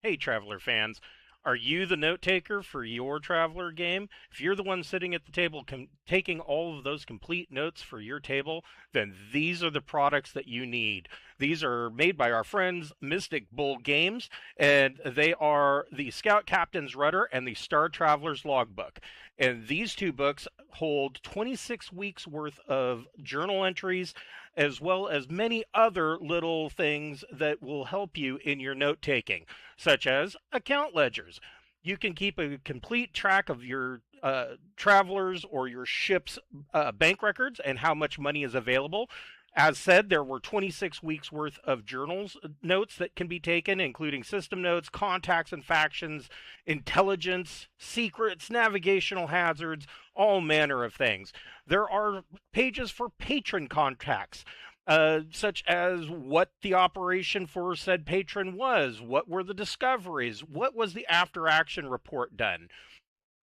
Hey, Traveler fans, are you the note taker for your Traveler game? If you're the one sitting at the table taking all of those complete notes for your table, then these are the products that you need. These are made by our friends Mystic Bull Games, and they are the Scout Captain's Rudder and the Star Traveler's Logbook. And these two books hold 26 weeks worth of journal entries as well as many other little things that will help you in your note taking, such as account ledgers. You can keep a complete track of your travelers or your ship's bank records and how much money is available. As said, there were 26 weeks worth of journals notes that can be taken, including system notes, contacts and factions, intelligence, secrets, navigational hazards, all manner of things. There are pages for patron contacts, such as what the operation for said patron was, what were the discoveries, what was the after action report done.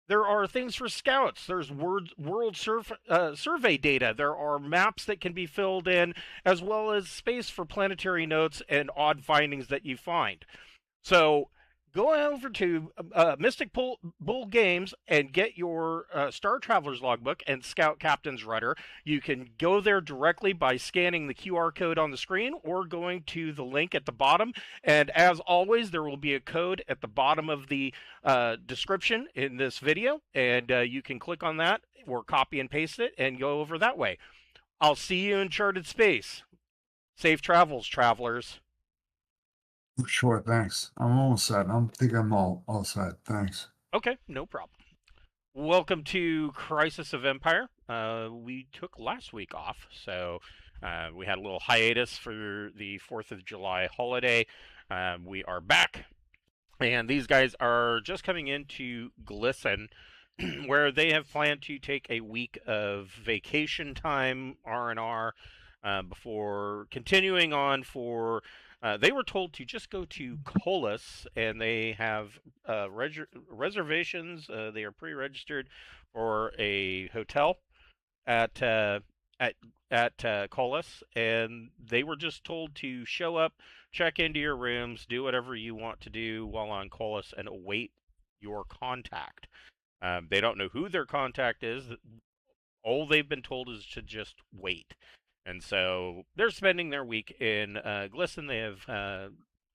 There are things for scouts. There's survey data. There are maps that can be filled in, as well as space for planetary notes and odd findings that you find. So go over to Bull Games and get your Star Traveler's Logbook and Scout Captain's Rudder. You can go there directly by scanning the QR code on the screen or going to the link at the bottom. And as always, there will be a code at the bottom of the description in this video, and you can click on that or copy and paste it and go over that way. I'll see you in charted space. Safe travels, travelers. Sure, thanks. I'm all set. I think I'm all set. Thanks. Okay, no problem. Welcome to Crisis of Empire. We took last week off, so we had a little hiatus for the 4th of July holiday. We are back, and these guys are just coming into Glisten, where they have planned to take a week of vacation time, R&R, before continuing on for... they were told to just go to Colas, and they have reservations. They are pre-registered for a hotel at Colas, and they were just told to show up, check into your rooms, do whatever you want to do while on Colas, and await your contact. They don't know who their contact is. All they've been told is to just wait. And so they're spending their week in Glisten. They have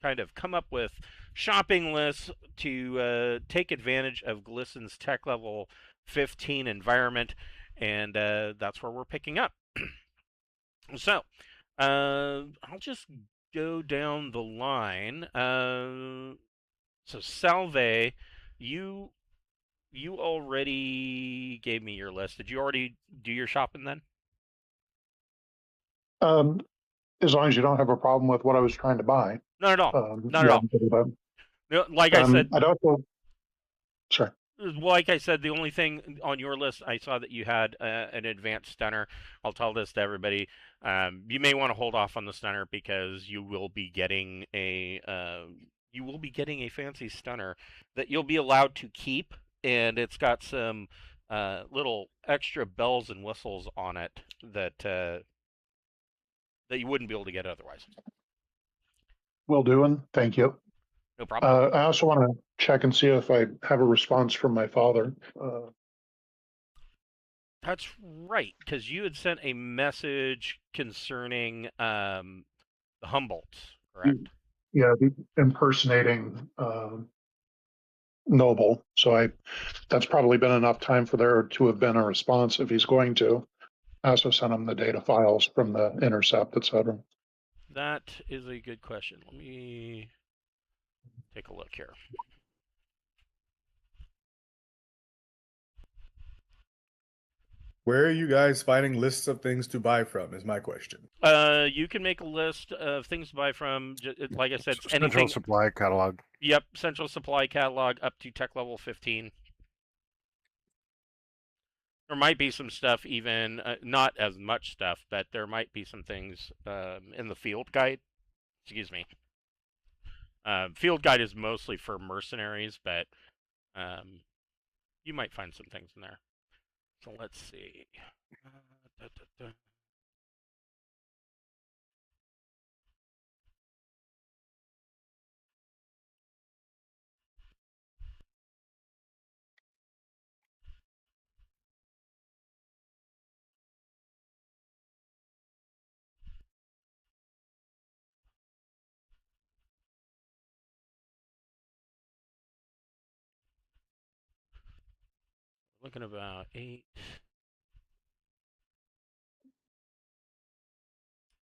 kind of come up with shopping lists to take advantage of Glisten's tech level 15 environment, and that's where we're picking up. So I'll just go down the line. So Salve, you already gave me your list. Did you already do your shopping then? Um, as long as you don't have a problem with what I was trying to buy. Not at all. Not at all. Like I said, I'd also, sorry. Like I said, the only thing on your list, I saw that you had an advanced stunner. I'll tell this to everybody. You may want to hold off on the stunner because you will be getting a fancy stunner that you'll be allowed to keep, and it's got some little extra bells and whistles on it that you wouldn't be able to get otherwise. Will do, and thank you. No problem. I also want to check and see if I have a response from my father. That's right, because you had sent a message concerning the Humboldts, correct? Yeah, impersonating Noble. So that's probably been enough time for there to have been a response if he's going to. I also sent him the data files from the intercept, etc. That is a good question. Let me take a look here. Where are you guys finding lists of things to buy from is my question. You can make a list of things to buy from, like I said, anything. Central Supply Catalog. Yep, Central Supply Catalog up to tech level 15. There might be some stuff even, not as much stuff, but there might be some things in the field guide. Excuse me. Field guide is mostly for mercenaries, but you might find some things in there. So let's see. Looking about 8.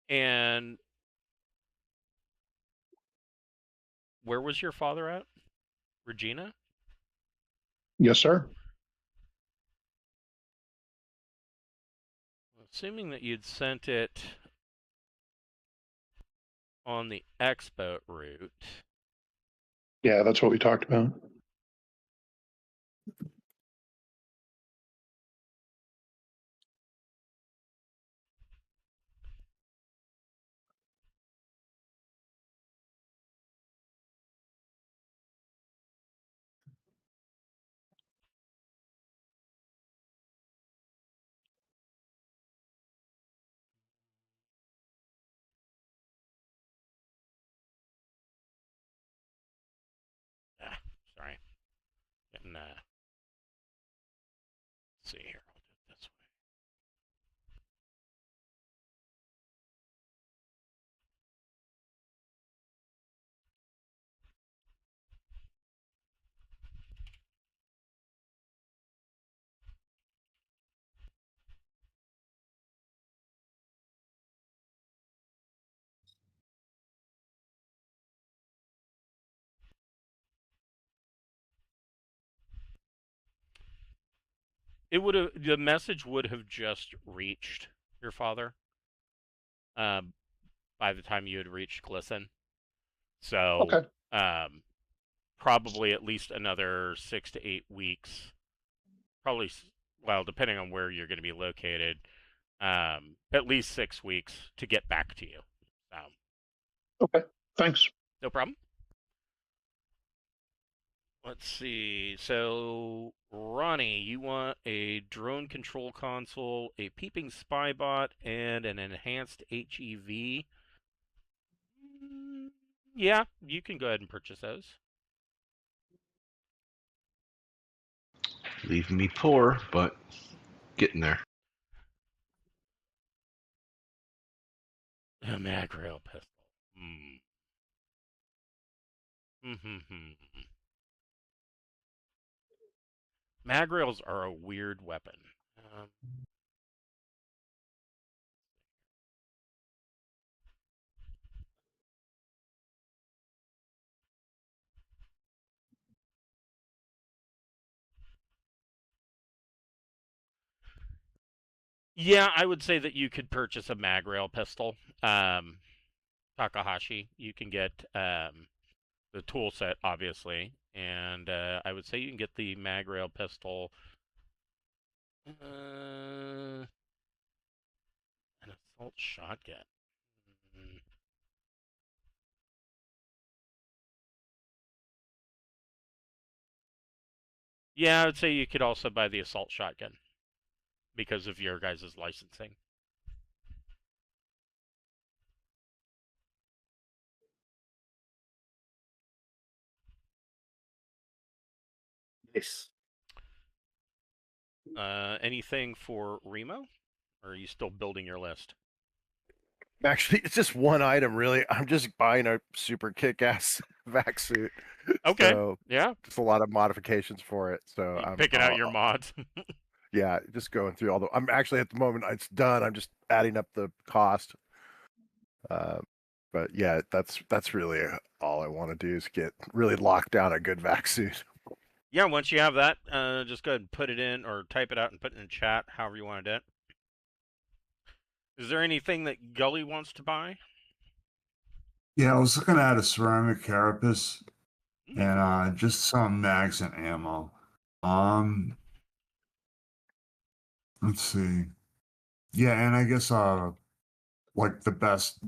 And where was your father at? Regina? Yes, sir. Assuming that you'd sent it on the X-Boat route. Yeah, that's what we talked about. Sorry. Getting, let's see here. I'll do it this way. The message would have just reached your father by the time you had reached Glisten. So, Okay. probably at least another 6 to 8 weeks. Probably, well, depending on where you're going to be located, at least 6 weeks to get back to you. Okay. Thanks. No problem. Let's see. So, Ronnie, you want a drone control console, a peeping spy bot, and an enhanced HEV. Yeah, you can go ahead and purchase those. Leaving me poor, but getting there. A mag rail pistol. Mag rails are a weird weapon. Yeah, I would say that you could purchase a mag rail pistol. Takahashi, you can get the tool set, obviously, and I would say you can get the mag rail pistol. An assault shotgun. Yeah, I would say you could also buy the assault shotgun because of your guys' licensing. Yes. Anything for Remo? Or are you still building your list? Actually, it's just one item, really. I'm just buying a super kick-ass vac suit. Okay. So, yeah. just a lot of modifications for it. So I'm picking out your mods. Yeah, just going through all the. I'm actually at the moment it's done. I'm just adding up the cost. But yeah, that's really all I want to do is get really locked down a good vac suit. Yeah, once you have that, just go ahead and put it in or type it out and put it in chat, however you want to do it. Is there anything that Gully wants to buy? Yeah, I was looking at a ceramic carapace and just some mags and ammo. Let's see. Yeah, and I guess like the best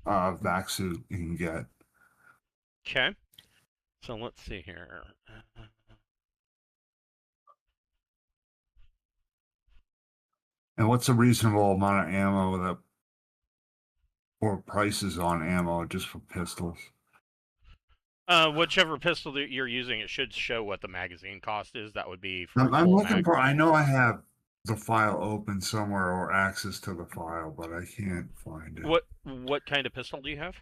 vac suit you can get. Okay. So let's see here. And what's a reasonable amount of ammo that or prices on ammo just for pistols? Whichever pistol that you're using, it should show what the magazine cost is. That would be for I'm full looking mag. for. I know I have the file open somewhere or access to the file, but I can't find it. What kind of pistol do you have?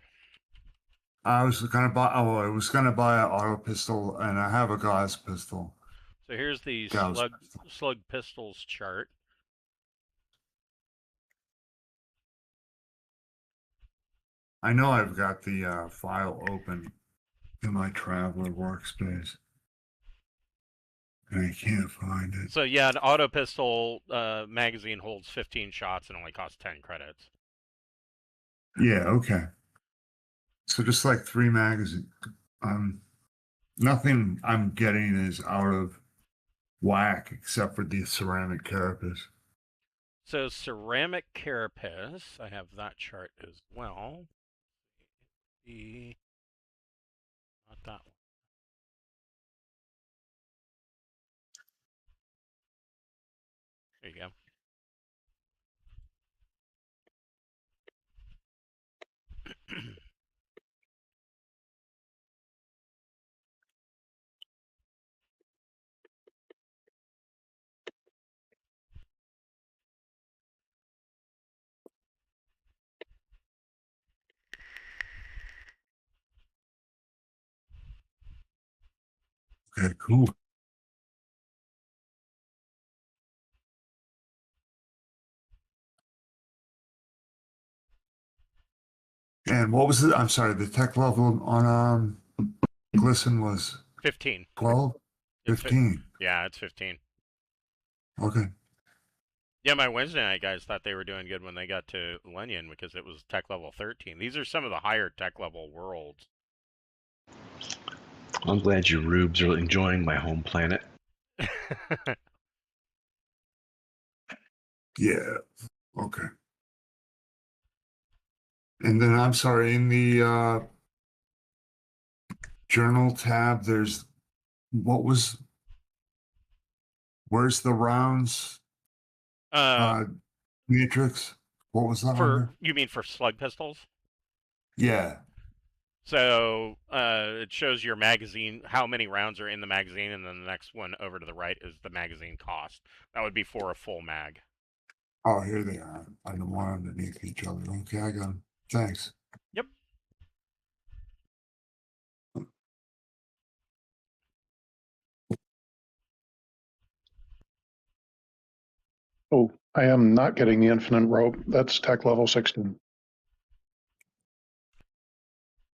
I was gonna buy. Oh, I was gonna buy an auto pistol, and I have a Gauss pistol. So here's the Gauss. slug pistols chart. I know I've got the file open in my Traveler workspace, and I can't find it. So yeah, an auto pistol magazine holds 15 shots and only costs 10 credits. Yeah, okay. So just like 3 magazines. Nothing I'm getting is out of whack except for the ceramic carapace. So ceramic carapace, I have that chart as well. Not that one. There you go. Okay, cool. And what was I'm sorry, the tech level on Glisten was 15. 12? It's 15. Yeah, it's 15. Okay. Yeah, my Wednesday night guys thought they were doing good when they got to Lenyon because it was tech level 13. These are some of the higher tech level worlds. I'm glad you rubes are enjoying my home planet. Yeah. Okay. And then I'm sorry, in the journal tab, where's the rounds matrix? What was that under? You mean for slug pistols? Yeah. So it shows your magazine, how many rounds are in the magazine, and then the next one over to the right is the magazine cost. That would be for a full mag. Oh, here they are. I don't want underneath each other. Okay, I got them. Thanks. Yep. Oh, I am not getting the infinite rope. That's tech level 16.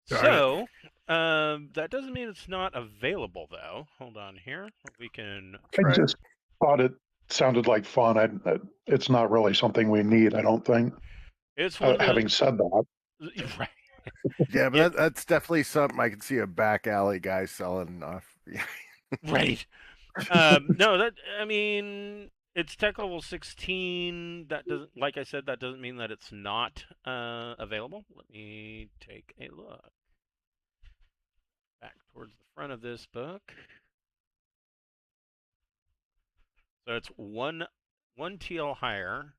So that doesn't mean it's not available, though. Hold on here. We can I try. just thought it sounded like fun. It's not really something we need, I don't think. It's one of the... Having said that, right. Yeah, but Yeah. that's definitely something I can see a back alley guy selling. Right. No, I mean, it's tech level 16. That doesn't, like I said, that doesn't mean that it's not available. Let me take a look. Back towards the front of this book. So it's one TL higher.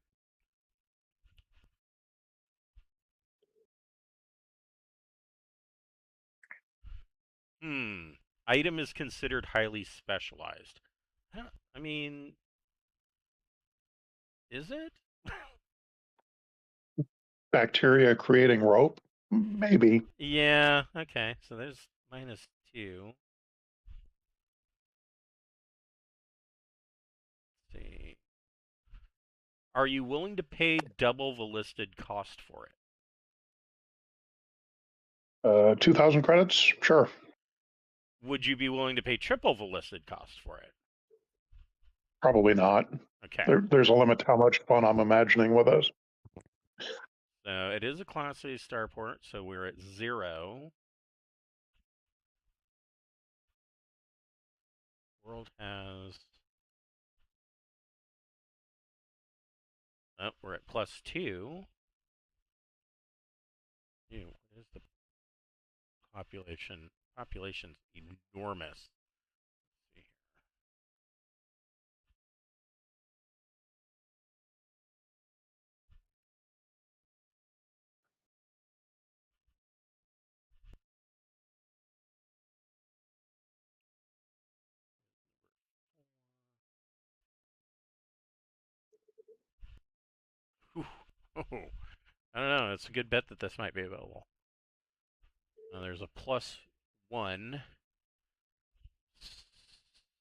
Item is considered highly specialized. I mean, is it? bacteria creating rope, maybe. Yeah, okay. So there's -2. Let's see. Are you willing to pay double the listed cost for it? 2,000 credits? Sure. Would you be willing to pay triple the listed cost for it? Probably not. Okay. There's a limit to how much fun I'm imagining with this. So it is a Class A starport, so we're at 0. World has... Oh, we're at +2. Ew, what is the population? Population's enormous. Let's see here. Whew. Oh, I don't know. It's a good bet that this might be available. There's a +1.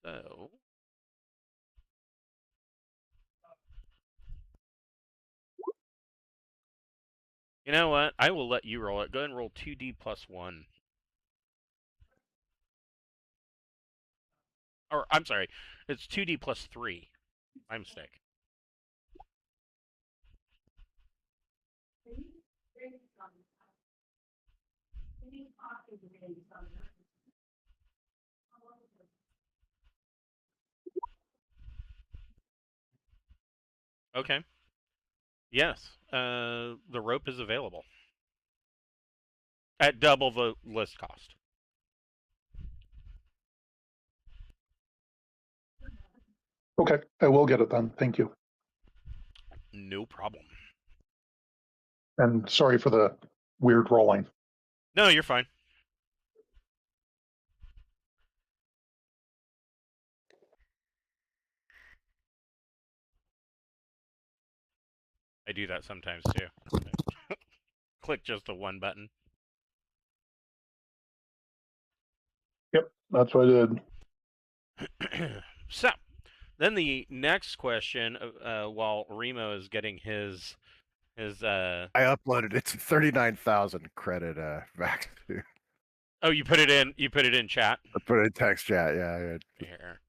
So You know what? I will let you roll it. Go ahead and roll 2d plus 1. Or, I'm sorry, it's 2d plus 3. My mistake. Okay. Yes, the rope is available at double the list cost. Okay, I will get it then. Thank you. No problem. And sorry for the weird rolling. No, you're fine. I do that sometimes too. Click just the one button. Yep, that's what I did. So, then the next question, while Remo is getting his I uploaded it's 39,000 credit back to. Oh, you put it in. You put it in chat. I put it in text chat. Yeah. Here.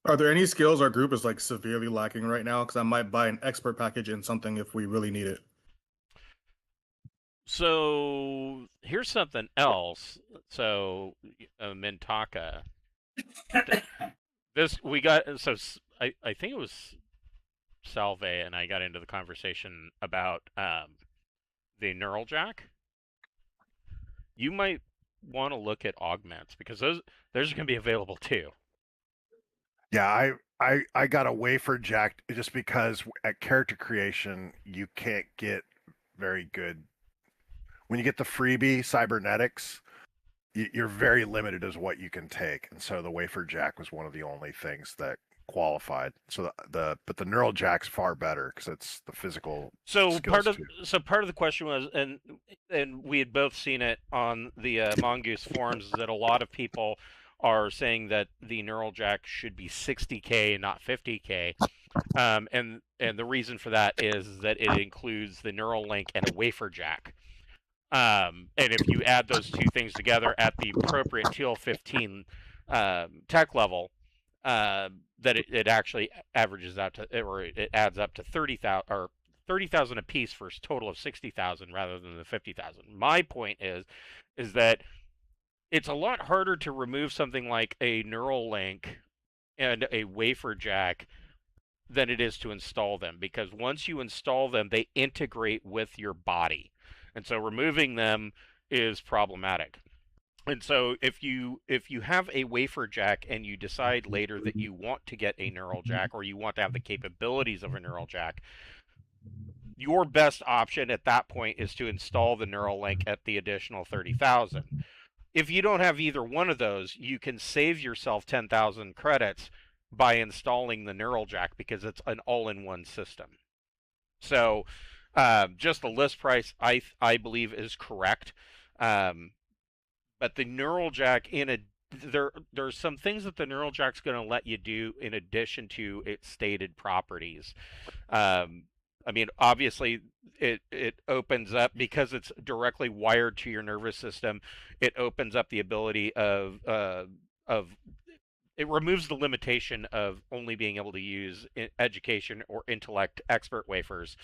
Are there any skills our group is like severely lacking right now? Because I might buy an expert package in something if we really need it. So here's something else. So Mintaka. This we got. So I think it was Salve and I got into the conversation about the neural jack. You might want to look at augments because those are going to be available too. Yeah, I got a wafer jacked just because at character creation you can't get very good. When you get the freebie cybernetics, you're very limited as what you can take, and so the wafer jack was one of the only things that qualified. So but the neural jack's far better because it's the physical. So part of too. part of the question was, and we had both seen it on the Mongoose forums, is that a lot of people are saying that the neural jack should be 60K and not 50K. And the reason for that is that it includes the neural link and a wafer jack. And if you add those two things together at the appropriate TL15 tech level, that it actually averages out to, or it adds up to 30,000 or 30,000 a piece for a total of 60,000 rather than the 50,000. My point is that it's a lot harder to remove something like a neural link and a wafer jack than it is to install them, because once you install them, they integrate with your body. And so removing them is problematic. And so if you have a wafer jack and you decide later that you want to get a neural jack or you want to have the capabilities of a neural jack, your best option at that point is to install the neural link at the additional 30,000. If you don't have either one of those, you can save yourself 10,000 credits by installing the neural jack because it's an all-in-one system. So just the list price, I believe, is correct. But the neural jack, there's some things that the neural jack's going to let you do in addition to its stated properties. I mean, obviously, it opens up, because it's directly wired to your nervous system. It opens up the ability of it removes the limitation of only being able to use education or intellect expert wafers.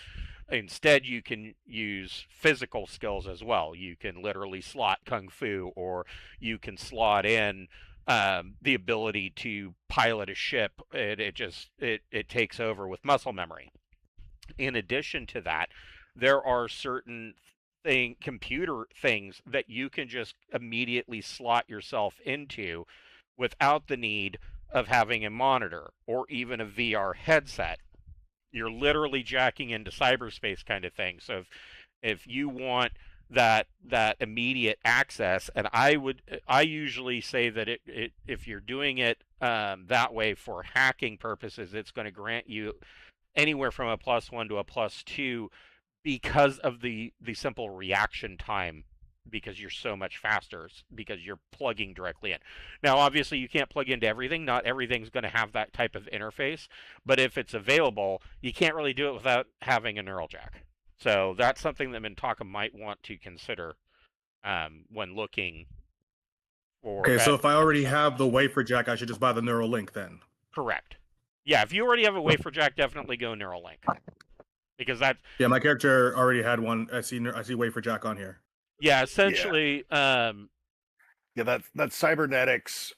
Instead, you can use physical skills as well. You can literally slot kung fu, or you can slot in the ability to pilot a ship. It takes over with muscle memory. In addition to that, there are certain computer things that you can just immediately slot yourself into without the need of having a monitor or even a VR headset. You're literally jacking into cyberspace kind of thing. So if you want that immediate access, and I usually say that if you're doing it that way for hacking purposes, it's going to grant you anywhere from a +1 to a +2 because of the simple reaction time because you're so much faster because you're plugging directly in. Now, obviously, you can't plug into everything. Not everything's going to have that type of interface, but if it's available, you can't really do it without having a neural jack. So that's something that Mintaka might want to consider when looking for. Okay, so if I already have the wafer jack, I should just buy the neural link then. Correct. Yeah, if you already have a wafer jack, definitely go neural link, because that. Yeah, my character already had one. I see wafer jack on here. Yeah, essentially. Yeah, that cybernetics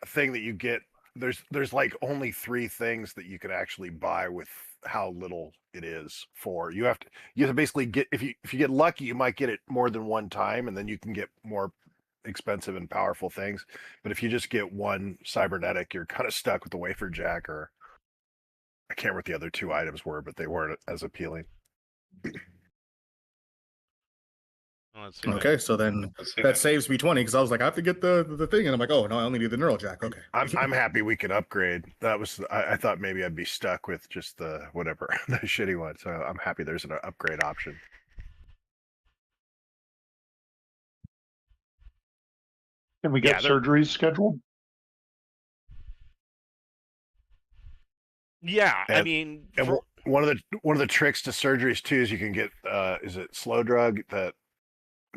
thing that you get. There's like only 3 things that you can actually buy with how little it is for. You have to basically get, if you get lucky, you might get it more than one time, and then you can get more expensive and powerful things. But if you just get one cybernetic, you're kind of stuck with the wafer jack, or I can't remember what the other 2 items were, but they weren't as appealing. Okay, so then that saves me 20, because I was like, I have to get the thing, and I'm like, oh no, I only need the neural jack. Okay, I'm happy we can upgrade. That was I thought maybe I'd be stuck with just the whatever the shitty one. So I'm happy there's an upgrade option. Can we get surgeries scheduled? Yeah, I mean, one of the tricks to surgeries too is you can get is it slow drug that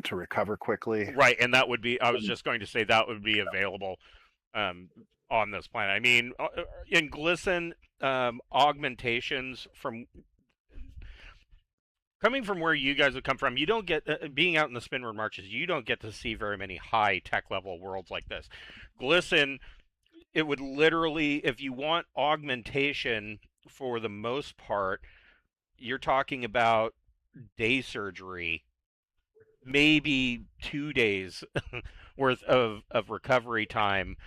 to recover quickly. Right, and that would be, I was just going to say, that would be available on this planet. I mean, in Glisten, augmentations from coming from where you guys have come from, you don't get being out in the Spinrad Marches, you don't get to see very many high tech level worlds like this. Glisten, it would literally, if you want augmentation, for the most part, you're talking about day surgery, maybe 2 days worth of recovery time.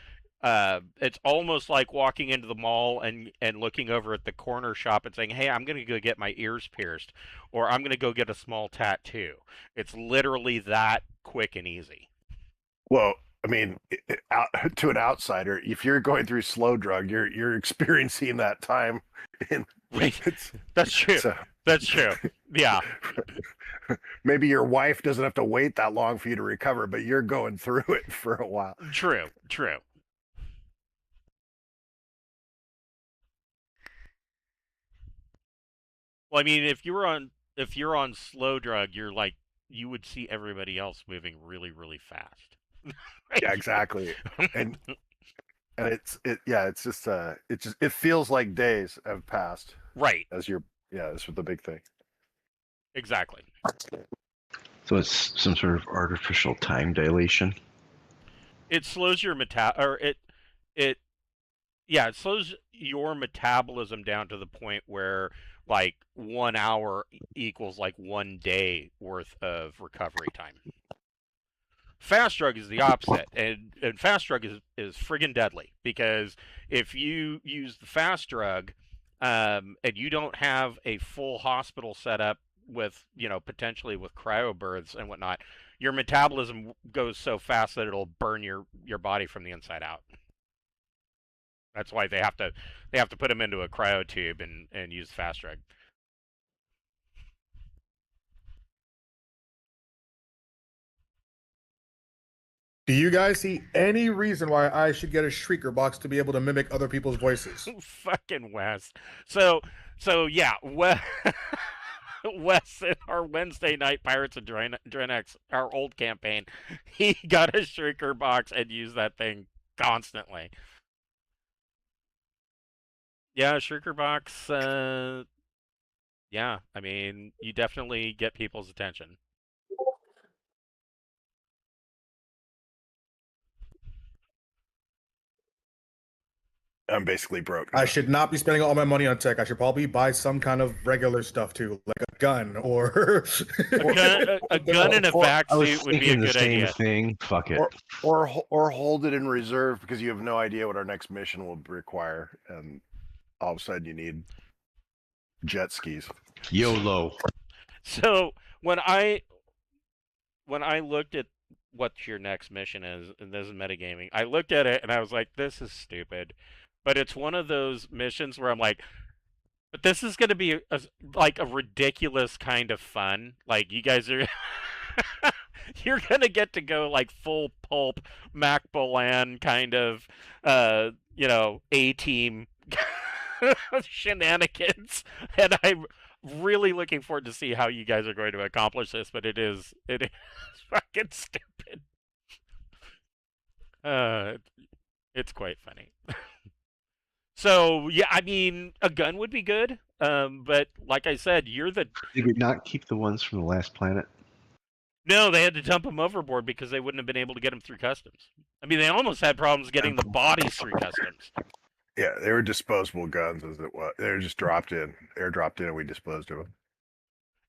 It's almost like walking into the mall and looking over at the corner shop and saying, hey, I'm going to go get my ears pierced, or I'm going to go get a small tattoo. It's literally that quick and easy. Well, I mean, to an outsider, if you're going through slow drug, you're experiencing that time. That's true. That's true. Yeah. Maybe your wife doesn't have to wait that long for you to recover, but you're going through it for a while. True. Well, I mean, if you're on slow drug, you would see everybody else moving really, really fast. Yeah, exactly. And it feels like days have passed. Right. This was the big thing. Exactly. So it's some sort of artificial time dilation. It slows your it slows your metabolism down to the point where like 1 hour equals like 1 day worth of recovery time. Fast drug is the opposite, and fast drug is friggin' deadly, because if you use the fast drug and you don't have a full hospital set up with, potentially with cryobirths and whatnot, your metabolism goes so fast that it'll burn your body from the inside out. That's why they have to put them into a cryo tube and use fast drug. Do you guys see any reason why I should get a shrieker box to be able to mimic other people's voices? Fucking Wes. So yeah, Wes in our Wednesday night Pirates of Drenex, our old campaign, he got a shrieker box and used that thing constantly. Yeah, shrieker box. Yeah, I mean, you definitely get people's attention. I'm basically broke. I should not be spending all my money on tech. I should probably buy some kind of regular stuff too, like a gun or a gun and a vac suit would be a good idea. Thing. Fuck it. Or hold it in reserve, because you have no idea what our next mission will require, and all of a sudden you need jet skis. YOLO. So when I looked at what your next mission is, and this is metagaming, I looked at it and I was like, this is stupid. But it's one of those missions where I'm like, but this is going to be like a ridiculous kind of fun. Like, you guys are you're gonna get to go like full pulp Mac Bolan kind of A team shenanigans, and I'm really looking forward to see how you guys are going to accomplish this. But it is fucking stupid. Uh, it's quite funny. So yeah, I mean, a gun would be good. But like I said, you're the Did we not keep the ones from the last planet? no. They had to dump them overboard because they wouldn't have been able to get them through customs. I mean, they almost had problems getting the bodies through customs. Yeah, they were disposable guns as it was. They were just airdropped in, and we disposed of them.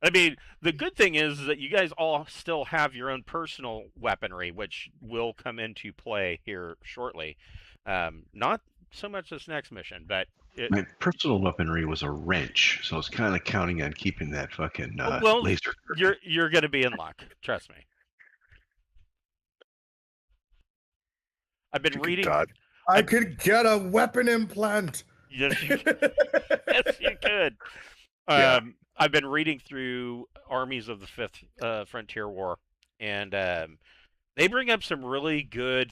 I mean, the good thing is that you guys all still have your own personal weaponry, which will come into play here shortly. Not so much this next mission, but My personal weaponry was a wrench, so I was kind of counting on keeping that fucking well, laser. you're going to be in luck. Trust me. I've been reading. I could get a weapon implant. Yes, you yes, you could. Yeah. I've been reading through Armies of the Fifth Frontier War, and they bring up some really good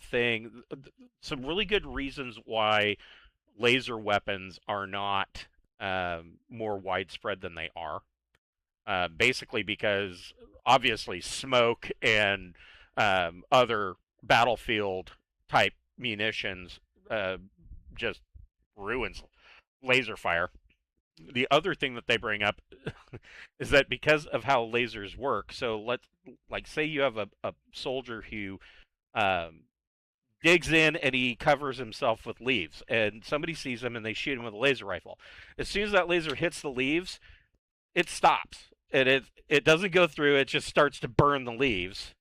some really good reasons why laser weapons are not more widespread than they are. Basically, because obviously smoke and other battlefield type munitions just ruins laser fire. The other thing that they bring up is that because of how lasers work, so let's like say you have a soldier who digs in and he covers himself with leaves, and somebody sees him and they shoot him with a laser rifle. As soon as that laser hits the leaves, it stops and it doesn't go through. It just starts to burn the leaves,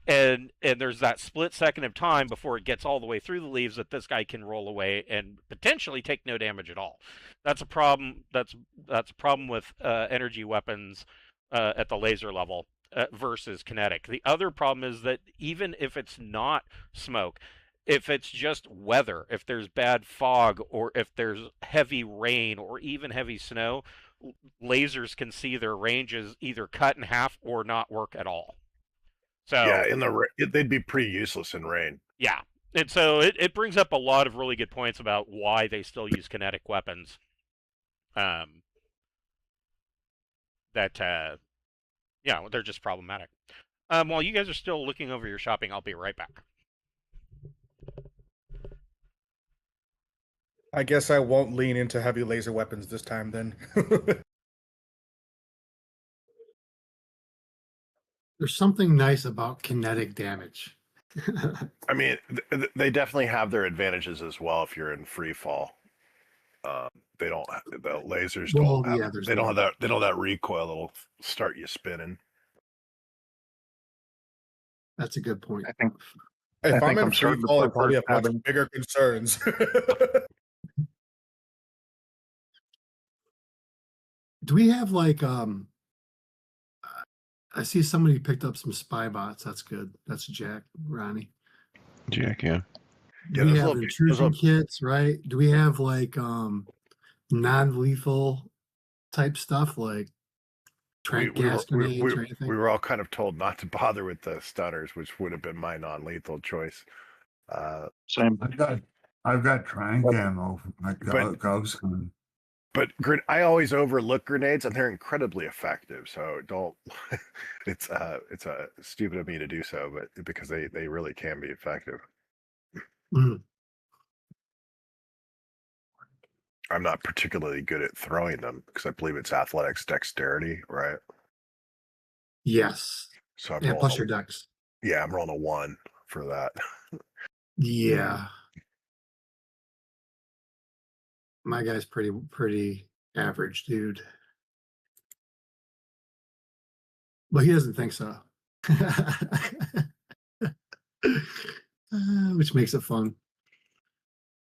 and there's that split second of time before it gets all the way through the leaves that this guy can roll away and potentially take no damage at all. That's a problem. That's a problem with energy weapons at the laser level versus kinetic. The other problem is that even if it's not smoke, if it's just weather, if there's bad fog or if there's heavy rain or even heavy snow, lasers can see their ranges either cut in half or not work at all. So Yeah, they'd be pretty useless in rain. yeah, and so it brings up a lot of really good points about why they still use kinetic weapons. That yeah, they're just problematic. While you guys are still looking over your shopping, I'll be right back. I guess I won't lean into heavy laser weapons this time then. There's something nice about kinetic damage. I mean, they definitely have their advantages as well if you're in free fall. They don't. The lasers Well, don't. yeah, Have, there's they don't no- have that. They don't have that recoil that'll start you spinning. That's a good point. I think If I I'm think in I'm free starting to fall, I put probably have much having- bigger concerns. Do we have like I see somebody picked up some spy bots. That's good. That's Jack, Ronnie. Jack, yeah. Do Yeah, we those have little- intrusion kits, right? Do we have like non-lethal type stuff like trank gas grenades or anything? we were all kind of told not to bother with the stunners, which would have been my non-lethal choice. Same. I've got trank But- ammo for my ghost gun. But I always overlook grenades, and they're incredibly effective. So don't. It's stupid of me to do so, but because they really can be effective. Mm. I'm not particularly good at throwing them because I believe it's athletics dexterity, right? Yes. So I'm Yeah, rolling plus a- your dex. Yeah, I'm rolling a 1 for that. Yeah. My guy's pretty average, dude. But he doesn't think so. Which makes it fun.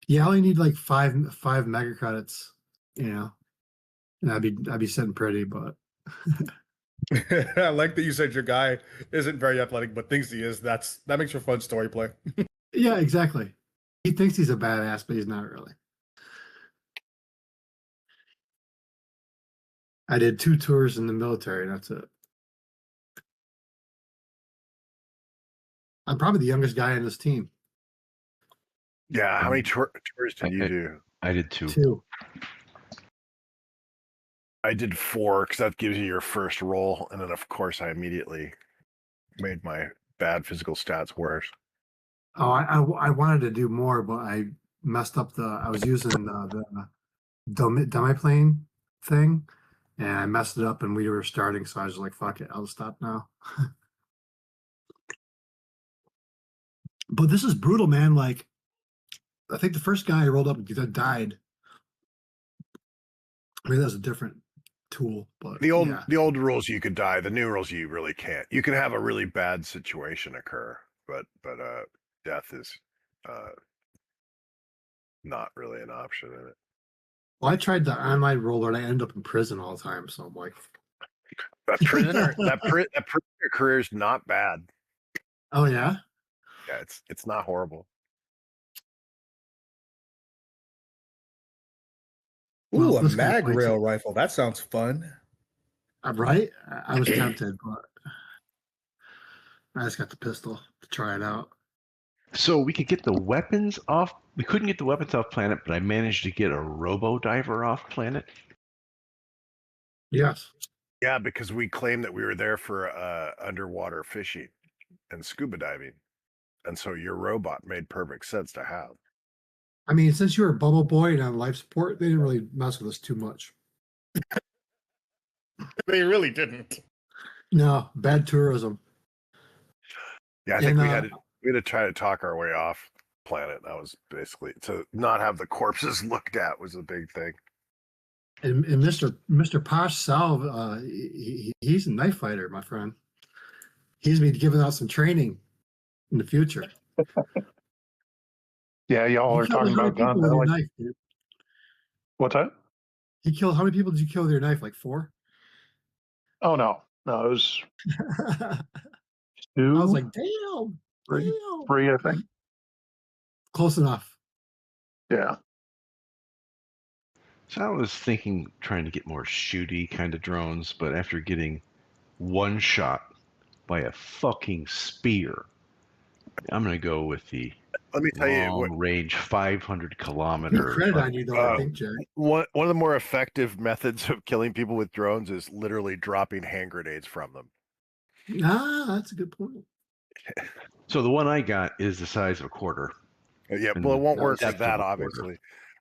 Yeah, I only need like five mega credits, and I'd be sitting pretty, but I like that you said your guy isn't very athletic, but thinks he is. That makes for fun story play. yeah, exactly. He thinks he's a badass, but he's not really. I did 2 tours in the military. That's it. I'm probably the youngest guy in this team. Yeah, how many tours did you do? I did 2. 2. I did 4 because that gives you your first roll, and then of course I immediately made my bad physical stats worse. Oh, I wanted to do more, but I messed up I was using the demi-plane thing, and I messed it up, and we were starting, so I was like, fuck it, I'll stop now. But this is brutal, man. Like, I think the first guy I rolled up that died. I mean, that's a different tool, but The old yeah. the old rules you could die. The new rules you really can't. You can have a really bad situation occur, but death is not really an option in it. Well, I tried the online roller, and I end up in prison all the time. So I'm like, That prisoner that prisoner career is not bad. oh yeah. Yeah, it's not horrible. Ooh, Well, a this guy mag likes rail it. rifle. That sounds fun. Right? I was tempted, but I just got the pistol to try it out. So we could get the weapons off. We couldn't get the weapons off planet, but I managed to get a robo diver off planet. Yes. Yeah, because we claimed that we were there for underwater fishing and scuba diving, and so your robot made perfect sense to have. I mean, since you were a bubble boy and on life support, they didn't really mess with us too much. They really didn't. No, bad tourism. Yeah, I think we had to try to talk our way off planet. That was basically to not have the corpses looked at was a big thing. And Mr. Posh Salve, he's a knife fighter, my friend. He's been giving out some training in the future. Yeah, y'all are talking about guns. With knife, dude. What's that? How many people did you kill with your knife? Like 4? Oh no, it was I 2. was like, damn, 3, I think. Close enough. Yeah. So I was thinking trying to get more shooty kind of drones, but after getting one shot by a fucking spear, I'm gonna go with the Let me tell you what. long range 500 Good kilometer. credit on you, though, I think, Jack. One of the more effective methods of killing people with drones is literally dropping hand grenades from them. Ah, that's a good point. So the one I got is the size of a quarter. Yeah, And well, it won't the work depth with that, of a quarter. obviously.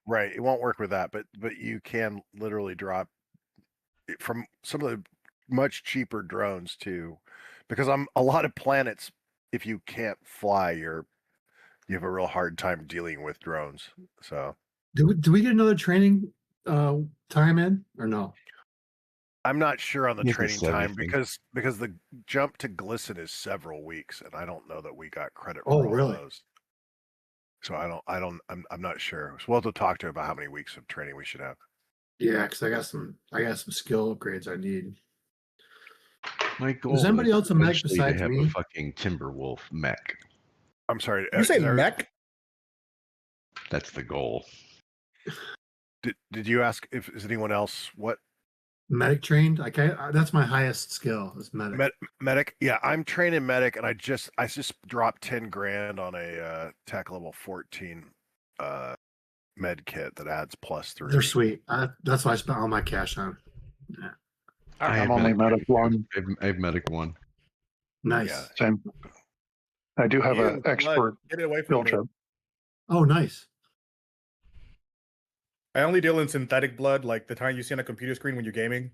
Right, it won't work with that, but you can literally drop from some of the much cheaper drones too, because on a lot of planets, if you can't fly, you have a real hard time dealing with drones. So Do we get another training time in or no? I'm not sure on the You training can set time anything. because the jump to Glisten is several weeks, and I don't know that we got credit Oh, for all really? those. So I'm not sure. So we'll have to talk to about how many weeks of training we should have. Yeah, because I got some skill upgrades I need. My goal Is anybody is else a mech eventually to besides have me? a fucking Timberwolf mech. I'm sorry. You say mech? That's the goal. Did you ask if is anyone else what Medic trained? That's my highest skill is medic. medic? Yeah, I'm trained in medic, and I just dropped 10 grand on a tech level 14 med kit that adds +3. They're sweet. That's what I spent all my cash on. Yeah. I'm only medic 1. I have medic 1. Nice. Yeah. Same. I do have an expert Get it away from me. filter. Oh, nice. I only deal in synthetic blood, like the time you see on a computer screen when you're gaming.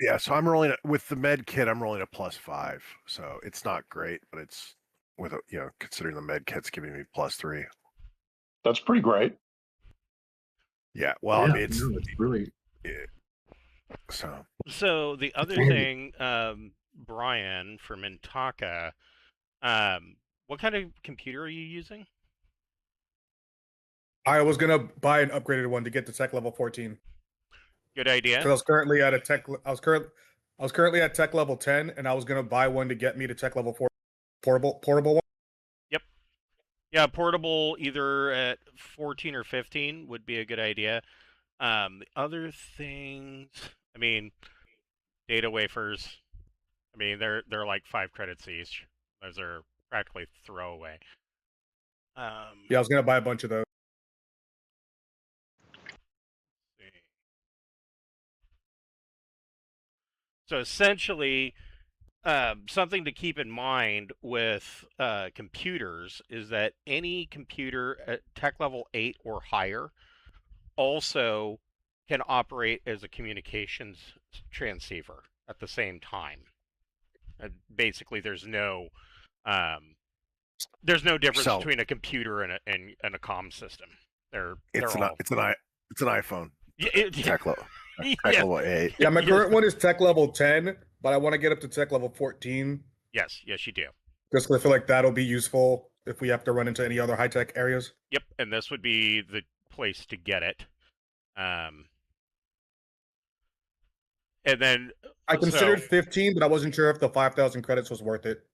Yeah, so I'm rolling with the med kit. I'm rolling a +5, so it's not great, but it's with considering the med kit's giving me +3. That's pretty great. Yeah, well, yeah, I mean, it's really. Yeah, so So the other thing, Brian from Mintaka, what kind of computer are you using? I was gonna buy an upgraded one to get to tech level 14. Good idea. Because I was currently at I was currently at tech level 10, and I was gonna buy one to get me to tech level 4, portable one. Yep. Yeah, portable either at 14 or 15 would be a good idea. The other things, I mean, data wafers. I mean, they're like 5 credits each. Those are practically throwaway. Yeah, I was gonna buy a bunch of those. See. So essentially, something to keep in mind with computers is that any computer at tech level 8 or higher also can operate as a communications transceiver at the same time. Basically, um, there's no difference So between a computer and a comm system. They're it's all it's an iPhone. yeah, Tech level. Tech yeah, level 8. Yeah, my Yes. current one is tech level 10, but I want to get up to tech level 14. yes, you do. Just 'cause I feel like that'll be useful if we have to run into any other high tech areas. Yep, and this would be the place to get it. And then I considered so, 15, but I wasn't sure if the 5,000 credits was worth it.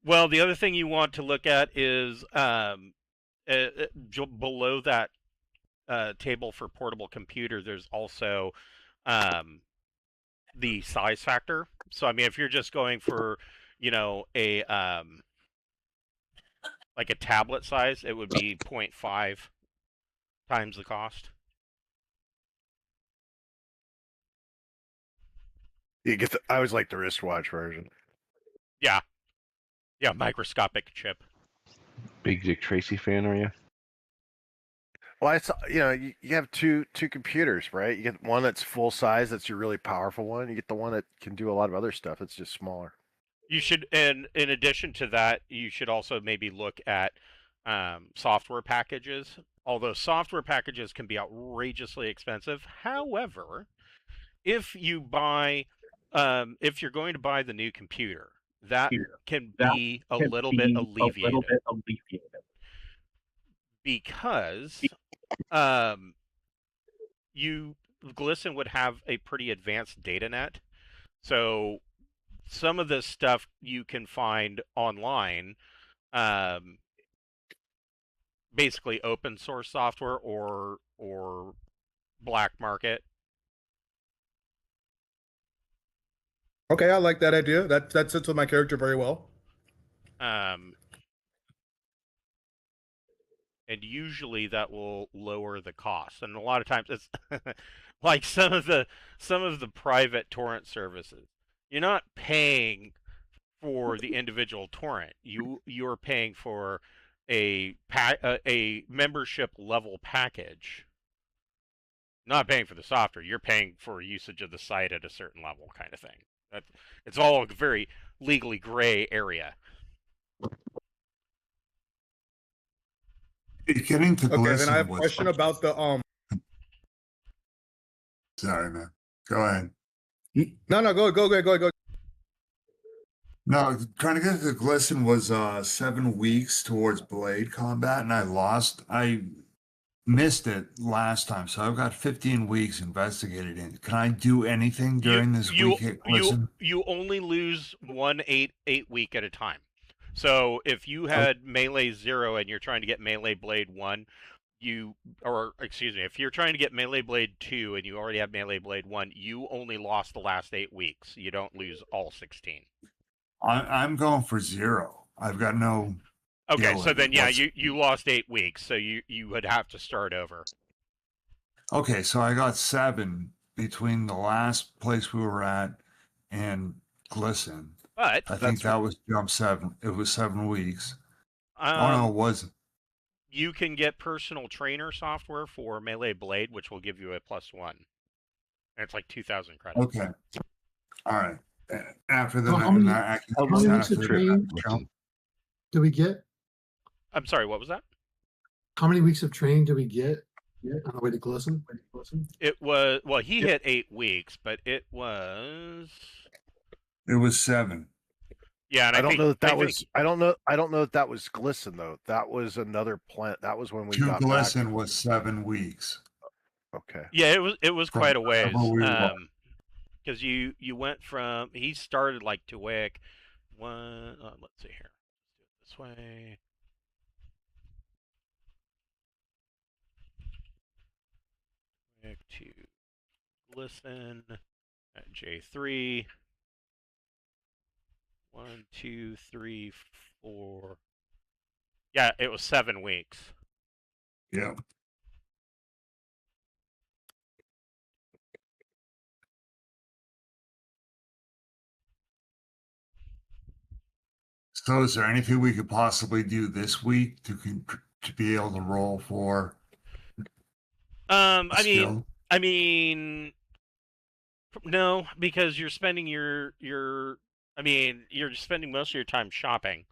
well, the other thing you want to look at is below that table for portable computer. There's also the size factor. So I mean, if you're just going for, a like a tablet size, it would be 0.5 times the cost. You get I always like the wristwatch version. Yeah, microscopic chip. Big Dick Tracy fan, are you? Well, it's you have two computers, right? You get one that's full size, that's your really powerful one. You get the one that can do a lot of other stuff. It's just smaller. You should, and in addition to that, you should also maybe look at software packages. Although software packages can be outrageously expensive. However, if you buy, if you're going to buy the new computer, that can be a little bit alleviated because um, you Glisten would have a pretty advanced data net. So some of this stuff you can find online, um, basically open source software or black market. Okay, I like that idea. That sits with my character very well. And usually that will lower the cost. And a lot of times it's like some of the private torrent services. You're not paying for the individual torrent. You're paying for a membership level package. Not paying for the software. You're paying for usage of the site at a certain level, kind of thing. It's all a very legally gray area. Getting to Okay, then I Glisten have a was question about the Sorry, man. Go ahead. No, go. No, trying to get to Glisten was 7 weeks towards blade combat, and I lost. I missed it last time, so I've got 15 weeks investigated in. Can I do anything during this week at Glisten? You only lose 1 8 week at a time. So if you had melee 0 and you're trying to get melee blade 1, if you're trying to get melee blade 2 and you already have melee blade 1, you only lost the last 8 weeks. You don't lose all 16. I'm going for 0. I've got no. Okay, so then yeah, you lost 8 weeks, so you would have to start over. Okay, so I got 7 between the last place we were at and Glisten. But I think that was jump 7. It was 7 weeks. Oh no, it wasn't. You can get personal trainer software for melee blade, which will give you a +1. And it's like 2,000 credits. Okay. All right. After the How many weeks of training do we get? I'm sorry, what was that? How many weeks of training do we get on the way to Glisten? It was, well, he hit 8 weeks, but it was 7. Yeah, and I don't know that that was. I don't know that that was Glisten though. That was another plant. That was when we To got Glisten back. was 7 weeks. Okay. Yeah, it was quite a ways. Unbelievable. Because you went from, he started like Tuwek. Let's see here. Let's do it this way. To Glisten at J3. 1, 2, 3, 4. Yeah, it was 7 weeks. Yeah. So is there anything we could possibly do this week to be able to roll for a skill? I mean, no, because you're spending you're spending most of your time shopping.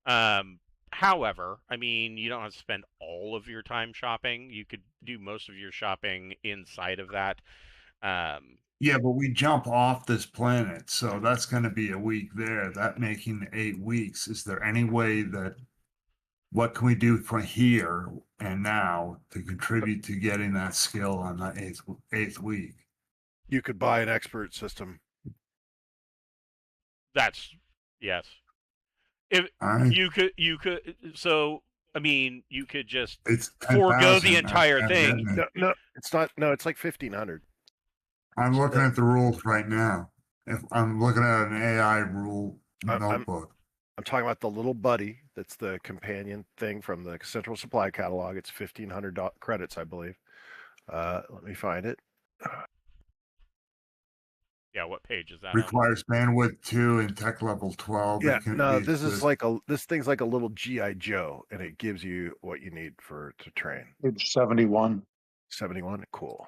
However, I mean, you don't have to spend all of your time shopping. You could do most of your shopping inside of that. Yeah, but we jump off this planet, so that's going to be a week there. That making 8 weeks. Is there any way that what can we do from here and now to contribute to getting that skill on the eighth week? You could buy an expert system. That's yes. If All right. you could, so I mean, you could just It's forego 10,000. the entire I'm thing. getting it. No, it's not. No, it's like 1,500. I'm looking at the rules right now. If I'm looking at an AI rule notebook. I'm talking about the little buddy. That's the companion thing from the Central Supply Catalog. It's 1,500 credits, I believe. Let me find it. Yeah, what page is that? Requires bandwidth 2 and tech level 12. Yeah, no, this thing's like a little GI Joe, and it gives you what you need to train. Page 71. 71, cool.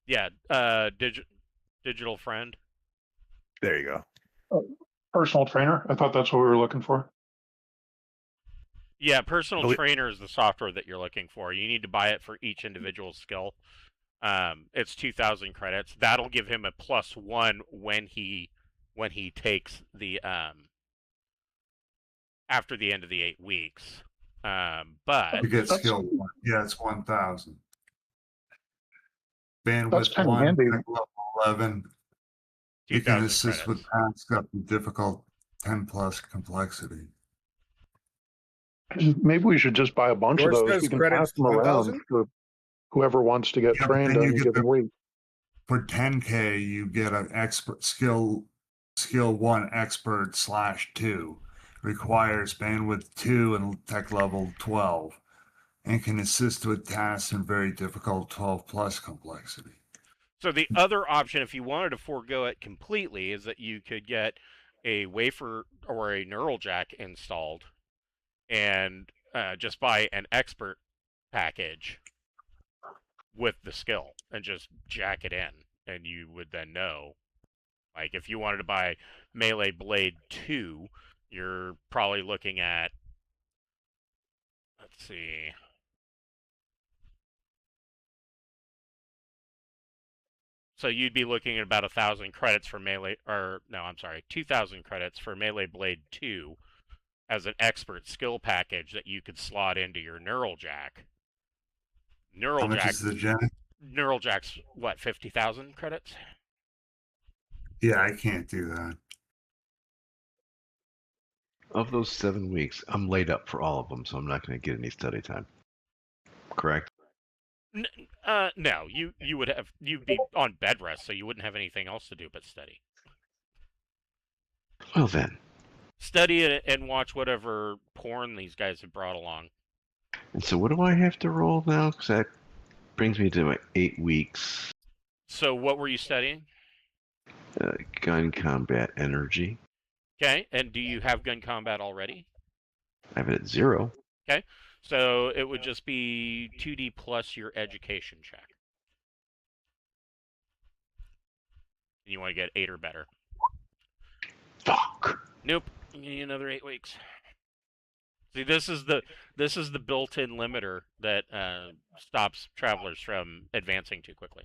Yeah, digital friend. There you go. Personal trainer. I thought that's what we were looking for. Yeah, personal trainer is the software that you're looking for. You need to buy it for each individual skill. It's 2,000 credits. That'll give him a +1 when he takes the after the end of the 8 weeks. But to get skill 1. Yeah, it's 1,000. That's Bandwidth kind of 1, handy. tech level 11. You can 2,000 assist with credits. tasks up to difficult 10 plus complexity. Maybe we should just buy a bunch Yours of those. says We can credits pass them around 1,000? for whoever wants to get Yeah, but trained then on you a get given week. For 10K, you get an expert skill 1 expert /2. Requires bandwidth 2 and tech level 12. And can assist with tasks in very difficult 12 plus complexity. So the other option, if you wanted to forego it completely, is that you could get a wafer or a neural jack installed and just buy an expert package with the skill and just jack it in, and you would then know. Like if you wanted to buy Melee Blade 2, you're probably looking at, let's see, so you'd be looking at about 1,000 credits for Melee, or no, I'm sorry, 2,000 credits for Melee Blade 2 as an expert skill package that you could slot into your Neural Jack. How much is the jack? Neural Jack's what, 50,000 credits? Yeah, I can't do that. Of those 7 weeks, I'm laid up for all of them, so I'm not going to get any study time. Correct? No, you'd be on bed rest, so you wouldn't have anything else to do but study. Well then. Study it and watch whatever porn these guys have brought along. And so what do I have to roll now? Because that brings me to 8 weeks. So what were you studying? Gun combat energy. Okay, and do you have gun combat already? I have it at 0. Okay, so it would just be 2D plus your education check. And you want to get 8 or better. Fuck. Nope, you need another 8 weeks. See, this is the built-in limiter that stops travelers from advancing too quickly.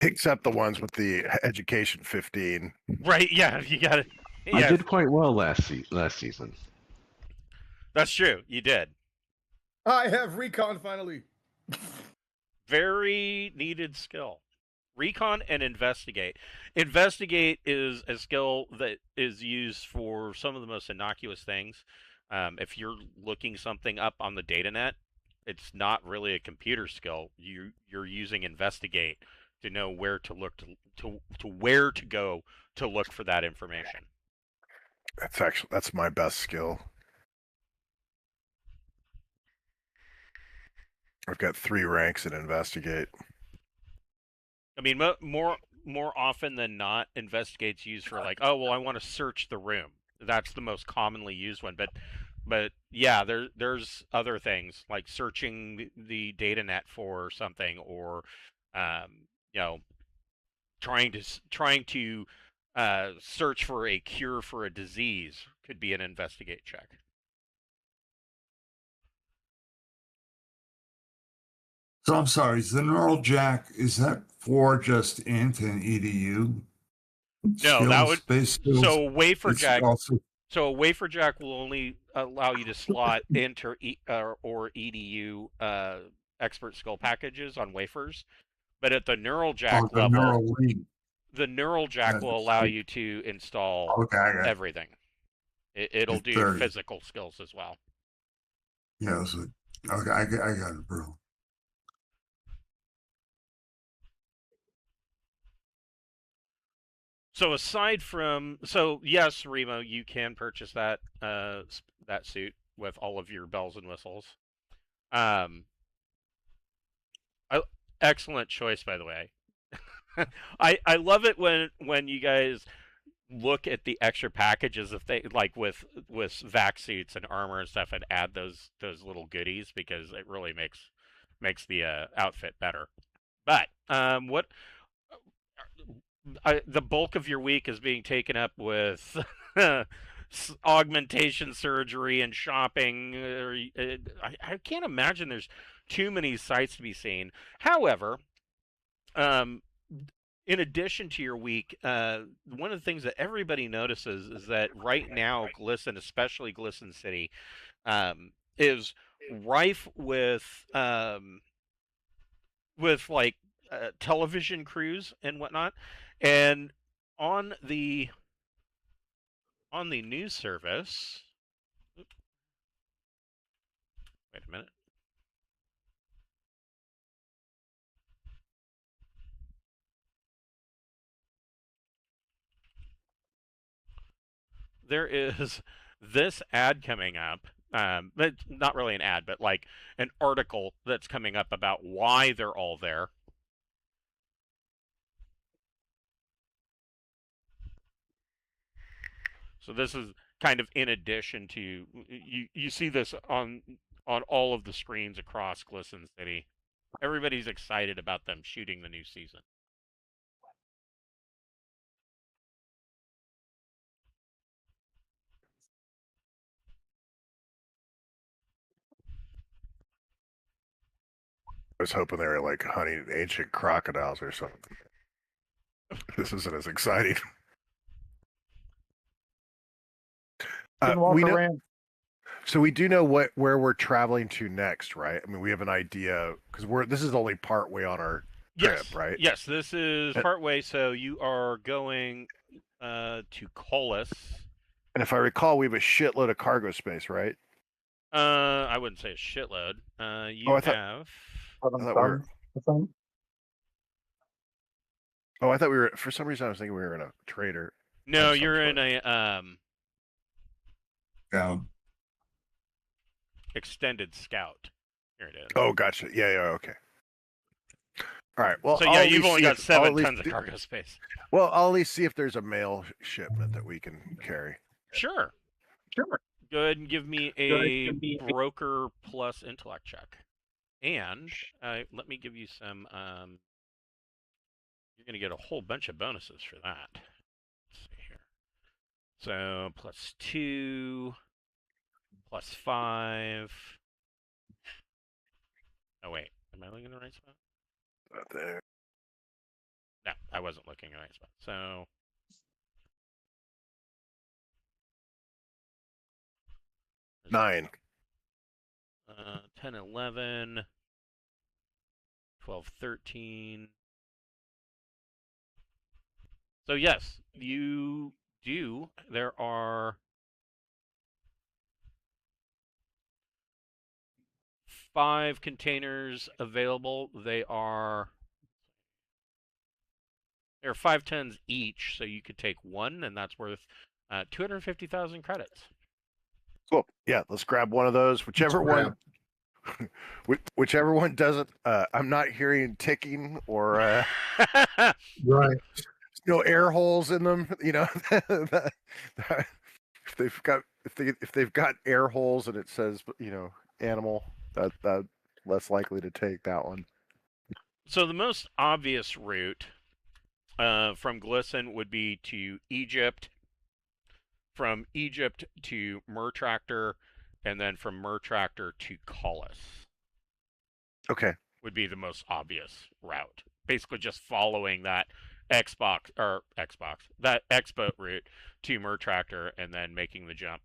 Except the ones with the education 15. Right? Yeah, you got it. I Yeah, did quite well last season. that's true. You did. I have recon finally. Very needed skill. Recon and investigate. Investigate is a skill that is used for some of the most innocuous things. If you're looking something up on the data net, it's not really a computer skill. You're using investigate to know where to look to where to go to look for that information. That's my best skill. I've got 3 ranks in investigate. I mean, more often than not, investigate's used for like, oh well, I want to search the room. That's the most commonly used one. But yeah, there's other things like searching the data net for something, or you know, trying to search for a cure for a disease could be an investigate check. So I'm sorry, is the neural jack, is that for just int and edu? No, that would Space skills? so wafer It's jack. also So a wafer jack will only allow you to slot int or edu expert skill packages on wafers, but at the neural jack the level, neural link. the neural jack will allow you to install Okay, I got it. everything. It'll It's do 30. physical skills as well. Yeah, so, okay, I got it, bro. So aside from, so yes, Remo, you can purchase that that suit with all of your bells and whistles. Excellent choice, by the way. I love it when you guys look at the extra packages, if they like with vac suits and armor and stuff, and add those little goodies, because it really makes the outfit better. But the bulk of your week is being taken up with augmentation surgery and shopping. I can't imagine there's too many sites to be seen. However, in addition to your week, one of the things that everybody notices is that right now, Glisten, especially Glisten City, is rife with like television crews and whatnot, and on the news service. Wait a minute. There is this ad coming up. It's not really an ad, but like an article that's coming up about why they're all there. So this is kind of in addition to, you see this on all of the screens across Glisten City. Everybody's excited about them shooting the new season. I was hoping they were like hunting ancient crocodiles or something. This isn't as exciting. We know, so we do know where we're traveling to next, right? I mean, we have an idea, because this is only part way on our trip, right? Yes, this is part way. So you are going to Collis. And if I recall, we have a shitload of cargo space, right? I wouldn't say a shitload. You have. I thought we were. For some reason, I was thinking we were in a trader. No, you're in a extended scout. Here it is. Oh, gotcha. Yeah, okay. All right. Well, so yeah, you've only got 7 tons of cargo space. Well, I'll at least see if there's a mail shipment that we can carry. Sure. Go ahead and give me a broker plus intellect check, and let me give you some. You're going to get a whole bunch of bonuses for that. Let's see here. So +2, +5. Oh wait, am I looking in the right spot? Not there. No, I wasn't looking in the right spot. So. Nine. 10, 11, 12, 13. So yes, you do. There are 5 containers available. They're 5 tons each, so you could take one, and that's worth 250,000 credits. Cool. Yeah, let's grab one of those. Whichever one, whichever one doesn't. I'm not hearing ticking or Right. no air holes in them. You know, if they've got air holes and it says animal, that less likely to take that one. So the most obvious route from Glisten would be to Egypt, from Egypt to Mertractor, and then from Mertractor to Collis. Okay. Would be the most obvious route. Basically just following that that X-Boat route to Mertractor and then making the jump.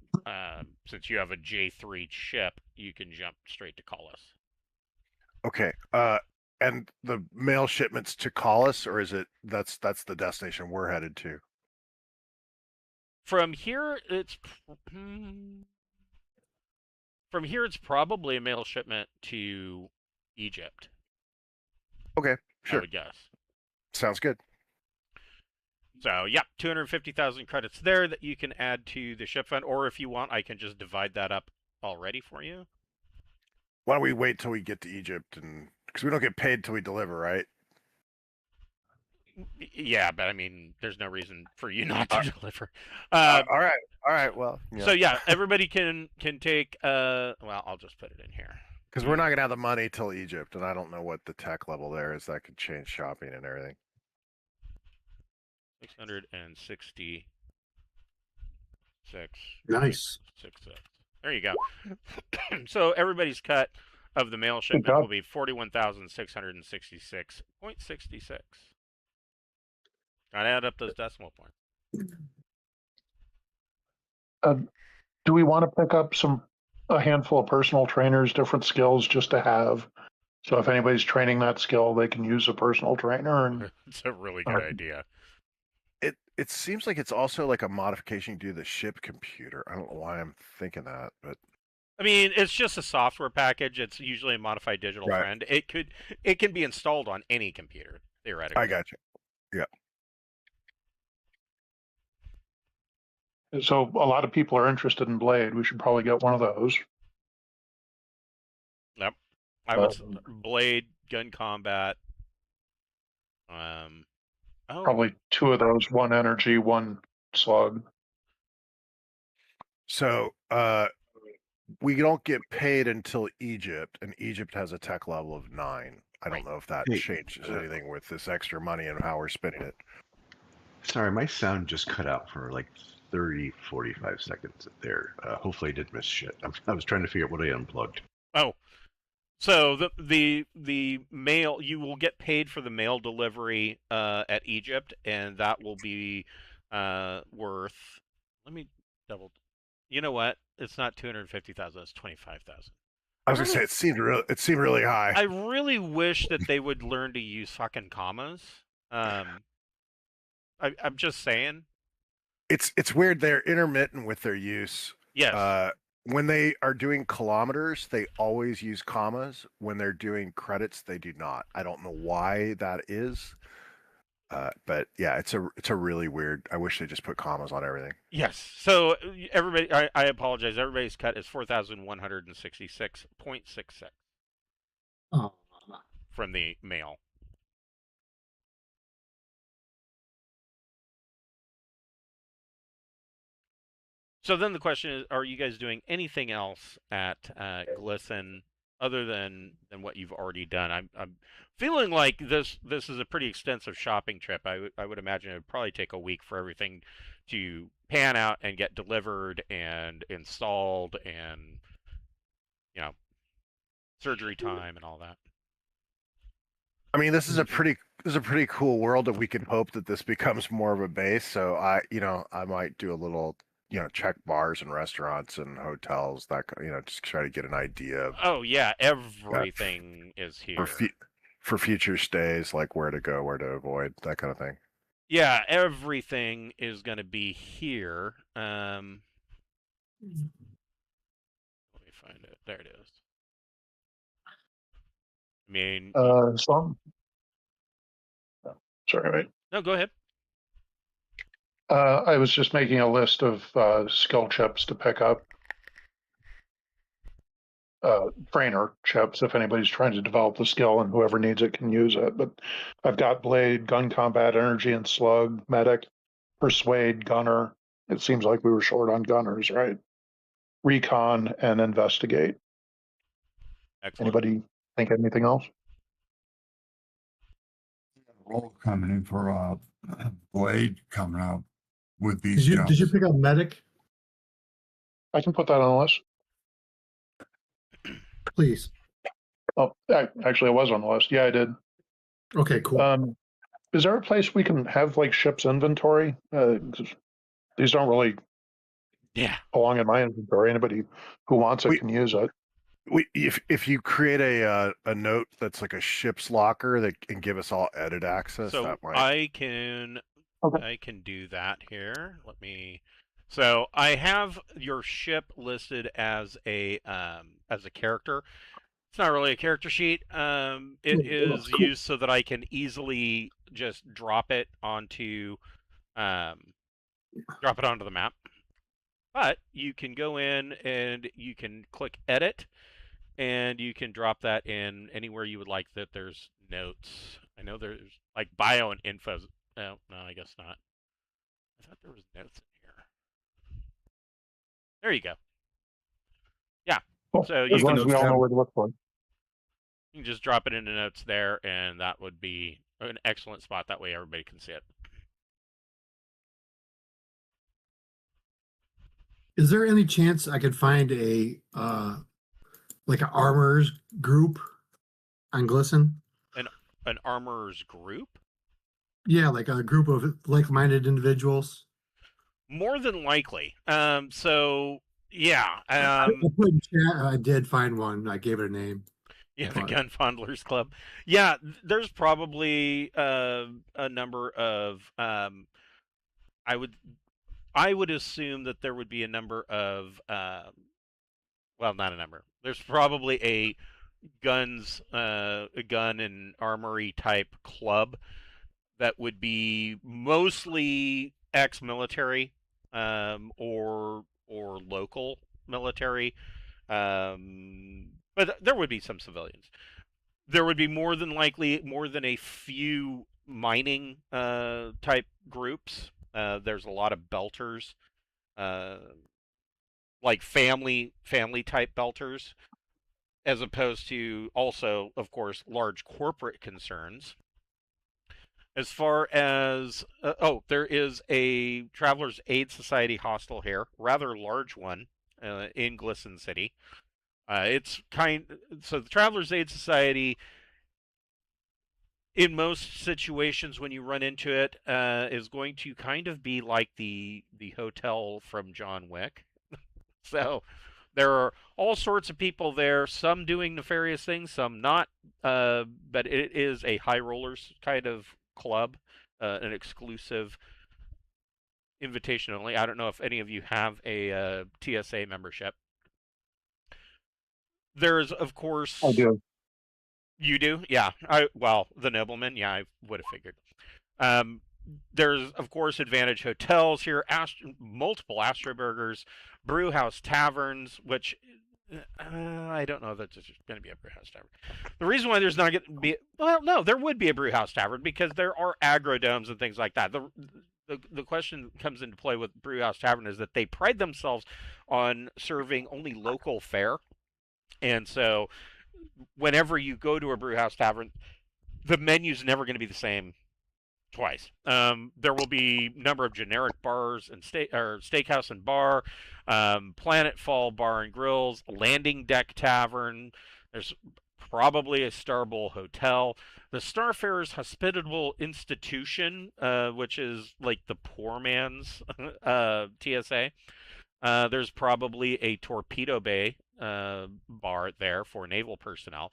Since you have a J3 ship, you can jump straight to Collis. Okay. And the mail shipments to Collis, or is it that's the destination we're headed to? From here, it's probably a mail shipment to Egypt. Okay, sure. I would guess. Sounds good. So, yeah, 250,000 credits there that you can add to the ship fund, or if you want, I can just divide that up already for you. Why don't we wait till we get to Egypt, and because we don't get paid till we deliver, right? Yeah, but I mean, there's no reason for you not to deliver. All right. Well, So yeah, everybody can take. Well, I'll just put it in here because we're not gonna have the money till Egypt, and I don't know what the tech level there is. That could change shopping and everything. 666. Nice. 66. There you go. So everybody's cut of the mail shipment will be 41,666.66. Gotta add up those decimal points. Do we want to pick up a handful of personal trainers, different skills, just to have? So if anybody's training that skill, they can use a personal trainer. And it's a really good idea. It seems like it's also like a modification to the ship computer. I don't know why I'm thinking that, but I mean, it's just a software package. It's usually a modified digital friend. It can be installed on any computer theoretically. I got you. Yeah. so a lot of people are interested in Blade. We should probably get one of those. Yep. I would Blade, gun combat. Probably 2 of those, 1 energy, 1 slug. So we don't get paid until Egypt, and Egypt has a tech level of 9. I don't know if that changes anything with this extra money and how we're spending it. Sorry, my sound just cut out for like 30, 45 seconds there. Hopefully I didn't miss shit. I was trying to figure out what I unplugged. Oh, so the mail, you will get paid for the mail delivery at Egypt, and that will be worth. Let me double. You know what? It's not 250,000. It's 25,000. I was gonna say it seemed really high. I really wish that they would learn to use fucking commas. I'm just saying. It's weird. They're intermittent with their use. Yes. When they are doing kilometers, they always use commas. When they're doing credits, they do not. I don't know why that is. But yeah, it's a really weird. I wish they just put commas on everything. Yes. So everybody, I apologize. Everybody's cut is 4,166.66 from the mail. So then the question is, are you guys doing anything else at Glisten other than what you've already done? I'm feeling like this is a pretty extensive shopping trip. I would imagine it would probably take a week for everything to pan out and get delivered and installed and surgery time and all that. I mean, this is a pretty cool world that we can hope that this becomes more of a base. So I might do a little check bars and restaurants and hotels, that just try to get an idea of. Oh yeah, everything is here for future stays, like where to go, where to avoid, that kind of thing. Yeah, everything is going to be here. Let me find it. There it is. mean, Some. Sorry, wait. no, go ahead. I was just making a list of skill chips to pick up. Trainer chips if anybody's trying to develop the skill, and whoever needs it can use it. But I've got Blade, Gun Combat, Energy and Slug, Medic, Persuade, Gunner. It seems like we were short on gunners, right? Recon and Investigate. Excellent. Anybody think anything else? Roll coming in for Blade coming out with these Did you jumps. pick up medic? I can put that on the list. Please. Oh, actually, it was on the list. Yeah, I did. Okay, cool. Is there a place we can have like ship's inventory? These don't really belong in my inventory. Anybody who wants it can use it. If you create a note that's like a ship's locker that can give us all edit access, So that might. I can do that here. Let me. So I have your ship listed as a character. It's not really a character sheet. It is cool. used so that I can easily just drop it onto the map. But you can go in and you can click edit, and you can drop that in anywhere you would like that there's notes. I know there's like bio and info. Oh, no, I guess not. I thought there was notes in here. There you go. Yeah. Cool. So As long as we all know where to look for it. You can just drop it into notes there, and that would be an excellent spot. That way everybody can see it. Is there any chance I could find a like an armorers group on Glisten? An armorers group? Yeah, like a group of like-minded individuals. More than likely. So yeah. I put in chat, I did find one. I gave it a name. Yeah, the Gun Fondlers Club. Yeah, there's probably a number of. I would assume that there would be a number of. Well, not a number. There's probably a gun and armory type club that would be mostly ex-military, or local military. But there would be some civilians. There would be more than likely more than a few mining type groups. There's a lot of belters, like family type belters, as opposed to also, of course, large corporate concerns. As far as there is a Travelers Aid Society hostel here, rather large one, in Glisten City. So the Travelers Aid Society, in most situations when you run into it, is going to kind of be like the hotel from John Wick. So there are all sorts of people there, some doing nefarious things, some not, but it is a high rollers kind of club, an exclusive invitation only. I don't know if any of you have a TSA membership. There's, of course... I do. You do? Yeah. The nobleman, yeah, I would have figured. There's, of course, Advantage Hotels here, multiple Astroburgers, Brewhouse Taverns, which I don't know that there's going to be a Brewhouse Tavern. The reason why there's not going to be... Well, no, there would be a Brewhouse Tavern because there are agrodomes and things like that. The question that comes into play with Brewhouse Tavern is that they pride themselves on serving only local fare. And so whenever you go to a Brewhouse Tavern, the menu's never going to be the same twice. There will be a number of generic bars and steakhouse and bar, Planet Fall Bar and Grills, Landing Deck Tavern. There's probably a Starbowl Hotel. The Starfarers Hospitable Institution, which is like the poor man's TSA. There's probably a Torpedo Bay bar there for naval personnel.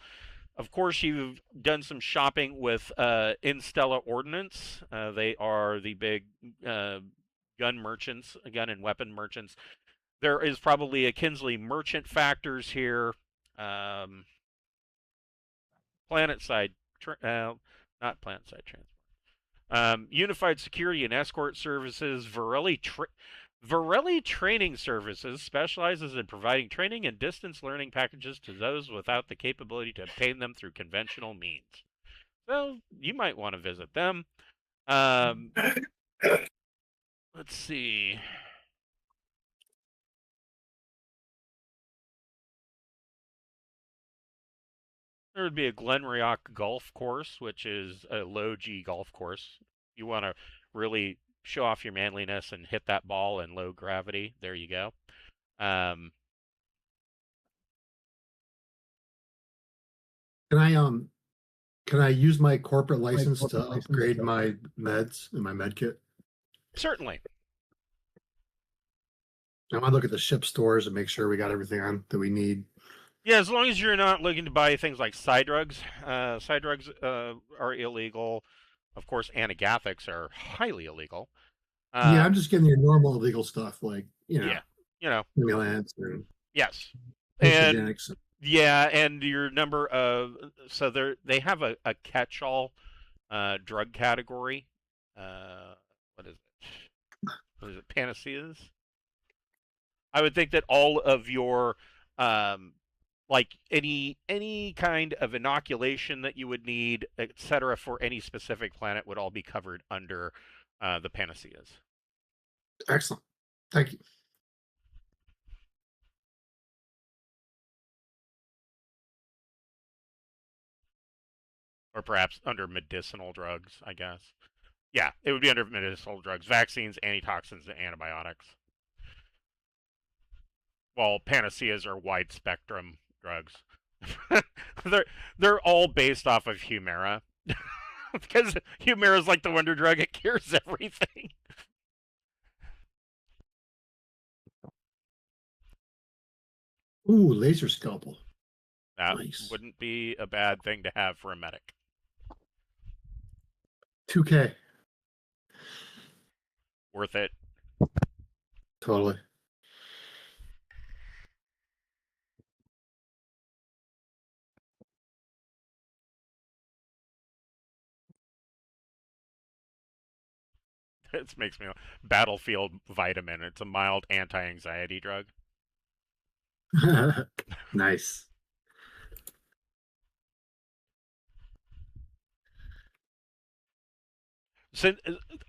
Of course, you've done some shopping with Instella Ordnance. They are the big gun and weapon merchants. There is probably a Kinsley Merchant Factors here. planet side, not planet side transport. Unified security and escort services. Varelli Training Services specializes in providing training and distance learning packages to those without the capability to obtain them through conventional means. So you might want to visit them. Let's see. There would be a Glenryoch golf course, which is a low G golf course. You want to really show off your manliness and hit that ball in low gravity. There you go. Can I use my corporate license to upgrade my meds in my med kit? Certainly. I want to look at the ship stores and make sure we got everything on that we need. Yeah, as long as you're not looking to buy things like side drugs. Side drugs are illegal. Of course, anagathics are highly illegal. Yeah, I'm just getting your normal illegal stuff, like yeah, stimulants or yes, hallucinogenics. Yeah, and your number of they have a catch-all drug category. What is it? What is it? Panaceas. I would think that all of your like any kind of inoculation that you would need, etc., for any specific planet would all be covered under the panaceas. Excellent. Thank you. Or perhaps under medicinal drugs, I guess. Yeah, it would be under medicinal drugs, vaccines, antitoxins, and antibiotics. While panaceas are wide spectrum drugs. they're all based off of Humira. Because Humira is like the wonder drug, it cures everything. Ooh, laser scalpel. That nice. Wouldn't be a bad thing to have for a medic. 2K. Worth it. Totally. It makes me Battlefield Vitamin. It's a mild anti-anxiety drug. Nice. So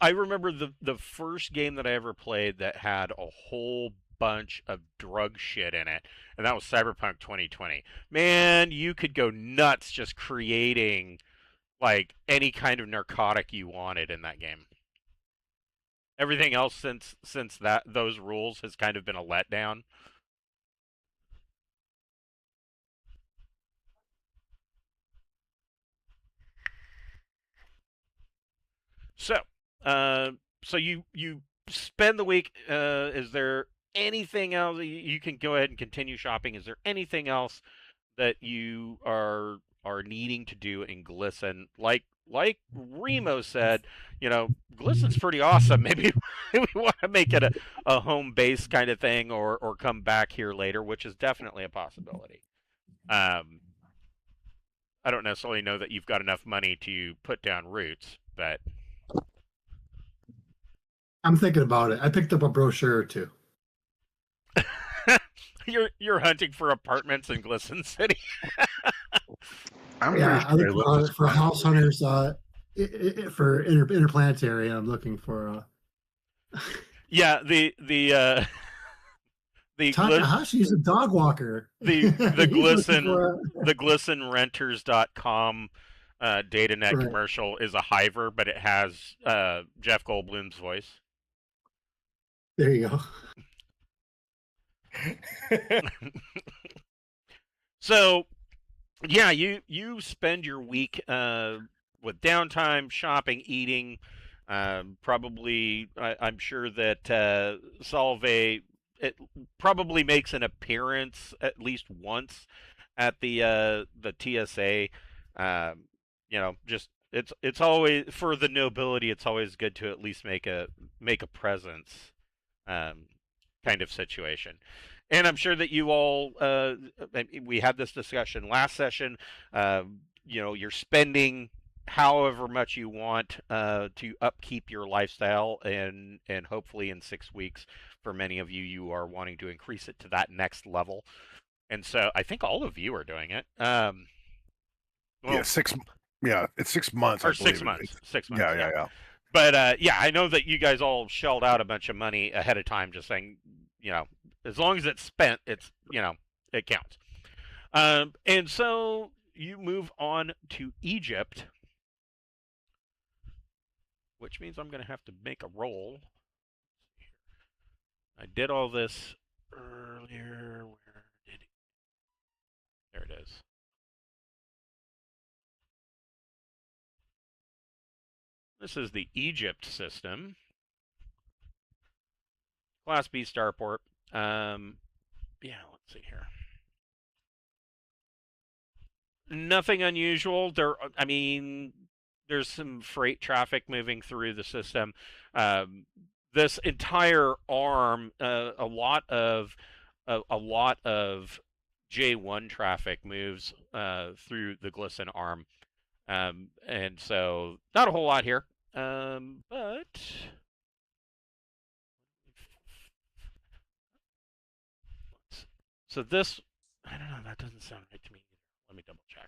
I remember the first game that I ever played that had a whole bunch of drug shit in it, and that was Cyberpunk 2020. Man, you could go nuts just creating like any kind of narcotic you wanted in that game. Everything else since those rules has kind of been a letdown. So, so you spend the week. Is there anything else? You can go ahead and continue shopping. Is there anything else that you are needing to do in Glisten? Like Remo said, Glisten's pretty awesome. Maybe we want to make it a home base kind of thing, or come back here later, which is definitely a possibility. I don't necessarily know that you've got enough money to put down roots, but I'm thinking about it. I picked up a brochure or two. You're hunting for apartments in Glisten City. I look for house hunters. For interplanetary, I'm looking for. Yeah, the Takahashi's a dog walker. The GlistenRenters.com DataNet commercial is a hiver, but it has Jeff Goldblum's voice. There you go. So, yeah, you spend your week with downtime, shopping, eating. Probably, I'm sure that Salve it probably makes an appearance at least once at the TSA. Just it's always for the nobility. It's always good to at least make a presence, kind of situation. And I'm sure that you all, we had this discussion last session. you're spending however much you want to upkeep your lifestyle, and hopefully in 6 weeks, for many of you, you are wanting to increase it to that next level. And so I think all of you are doing it. Well, yeah, it's 6 months. or I believe 6 months. 6 months. Yeah. But yeah, I know that you guys all shelled out a bunch of money ahead of time, just saying, as long as it's spent, it's it counts. And so you move on to Egypt, which means I'm going to have to make a roll. I did all this earlier. Where did it? There it is. This is the Egypt system. Class B starport. Yeah, let's see here. Nothing unusual. There's some freight traffic moving through the system. This entire arm, a lot of J1 traffic moves through the Glisten arm, and so not a whole lot here. But so this, I don't know. That doesn't sound right to me either. Let me double check.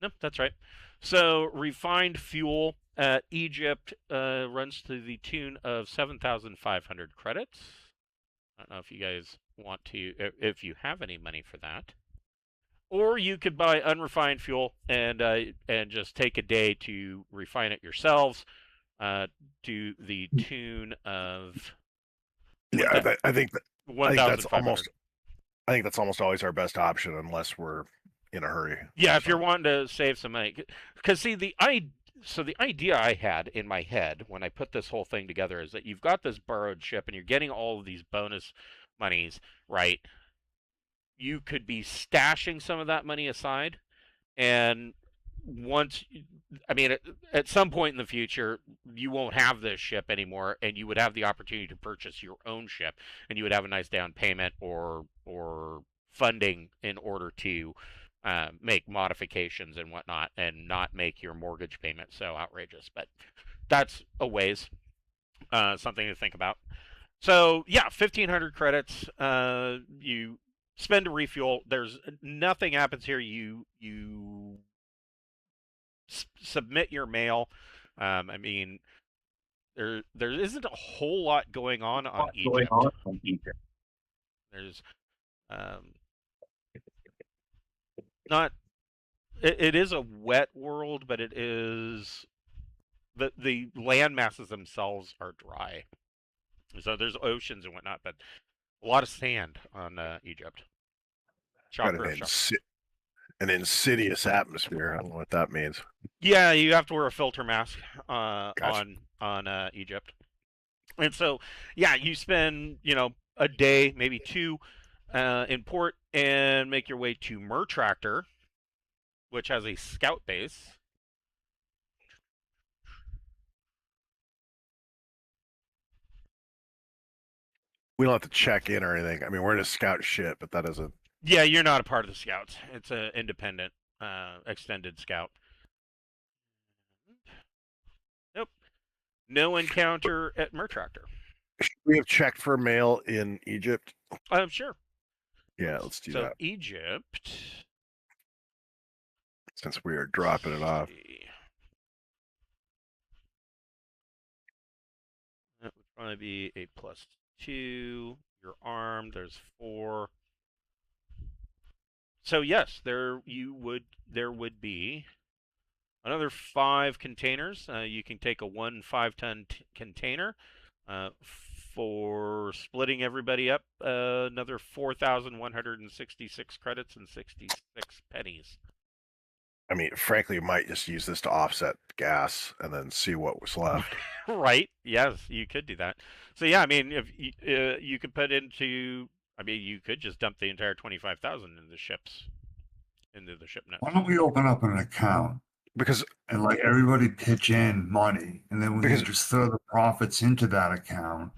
Nope, that's right. So refined fuel at Egypt runs to the tune of 7,500 credits. I don't know if you guys want to, if you have any money for that. Or you could buy unrefined fuel and just take a day to refine it yourselves to the tune of. Yeah, I think that's 1,500. I think that's almost always our best option unless we're in a hurry. Yeah, if you're wanting to save some money, because see the idea I had in my head when I put this whole thing together is that you've got this borrowed ship and you're getting all of these bonus monies, right? You could be stashing some of that money aside, and at some point in the future, you won't have this ship anymore, and you would have the opportunity to purchase your own ship, and you would have a nice down payment or funding in order to make modifications and whatnot, and not make your mortgage payment so outrageous. But that's a ways, something to think about. So yeah, 1,500 credits. You spend to refuel. There's nothing happens here. You submit your mail. There isn't a whole lot going on Egypt. There's not. It is a wet world, but it is the land masses themselves are dry. So there's oceans and whatnot, but a lot of sand on Egypt. Got an insidious atmosphere. I don't know what that means. Yeah, you have to wear a filter mask Gotcha. on Egypt, and so yeah, you spend a day, maybe two, in port, and make your way to Mertractor, which has a scout base. We don't have to check in or anything. I mean, we're in a scout ship, but that isn't. Yeah, you're not a part of the scouts. It's an independent, extended scout. Nope. No encounter at Mertractor. Should we have checked for mail in Egypt? Sure. Yeah, let's do so that. Egypt. Since we are dropping it off. That would probably be a +2. You're armed. There's 4. So yes, there would be another 5 containers. You can take a 1 5-ton container for splitting everybody up. Another 4,166 credits and 66 pennies. I mean, frankly, we might just use this to offset gas and then see what was left. Right. Yes, you could do that. So yeah, I mean, if you could put into, you could just dump the entire 25,000 into the ship net. Why don't we open up an account? because and like everybody pitch in money, and then we Because- can just throw the profits into that account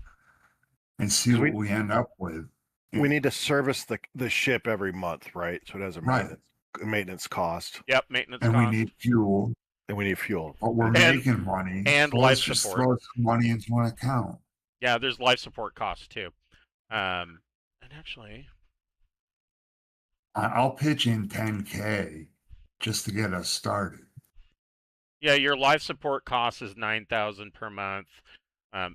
and see 'Cause what we end up with. we need to service the ship every month, right? So it has a Right. maintenance cost, Yep, maintenance And we costs. need fuel, and we need fuel. but we're And- making money. and so life let's just support. throw some money into an account. Yeah, there's life support costs too. And actually, I'll pitch in 10K just to get us started. yeah, your life support cost is 9,000 per month.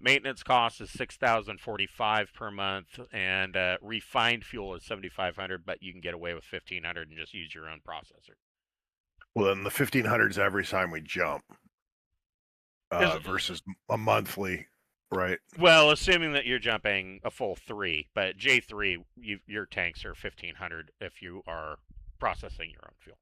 Maintenance cost is 6,045 per month, and refined fuel is 7,500. But you can get away with 1,500 and just use your own processor. Well, then the 1,500 is every time we jump, versus a monthly, right? Well, assuming that you're jumping a full 3, but J3, your tanks are 1,500 if you are processing your own fuel.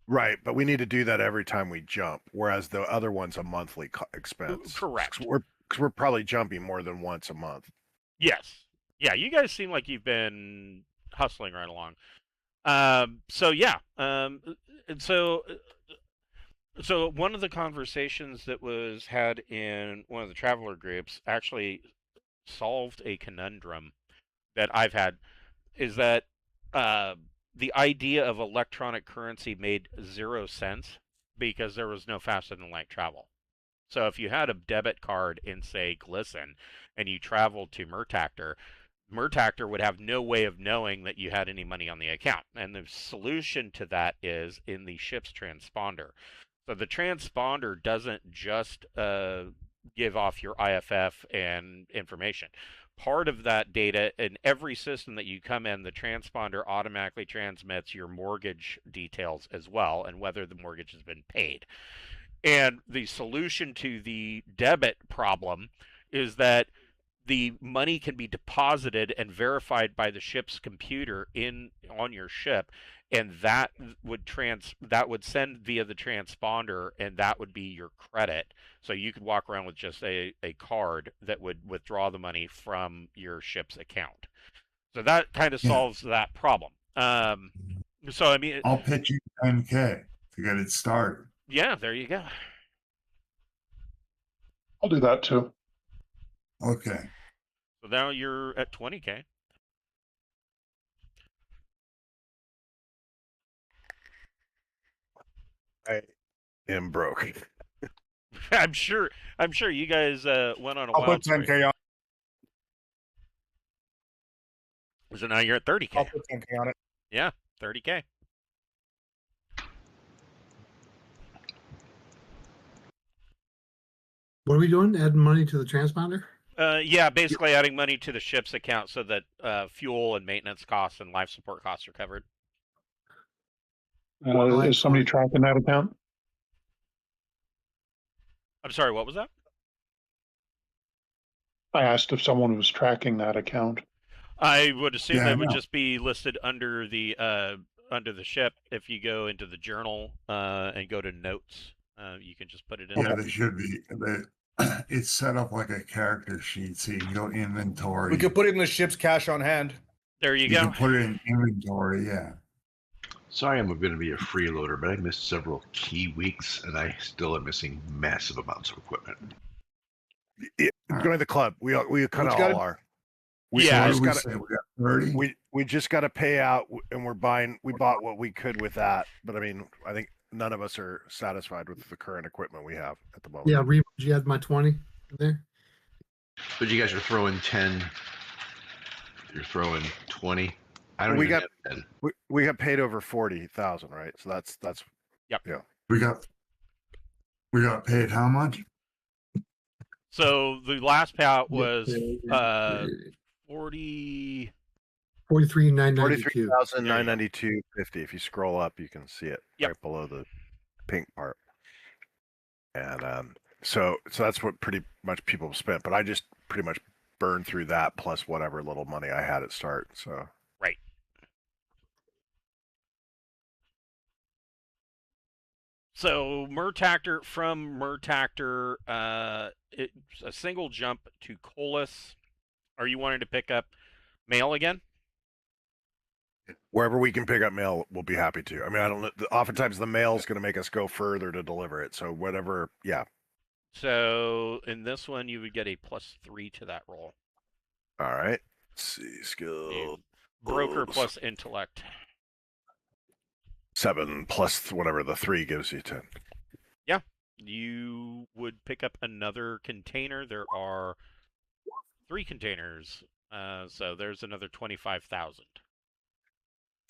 Right, but we need to do that every time we jump, whereas the other one's a monthly expense. Correct. Because we're probably jumping more than once a month. Yes. Yeah, you guys seem like you've been hustling right along. So yeah. And so one of the conversations that was had in one of the traveler groups actually solved a conundrum that I've had, is that the idea of electronic currency made 0 sense because there was no faster than light travel. So if you had a debit card in, say, Glisten, and you traveled to Murtactor would have no way of knowing that you had any money on the account. And the solution to that is in the ship's transponder. So the transponder doesn't just give off your IFF and information. Part of that data in every system that you come in, the transponder automatically transmits your mortgage details as well, and whether the mortgage has been paid. And the solution to the debit problem is that the money can be deposited and verified by the ship's computer on your ship, and that would send via the transponder, and that would be your credit. So you could walk around with just a card that would withdraw the money from your ship's account. So that kind of solves that problem. So I mean, I'll pitch you 10K to get it started. yeah, there you go. I'll do that too. Okay. So now you're at 20K. I am broke. I'm sure you guys went on a I'll wild put 10K on. So now you're at 30K. I'll put 10K on it. Yeah, 30K. What are we doing? Adding money to the transponder? Yeah, basically adding money to the ship's account so that fuel and maintenance costs and life support costs are covered. Is somebody tracking that account? I'm sorry, what was that? I asked if someone was tracking that account. I would assume Yeah, that I would know. just be listed under the ship. If you go into the journal and go to notes, you can just put it in Yeah, there. they should be. It's set up like a character sheet, so you can go inventory. We could put it in the ship's cash on hand. There you You go. can put it in inventory, yeah. Sorry, I'm going to be a freeloader, but I missed several key weeks, and I still am missing massive amounts of equipment. Join the club. We kind of you gotta- all are. Yeah, What just do we gotta- say? We got 30? We just got to pay out, and we bought what we could with that. But I mean, I think none of us are satisfied with the current equipment we have at the moment. Yeah, Reeve, you had my 20 there. But you guys are throwing 10. You're throwing 20. I don't We even got- have 10. We got paid over 40,000, right? So that's We got paid how much? So the last payout was 40. 43,992. 43,992.50. If you scroll up, you can see it right below the pink part. And so that's what pretty much people spent. But I just pretty much burned through that plus whatever little money I had at start. So Right. So from Murtactor, it's a single jump to Colas. Are you wanting to pick up mail again? Wherever we can pick up mail, we'll be happy to. I mean, I don't know. Oftentimes the mail's going to make us go further to deliver it. So whatever, yeah. So in this one, you would get a +3 to that roll. All right. Let's see, skill. Broker plus intellect. 7 plus whatever the 3 gives you 10. Yeah, you would pick up another container. There are 3 containers, so there's another 25,000.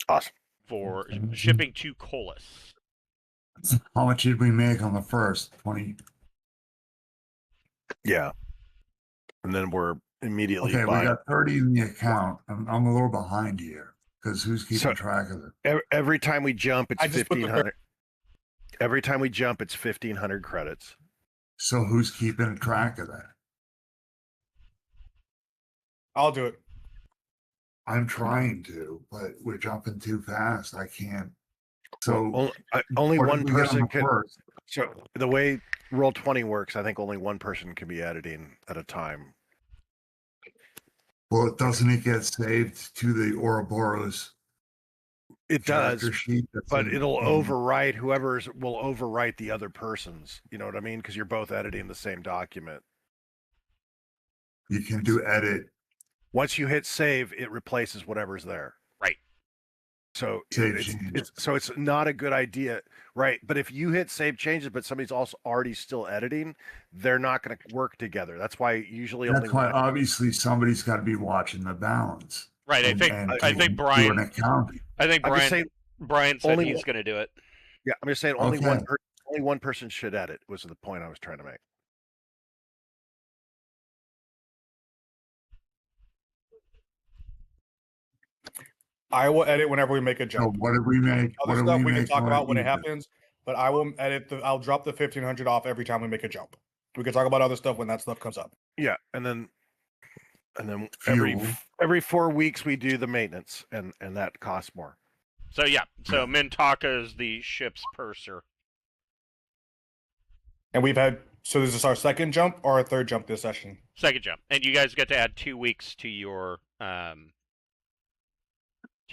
Awesome. For shipping to Colas. How much did we make on the first? 20. Yeah. And then we're immediately Okay, we buying. got 30 in the account. I'm a little behind here because who's keeping track of it? Every time we jump, it's I just put the 1,500. Every time we jump, it's 1,500 credits. So who's keeping track of that? I'll do it. I'm trying to, but we're jumping too fast. I can't. So only what one did we get on person the can. first? So the way Roll20 works, I think only one person can be editing at a time. Well, doesn't it get saved to the Ouroboros? It does, character sheet that's but in- it'll in- overwrite whoever's will overwrite the other person's. You know what I mean? Because you're both editing the same document. You can do edit. Once you hit save, it replaces whatever's there. Right. So Save it's not a good idea, right? But if you hit save changes, but somebody's also already still editing, they're not going to work together. That's why usually That's only why one. Obviously somebody's got to be watching the balance. Right. I think Brian. Do an accounting. I think I'm just Brian. saying, Brian said only he's one- going to do it. yeah, I'm just saying only Okay. only one person should edit was the point I was trying to make. I will edit whenever we make a So jump. what did we make? Other What did stuff we can make talk more about when it even? happens, but I will edit I'll drop the 1,500 off every time we make a jump. We can talk about other stuff when that stuff comes up. Yeah, and then Fuel. every 4 weeks we do the maintenance, and that costs more. So yeah. So Mintaka is the ship's purser. And we've had so is this our second jump or our third jump this session? Second jump, and you guys get to add 2 weeks to your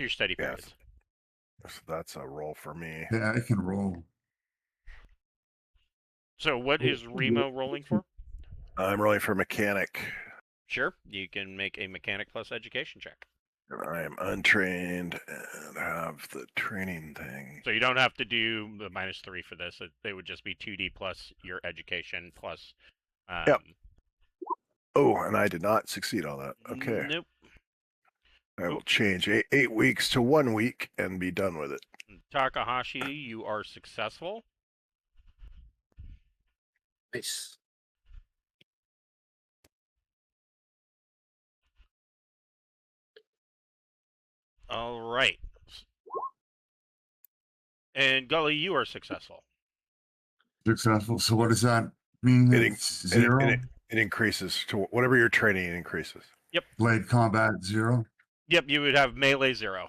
study Yes. periods. So that's a roll for me. Yeah, I can roll. So what is Remo rolling for? I'm rolling for mechanic. Sure, you can make a mechanic plus education check. I'm untrained and have the training thing. So you don't have to do the -3 for this. They would just be 2D plus your education plus. Yep. Oh, and I did not succeed on that. Okay. Nope. I will change 8 weeks to 1 week and be done with it. Takahashi, you are successful. Nice. All right. And Gully, you are successful. Successful. So what does that mean? It It's zero. It increases to whatever you're training. It increases. Blade combat 0. Yep, you would have melee 0.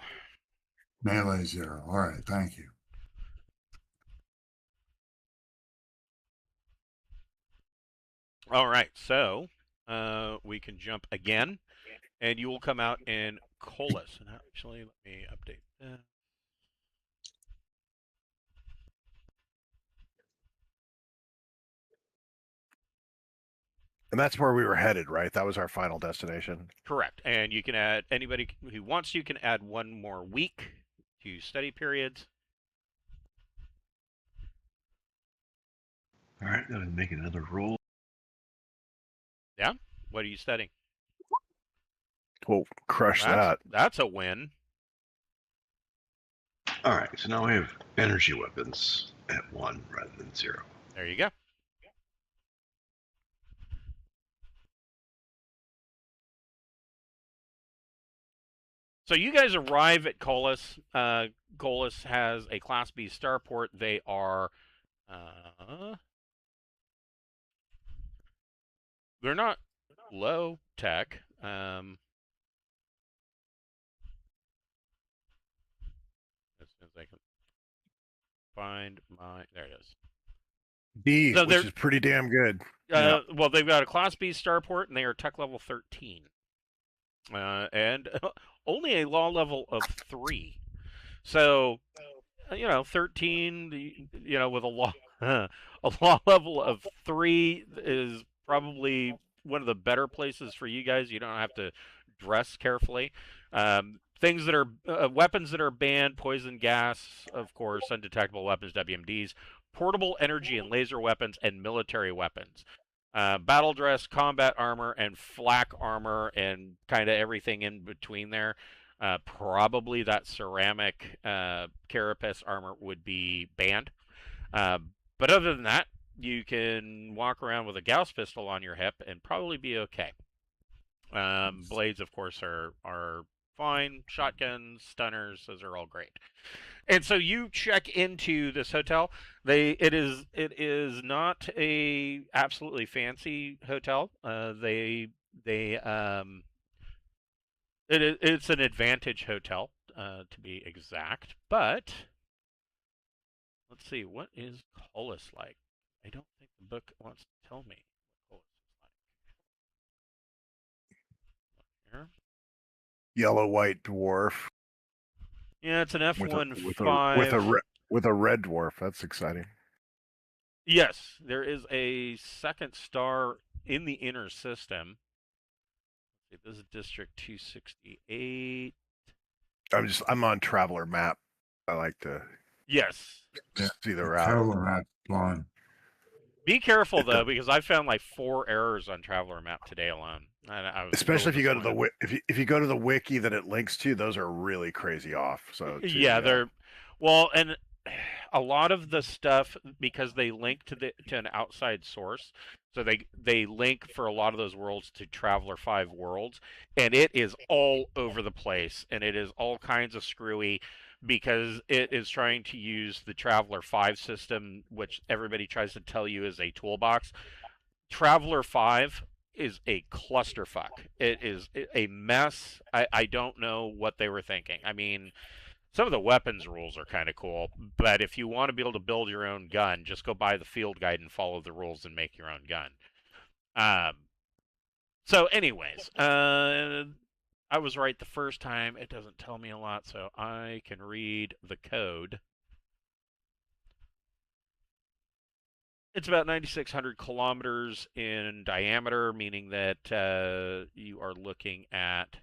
Melee 0. All right. Thank you. All right, so we can jump again, and you will come out in Colas. And actually, let me update that. And that's where we were headed, right? That was our final destination. Correct, and you can add anybody who wants. You can add 1 more week to study periods. All right, I'm gonna make another roll. Yeah, what are you studying? We'll crush that. That's a win. All right, so now I have energy weapons at 1 rather than 0. There you go. So you guys arrive at Colas. Colas has a Class B starport. They are, they're not low tech. As soon as I can find there it is. B, So which they're- is pretty damn good. Yeah. Well, they've got a Class B starport, and they are tech level 13. And only a law level of 3. So, 13, with a law a law level of 3 is probably one of the better places for you guys. You don't have to dress carefully. Things that are weapons that are banned: poison gas, of course, undetectable weapons, WMDs, portable energy and laser weapons, and military weapons. Battle dress, combat armor, and flak armor, and kind of everything in between there. Probably that ceramic carapace armor would be banned. Uh, but other than that, you can walk around with a Gauss pistol on your hip and probably be okay. Blades, of course, are fine. Shotguns, stunners, those are all great. And so you check into this hotel. It is not a absolutely fancy hotel. It's an Advantage hotel, to be exact. But let's see, what is Collis like? I don't think the book wants to tell me what Collis is like. Here. Yellow white dwarf Yeah, it's an with F15. with a red dwarf. That's exciting. Yes, there is a second star in the inner system. This is District 268. I'm on Traveler map. I like to Yes. see the route. Traveler map blind. Be careful though, because I found like 4 errors on Traveler map today alone. I was Especially if you go to disappointed. if you go to the wiki that it links to, those are really crazy off. So Yeah, they're well, and a lot of the stuff, because they link to an outside source, so they link for a lot of those worlds to Traveler 5 worlds, and it is all over the place, and it is all kinds of screwy because it is trying to use the Traveler 5 system, which everybody tries to tell you is a toolbox. Traveler 5 is a clusterfuck. It is a mess. I don't know what they were thinking. I mean, some of the weapons rules are kind of cool, but if you want to be able to build your own gun, just go buy the field guide and follow the rules and make your own gun. So anyways, I was right the first time. It doesn't tell me a lot, so I can read the code. It's about 9,600 kilometers in diameter, meaning that you are looking at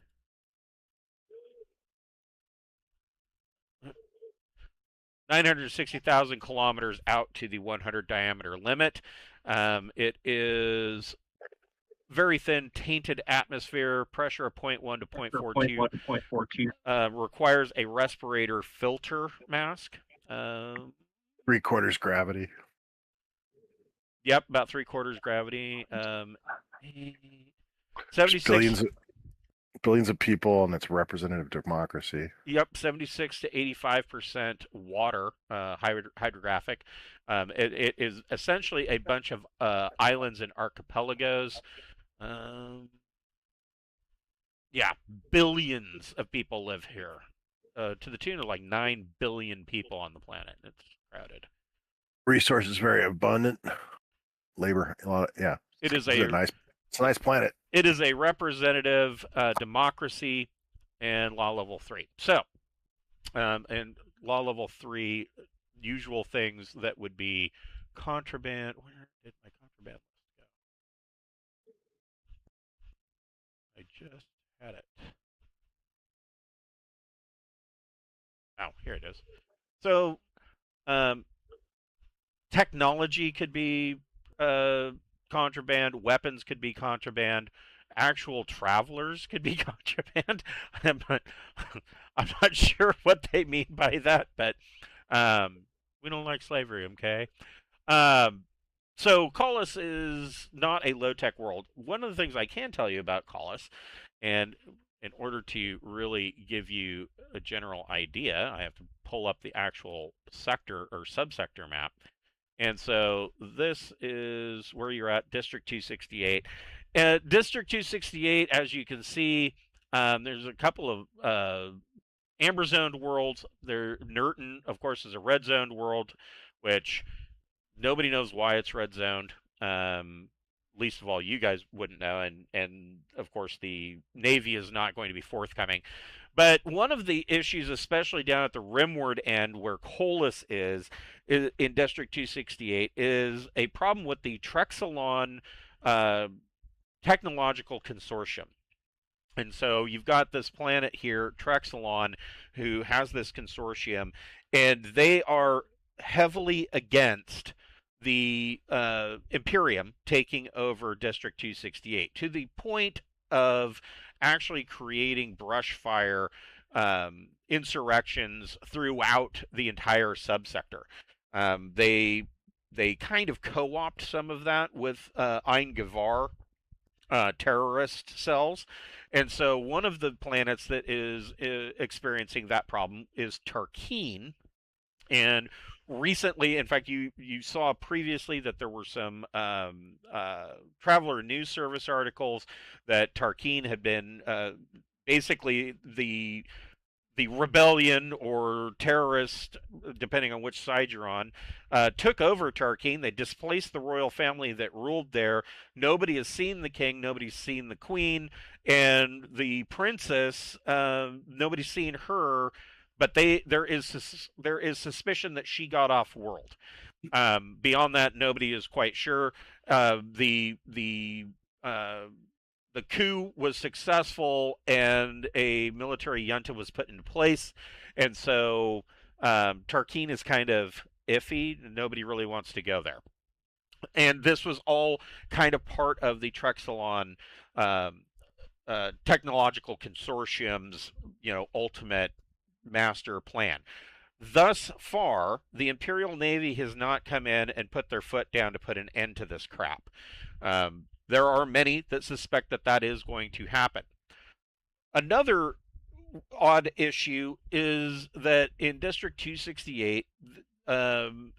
960,000 kilometers out to the 100 diameter limit. It is very thin, tainted atmosphere, pressure of 0.1 to 0.42. Requires a respirator filter mask. 3/4 gravity. Yep, about 3/4 gravity. 76 billions of people, and it's representative democracy. Yep, 76 to 85% water, hydrographic. It is essentially a bunch of islands and archipelagos. Yeah, billions of people live here, to the tune of like 9 billion people on the planet. It's crowded. Resources very abundant. Labor, a lot. Yeah, It's a nice planet. It is a representative democracy and law level 3. So, and law level 3, usual things that would be contraband. Where did my contraband list go? I just had it. Oh, here it is. So, technology could be contraband, weapons could be contraband, actual travelers could be contraband. I'm not sure what they mean by that, but we don't like slavery, okay? So Collis is not a low-tech world. One of the things I can tell you about Collis, and in order to really give you a general idea, I have to pull up the actual sector or subsector map. And so this is where you're at, District 268. District 268, as you can see, there's a couple of amber zoned worlds. Nurton, of course, is a red zoned world, which nobody knows why it's red zoned. Least of all, you guys wouldn't know. And of course, the Navy is not going to be forthcoming. But one of the issues, especially down at the rimward end where Colas is in District 268, is a problem with the Trexelon uh, Technological Consortium. And so you've got this planet here, Trexelon, who has this consortium, and they are heavily against the Imperium taking over District 268 to the point of actually creating brush fire insurrections throughout the entire subsector. They kind of co-opt some of that with Ein Gevar terrorist cells. And so one of the planets that is experiencing that problem is Tarkeen. And recently, in fact, you saw previously that there were some Traveler News Service articles that Tarkeen had been basically the rebellion or terrorist, depending on which side you're on, took over Tarkeen. They displaced the royal family that ruled there. Nobody has seen the king. Nobody's seen the queen. And the princess, nobody's seen her. But there is suspicion that she got off world. Beyond that, nobody is quite sure. The coup was successful and a military junta was put into place. And so Tarkeen is kind of iffy. Nobody really wants to go there. And this was all kind of part of the Trexelon Technological Consortium's, ultimate master plan. Thus far, the Imperial Navy has not come in and put their foot down to put an end to this crap. There are many that suspect that that is going to happen. Another odd issue is that in District 268, and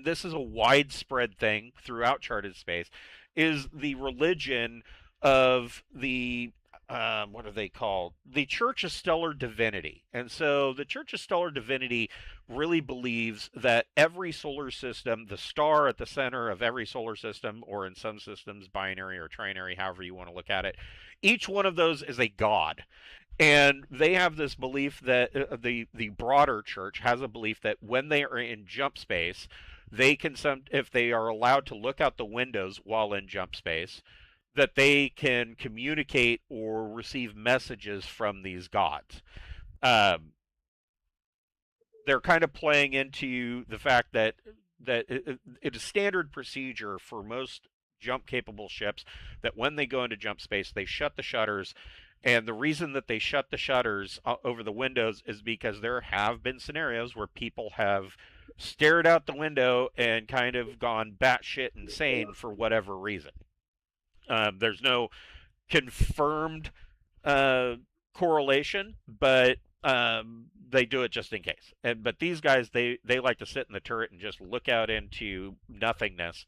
this is a widespread thing throughout charted space, is the religion of the what are they called? The Church of Stellar Divinity. And so the Church of Stellar Divinity really believes that every solar system, the star at the center of every solar system, or in some systems, binary or trinary, however you want to look at it, each one of those is a god. And they have this belief that the broader church has a belief that when they are in jump space, they can if they are allowed to look out the windows while in jump space, that they can communicate or receive messages from these gods. They're kind of playing into the fact that it is standard procedure for most jump capable ships that when they go into jump space, they shut the shutters. And the reason that they shut the shutters over the windows is because there have been scenarios where people have stared out the window and kind of gone batshit insane for whatever reason. There's no confirmed correlation, but they do it just in case. But these guys, they like to sit in the turret and just look out into nothingness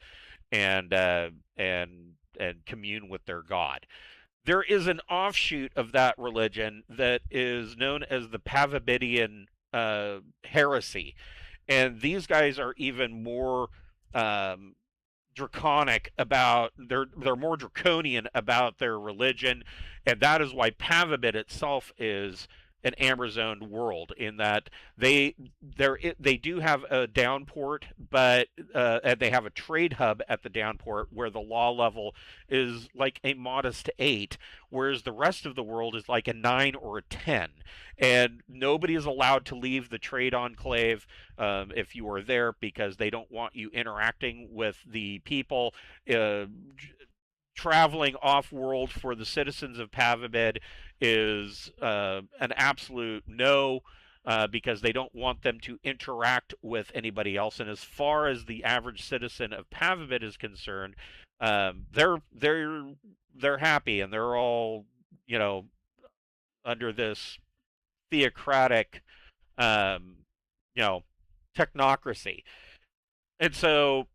and commune with their god. There is an offshoot of that religion that is known as the Pavibidian heresy, and these guys are even more draconic about they're more draconian about their religion, and that is why Pavabid itself is an Amazon world, in that they do have a downport, but and they have a trade hub at the downport where the law level is like a modest 8, whereas the rest of the world is like a 9 or a 10, and nobody is allowed to leave the trade enclave if you are there, because they don't want you interacting with the people. Traveling off-world for the citizens of Pavabid is an absolute no, because they don't want them to interact with anybody else. And as far as the average citizen of Pavabid is concerned, they're happy, and they're all, under this theocratic, technocracy. And so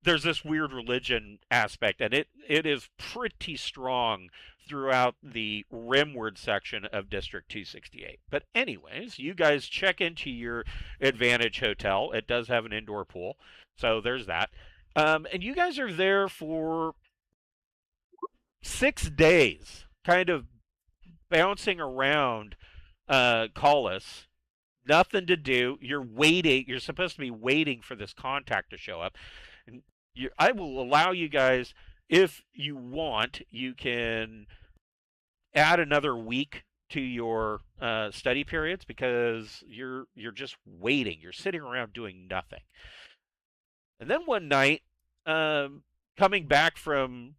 there's this weird religion aspect, and it is pretty strong throughout the rimward section of District 268. But anyways, you guys check into your Advantage Hotel. It does have an indoor pool, so there's that. And you guys are there for 6 days, kind of bouncing around Collis. Nothing to do. You're waiting. You're supposed to be waiting for this contact to show up. And I will allow you guys, if you want, you can add another week to your study periods because you're just waiting. You're sitting around doing nothing. And then one night, coming back from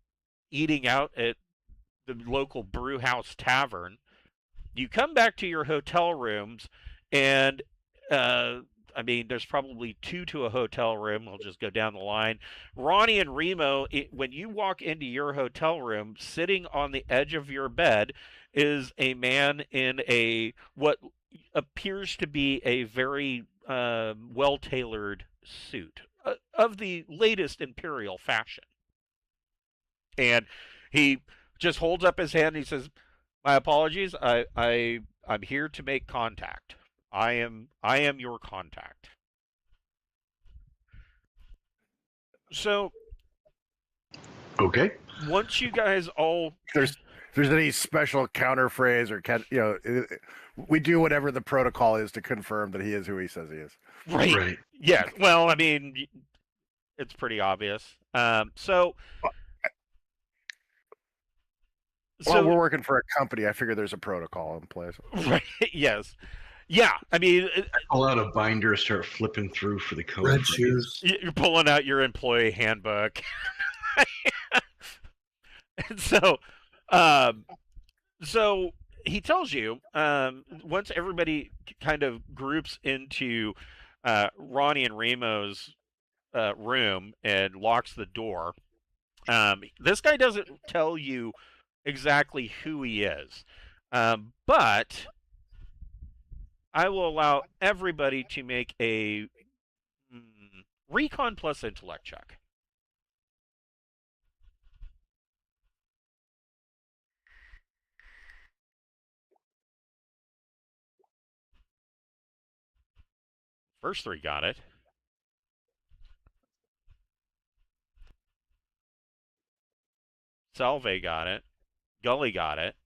eating out at the local brew house tavern, you come back to your hotel rooms, and I mean, there's probably two to a hotel room. I'll just go down the line. Ronnie and Remo, when you walk into your hotel room, sitting on the edge of your bed is a man in what appears to be a very well-tailored suit of the latest imperial fashion. And he just holds up his hand and he says, "My apologies. I'm here to make contact. I am your contact." So, Okay. once you guys all, If there's any special counter phrase or we do whatever the protocol is to confirm that he is who he says he is. right, yeah. Well, I mean, it's pretty obvious. So Well, we're working for a company. I figure there's a protocol in place. right, yes, yeah. I mean, Pull out a binder, start flipping through for the code. Red phrase. shoes. you're pulling out your employee handbook. And so he tells you, once everybody kind of groups into Ronnie and Remo's room and locks the door, this guy doesn't tell you exactly who he is, but I will allow everybody to make a recon plus intellect check. First three got it. Salve got it. Gully got it.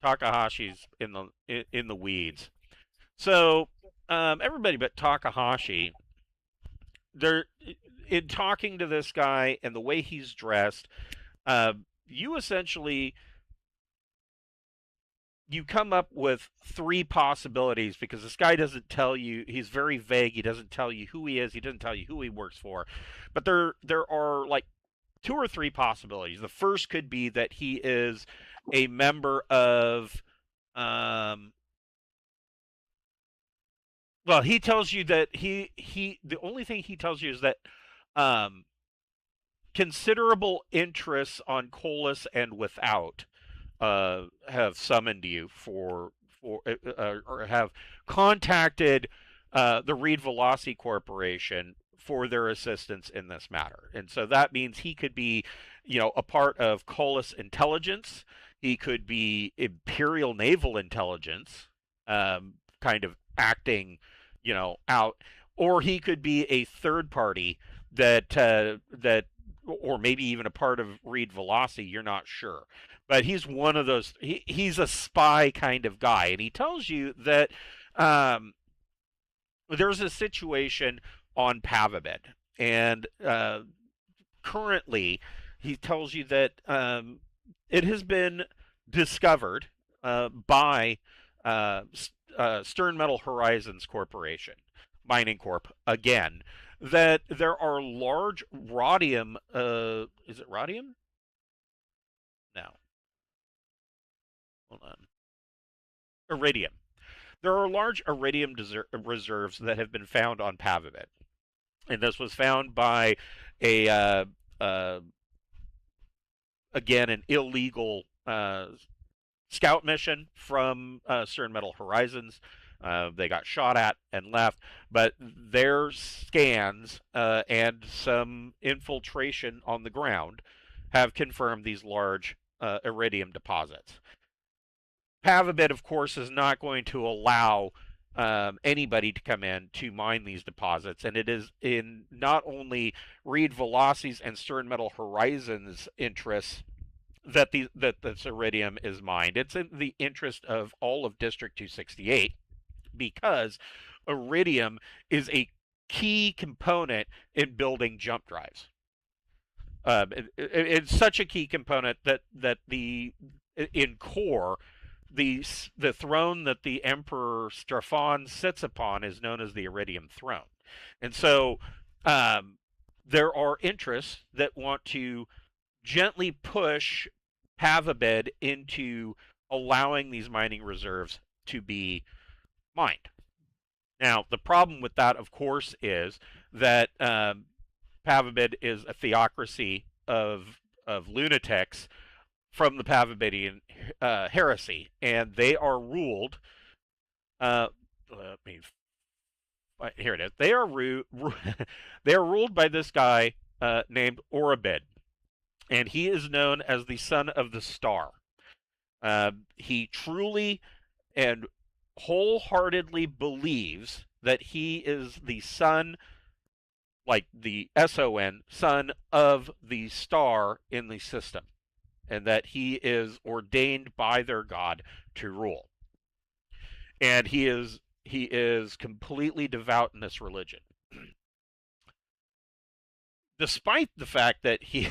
Takahashi's in the weeds. So everybody but Takahashi, they're in talking to this guy and the way he's dressed. You essentially come up with three possibilities because this guy doesn't tell you. He's very vague. He doesn't tell you who he is. He doesn't tell you who he works for. But there are like two or three possibilities. The first could be that he is a member of well, he tells you that the only thing he tells you is that considerable interests on Colas and Without have summoned you or have contacted the Reidd-Valaasii Corporation for their assistance in this matter. And so that means he could be, a part of Colas intelligence. He could be Imperial Naval Intelligence, kind of acting, out, or he could be a third party that or maybe even a part of Reidd-Valaasii. You're not sure, but he's one of those. He's a spy kind of guy, and he tells you that there's a situation on Pavabed, and currently he tells you that it has been discovered by Stern Metal Horizons Corporation, Mining Corp, again, that there are large rhodium. Is it rhodium? No. Hold on. Iridium. There are large iridium reserves that have been found on Pavabed. And this was found by again, an illegal scout mission from Stern Metal Horizons. They got shot at and left, but their scans and some infiltration on the ground have confirmed these large iridium deposits. Pavabed, of course, is not going to allow anybody to come in to mine these deposits, and it is in not only Reidd-Valaasii's and Stern Metal Horizons' interests that this iridium is mined. It's in the interest of all of District 268 because iridium is a key component in building jump drives. It's such a key component that in core, the throne that the Emperor Strafon sits upon is known as the Iridium Throne, and so there are interests that want to gently push Pavabed into allowing these mining reserves to be mined. Now, the problem with that, of course, is that Pavabed is a theocracy of lunatics from the Pavabedian heresy, and they are ruled. Here it is. They are they are ruled by this guy named Orabed, and he is known as the Son of the Star. He truly and wholeheartedly believes that he is the son, like the SON, son of the star in the system, and that he is ordained by their god to rule. And he is completely devout in this religion. Despite the fact that he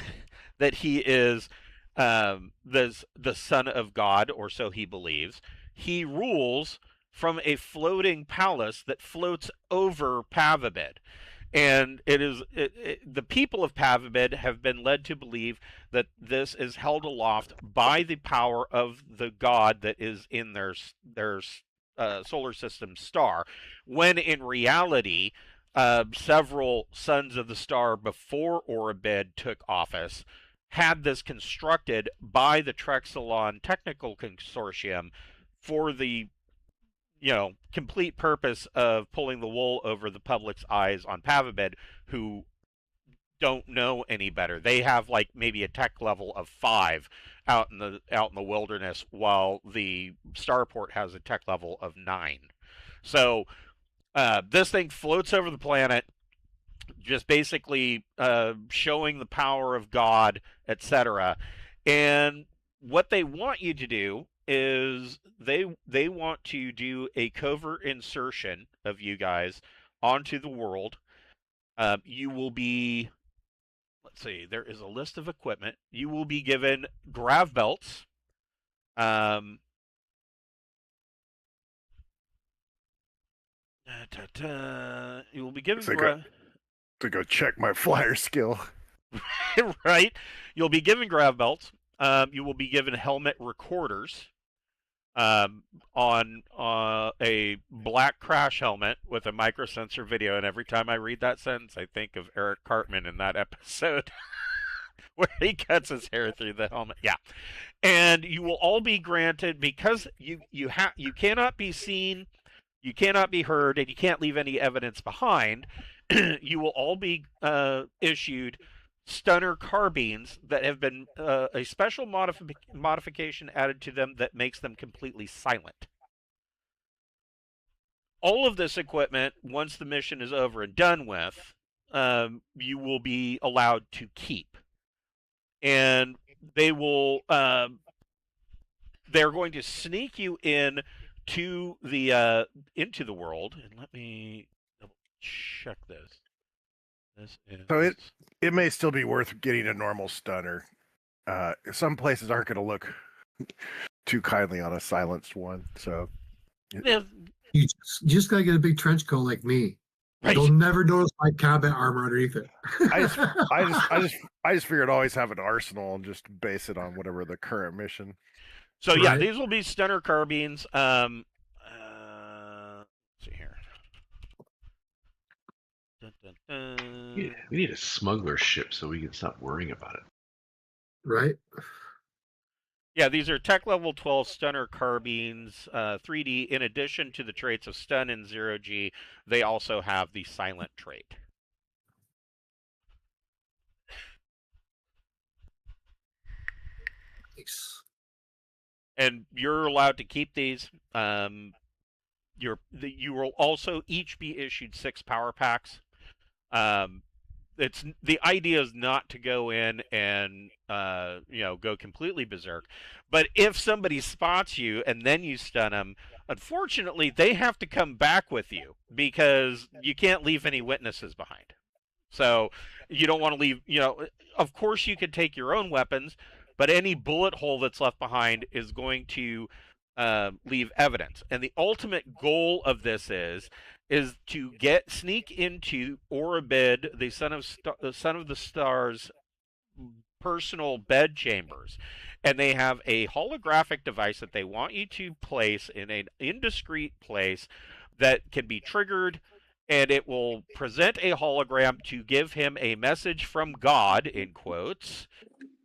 is the son of God, or so he believes, he rules from a floating palace that floats over Pavabed. And the people of Pavabed have been led to believe that this is held aloft by the power of the god that is in their solar system star, when in reality, several sons of the star before Orabed took office had this constructed by the Trexelon Technical Consortium for the complete purpose of pulling the wool over the public's eyes on Pavabed, who don't know any better. They have like maybe a tech level of 5 out in the wilderness, while the starport has a tech level of 9. So this thing floats over the planet, just basically showing the power of God, etc. And what they want you to do is they want to do a covert insertion of you guys onto the world. You will be, let's see, there is a list of equipment. You will be given grav belts. You will be given to go check my flyer skill. Right. You'll be given grav belts. You will be given helmet recorders. On a black crash helmet with a microsensor video, and every time I read that sentence, I think of Eric Cartman in that episode where he cuts his hair through the helmet. Yeah, and you will all be granted, because you cannot be seen, you cannot be heard, and you can't leave any evidence behind. You will all be issued stunner carbines that have been a special modification added to them that makes them completely silent. All of this equipment, once the mission is over and done with, you will be allowed to keep, and they will they're going to sneak you in to the into the world. And let me double check this. This is... So it may still be worth getting a normal stunner. Some places aren't going to look too kindly on a silenced one. So yeah. You just gotta get a big trench coat like me. Right. You'll never notice my combat armor underneath it. I just figured always have an arsenal and just base it on whatever the current mission. So yeah, these will be stunner carbines. Let's see here. Dun, dun, dun. Yeah, we need a smuggler ship so we can stop worrying about it. Right? Yeah, these are tech level 12 stunner carbines, 3D. In addition to the traits of stun and 0G, they also have the silent trait. Nice. And you're allowed to keep these. You will also each be issued 6 power packs. it's the idea is not to go in and go completely berserk, but if somebody spots you and then you stun them, unfortunately they have to come back with you because you can't leave any witnesses behind. So you don't want to leave. Of course you could take your own weapons, but any bullet hole that's left behind is going to leave evidence. And the ultimate goal of this is to sneak into Oribid, the son of the stars' personal bed chambers, and they have a holographic device that they want you to place in an indiscreet place that can be triggered, and it will present a hologram to give him a message from God, in quotes,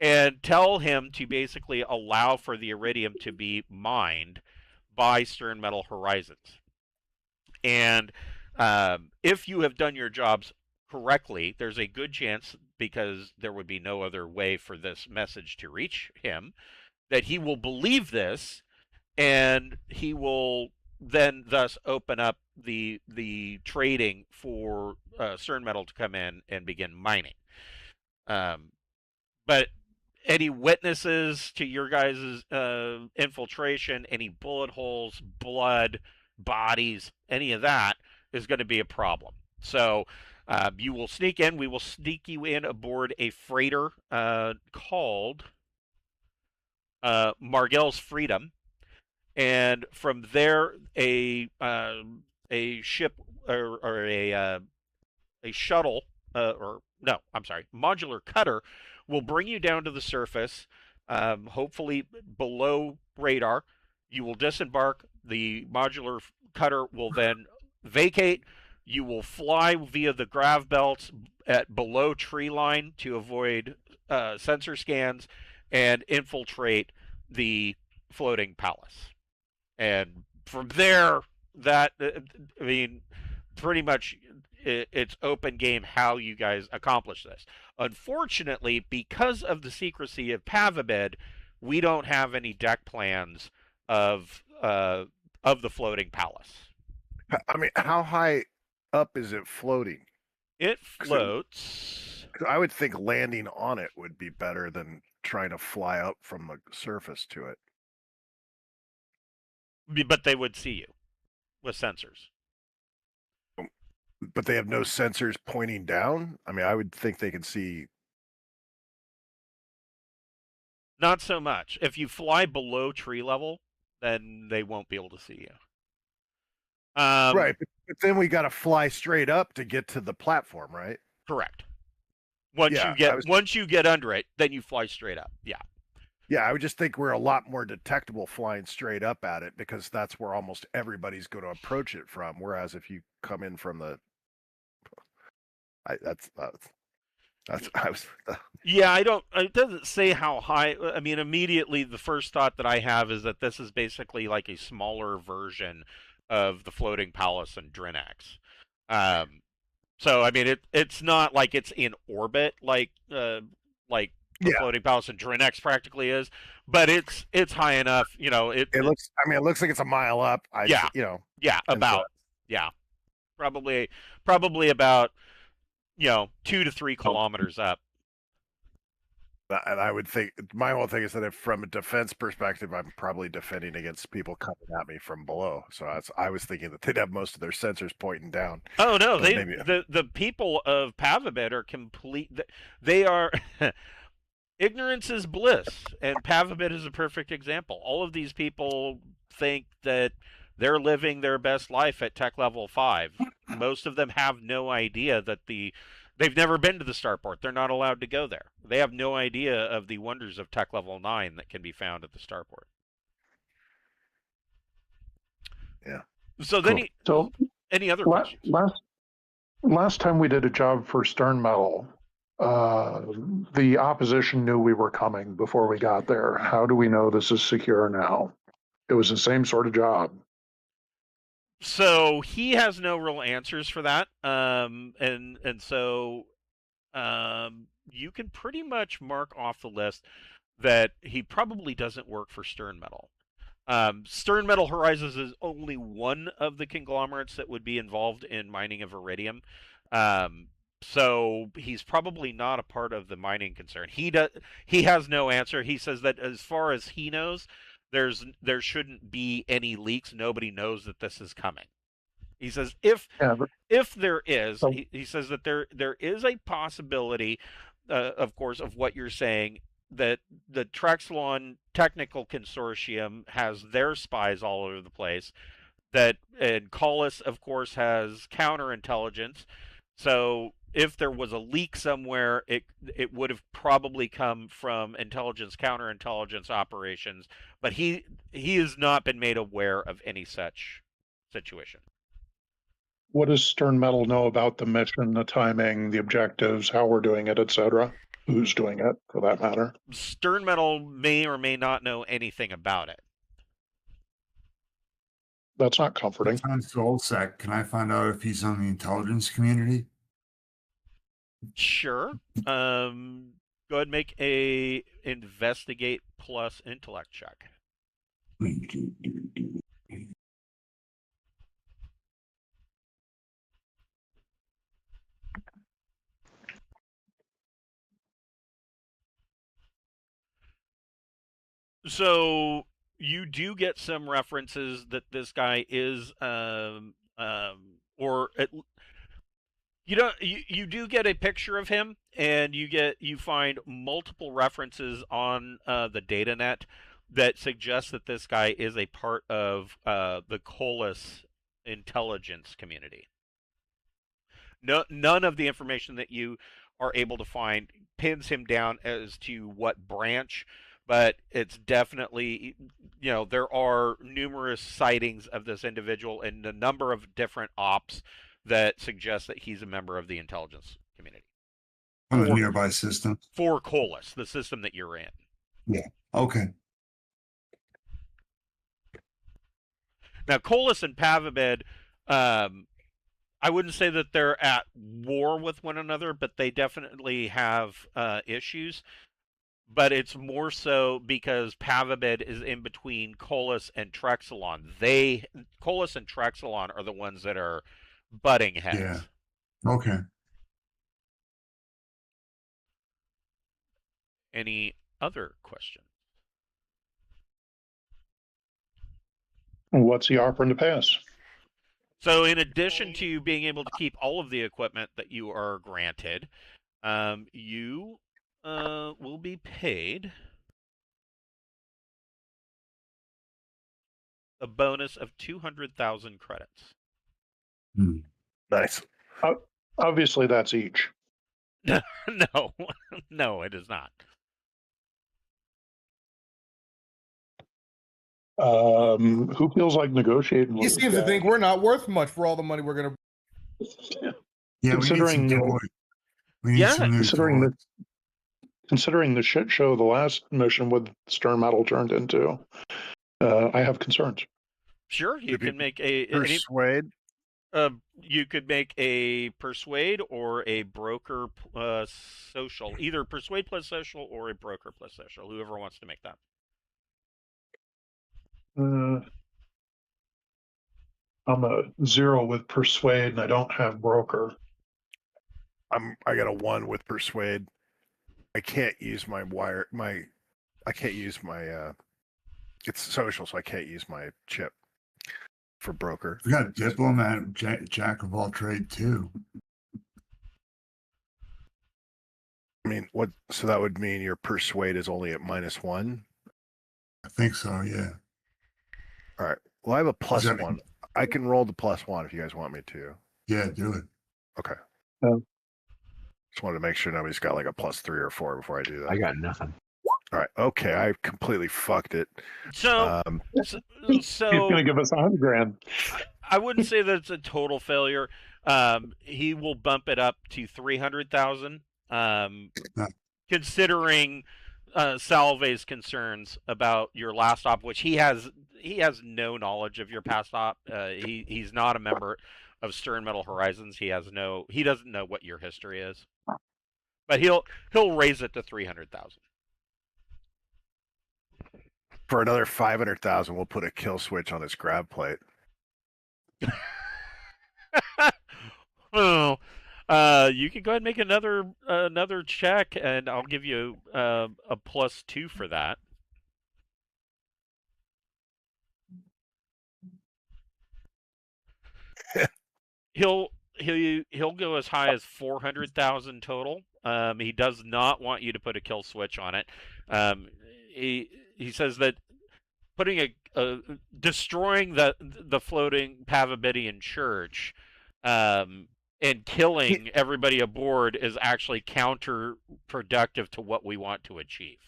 and tell him to basically allow for the iridium to be mined by Stern Metal Horizons. And if you have done your jobs correctly, there's a good chance, because there would be no other way for this message to reach him, that he will believe this, and he will then thus open up the trading for Stern Metal to come in and begin mining. But any witnesses to your guys' infiltration, any bullet holes, blood, bodies, any of that is going to be a problem. So you will sneak in. We will sneak you in aboard a freighter called Margel's Freedom, and from there a ship or a shuttle modular cutter will bring you down to the surface, hopefully below radar. You will disembark. The modular cutter will then vacate. You will fly via the grav belts at below tree line to avoid sensor scans and infiltrate the floating palace. And from there, pretty much it's open game how you guys accomplish this. Unfortunately, because of the secrecy of Pavabed, we don't have any deck plans of the floating palace. I mean, how high up is it floating? It floats. I would think landing on it would be better than trying to fly up from the surface to it. But they would see you with sensors. But they have no sensors pointing down? I mean, I would think they can see. Not so much. If you fly below tree level, then they won't be able to see you. Right, but then we got to fly straight up to get to the platform, right? Correct. Once you get under it, then you fly straight up. Yeah. Yeah, I would just think we're a lot more detectable flying straight up at it, because that's where almost everybody's going to approach it from. Whereas if you come in from the, yeah, it doesn't say how high. I mean, immediately the first thought that I have is that this is basically like a smaller version of the floating palace and Drinax. So I mean, it's not like it's in orbit like the floating palace and Drinax practically is, but it's high enough. It looks. I mean, it looks like it's a mile up. Probably about 2 to 3 kilometers up. And I would think my whole thing is that if from a defense perspective, I'm probably defending against people coming at me from below. So I was thinking that they'd have most of their sensors pointing down. Oh no, the people of Pavabed are complete. They are ignorance is bliss, and Pavabed is a perfect example. All of these people think that they're living their best life at tech level 5. Most of them have no idea that they've never been to the starport. They're not allowed to go there. They have no idea of the wonders of tech level 9 that can be found at the starport. Yeah. So then, any other questions? Last time we did a job for Stern Metal, the opposition knew we were coming before we got there. How do we know this is secure now? It was the same sort of job. So he has no real answers for that, and so you can pretty much mark off the list that he probably doesn't work for Stern Metal. Stern Metal Horizons is only one of the conglomerates that would be involved in mining of iridium. So he's probably not a part of the mining concern. He has no answer. He says that as far as he knows, there shouldn't be any leaks. Nobody knows that this is coming. He says Yeah, but- if there is, So- he says that there is a possibility, of course, of what you're saying, that the Trexelon Technical Consortium has their spies all over the place. And Collis, of course, has counterintelligence. So if there was a leak somewhere, it would have probably come from intelligence counterintelligence operations. But he has not been made aware of any such situation. What does Stern Metal know about the mission, the timing, the objectives, how we're doing it, etc.? Who's doing it, for that matter? Stern Metal may or may not know anything about it. That's not comforting. On Soulsec, can I find out if he's on the intelligence community? Sure. Go ahead and make a investigate plus intellect check. So you do get some references that this guy is, or you do get a picture of him, and you find multiple references on the data net that suggest that this guy is a part of the Colus intelligence community. None of the information that you are able to find pins him down as to what branch, but it's definitely, there are numerous sightings of this individual and a number of different ops that suggest that he's a member of the intelligence community. On a nearby system? For Colus, the system that you're in. Yeah. Okay. Now, Colus and Pavabed, I wouldn't say that they're at war with one another, but they definitely have issues. But it's more so because Pavabed is in between Colus and Trexelon. Colus and Trexelon are the ones that are butting heads. Yeah. Okay. Any other questions? What's he offering to pay us? So in addition to being able to keep all of the equipment that you are granted, you will be paid a bonus of 200,000 credits. Nice. Obviously, that's each. No, no, it is not. Who feels like negotiating? He with seems this to guy? think we're not worth much for all the money we're gonna. Yeah, Considering, we need some toys. We need some new considering toys. Considering the shit show the last mission with Stern Metal turned into, I have concerns. Sure, you Could be can make a Persuade. you could make a persuade or a broker plus social, either persuade plus social or a broker plus social, whoever wants to make that. I'm a 0 with persuade, and I don't have broker. I got a 1 with persuade. I can't use my I can't use my it's social, so I can't use my chip for broker. We got diplomat, jack of all trade too. I mean, what? So that would mean your persuade is only at -1. I think so. Yeah. All right. Well, I have a plus that- 1. I can roll the +1 if you guys want me to. Yeah. Do it. Okay. Yeah. Just wanted to make sure nobody's got like a +3 or 4 before I do that. I got nothing. All right. Okay. I completely fucked it. So, He's going to give us $100,000. I wouldn't say that it's a total failure. He will bump it up to 300,000. Considering Salve's concerns about your last op, which he has no knowledge of your past op. He's not a member of Stern Metal Horizons. He doesn't know what your history is. But he'll raise it to 300,000. For another 500,000, we'll put a kill switch on his grab plate. Oh, You can go ahead and make another check, and I'll give you a +2 for that. He'll go as high as 400,000 total. He does not want you to put a kill switch on it. He says that putting destroying the floating Pavabidian church, and killing everybody aboard is actually counterproductive to what we want to achieve.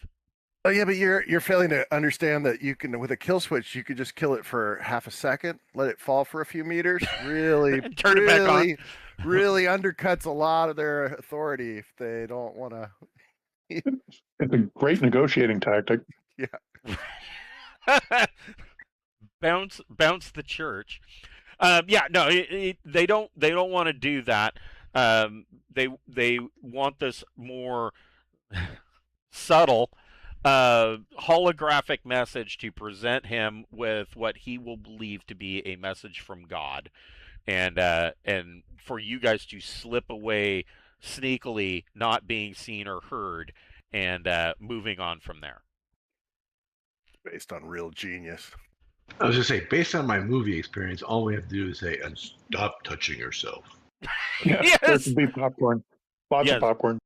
Oh yeah, but you're failing to understand that you can, with a kill switch, you could just kill it for half a second, let it fall for a few meters. Really, And turn it back on. really undercuts a lot of their authority if they don't want to. It's a great negotiating tactic. bounce the church. Yeah, no, they don't want to do that. They want this more subtle holographic message to present him with what he will believe to be a message from God, and for you guys to slip away sneakily, not being seen or heard, and moving on from there. Based on real genius. I was gonna say, based on my movie experience, all we have to do is say, "And stop touching yourself." Yeah, Yes! there could be popcorn. Lots Yes. of popcorn.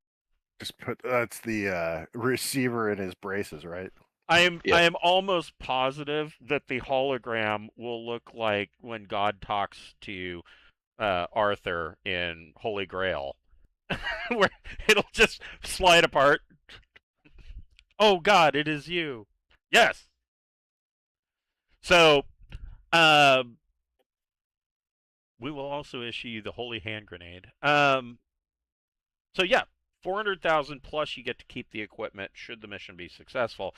Just put that's the receiver in his braces, right? I am Yeah. I am almost positive that the hologram will look like when God talks to Arthur in Holy Grail, where it'll just slide apart. Oh God, it is you. Yes. So, we will also issue you the Holy Hand Grenade. So yeah, 400,000 plus you get to keep the equipment should the mission be successful.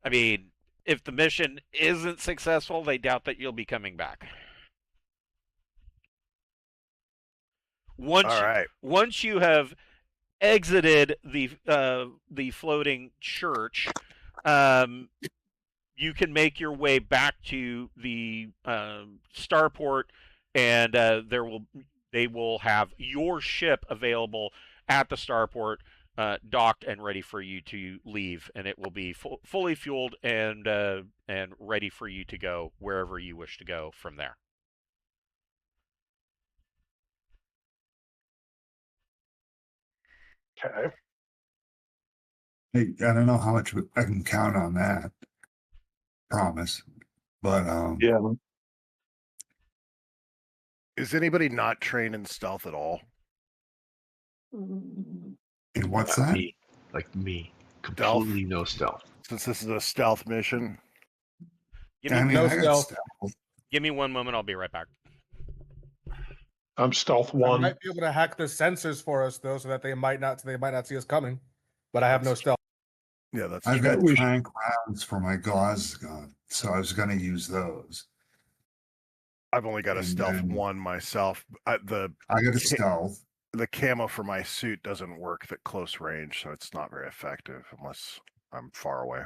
I mean, if the mission isn't successful, they doubt that you'll be coming back. Once you have exited the floating church, you can make your way back to the starport, and they will have your ship available at the starport, docked and ready for you to leave, and it will be fully fueled and ready for you to go wherever you wish to go from there. Okay. Hey, I don't know how much I can count on that. Promise. But Yeah. Is anybody not trained in stealth at all? and what's Like that? me, like me, completely no stealth. Since this is a stealth mission. Give I me, mean, no I got stealth. stealth. give me one moment. I'll be right back. I'm stealth I one. might be able to hack the sensors for us though, so that they might not see us coming. But I have no stealth. Yeah, that's I've got we- trank rounds for my gauze gun, so I was going to use those. I've only got a And stealth then- one myself. I got a stealth. The camo for my suit doesn't work at close range, so it's not very effective unless I'm far away.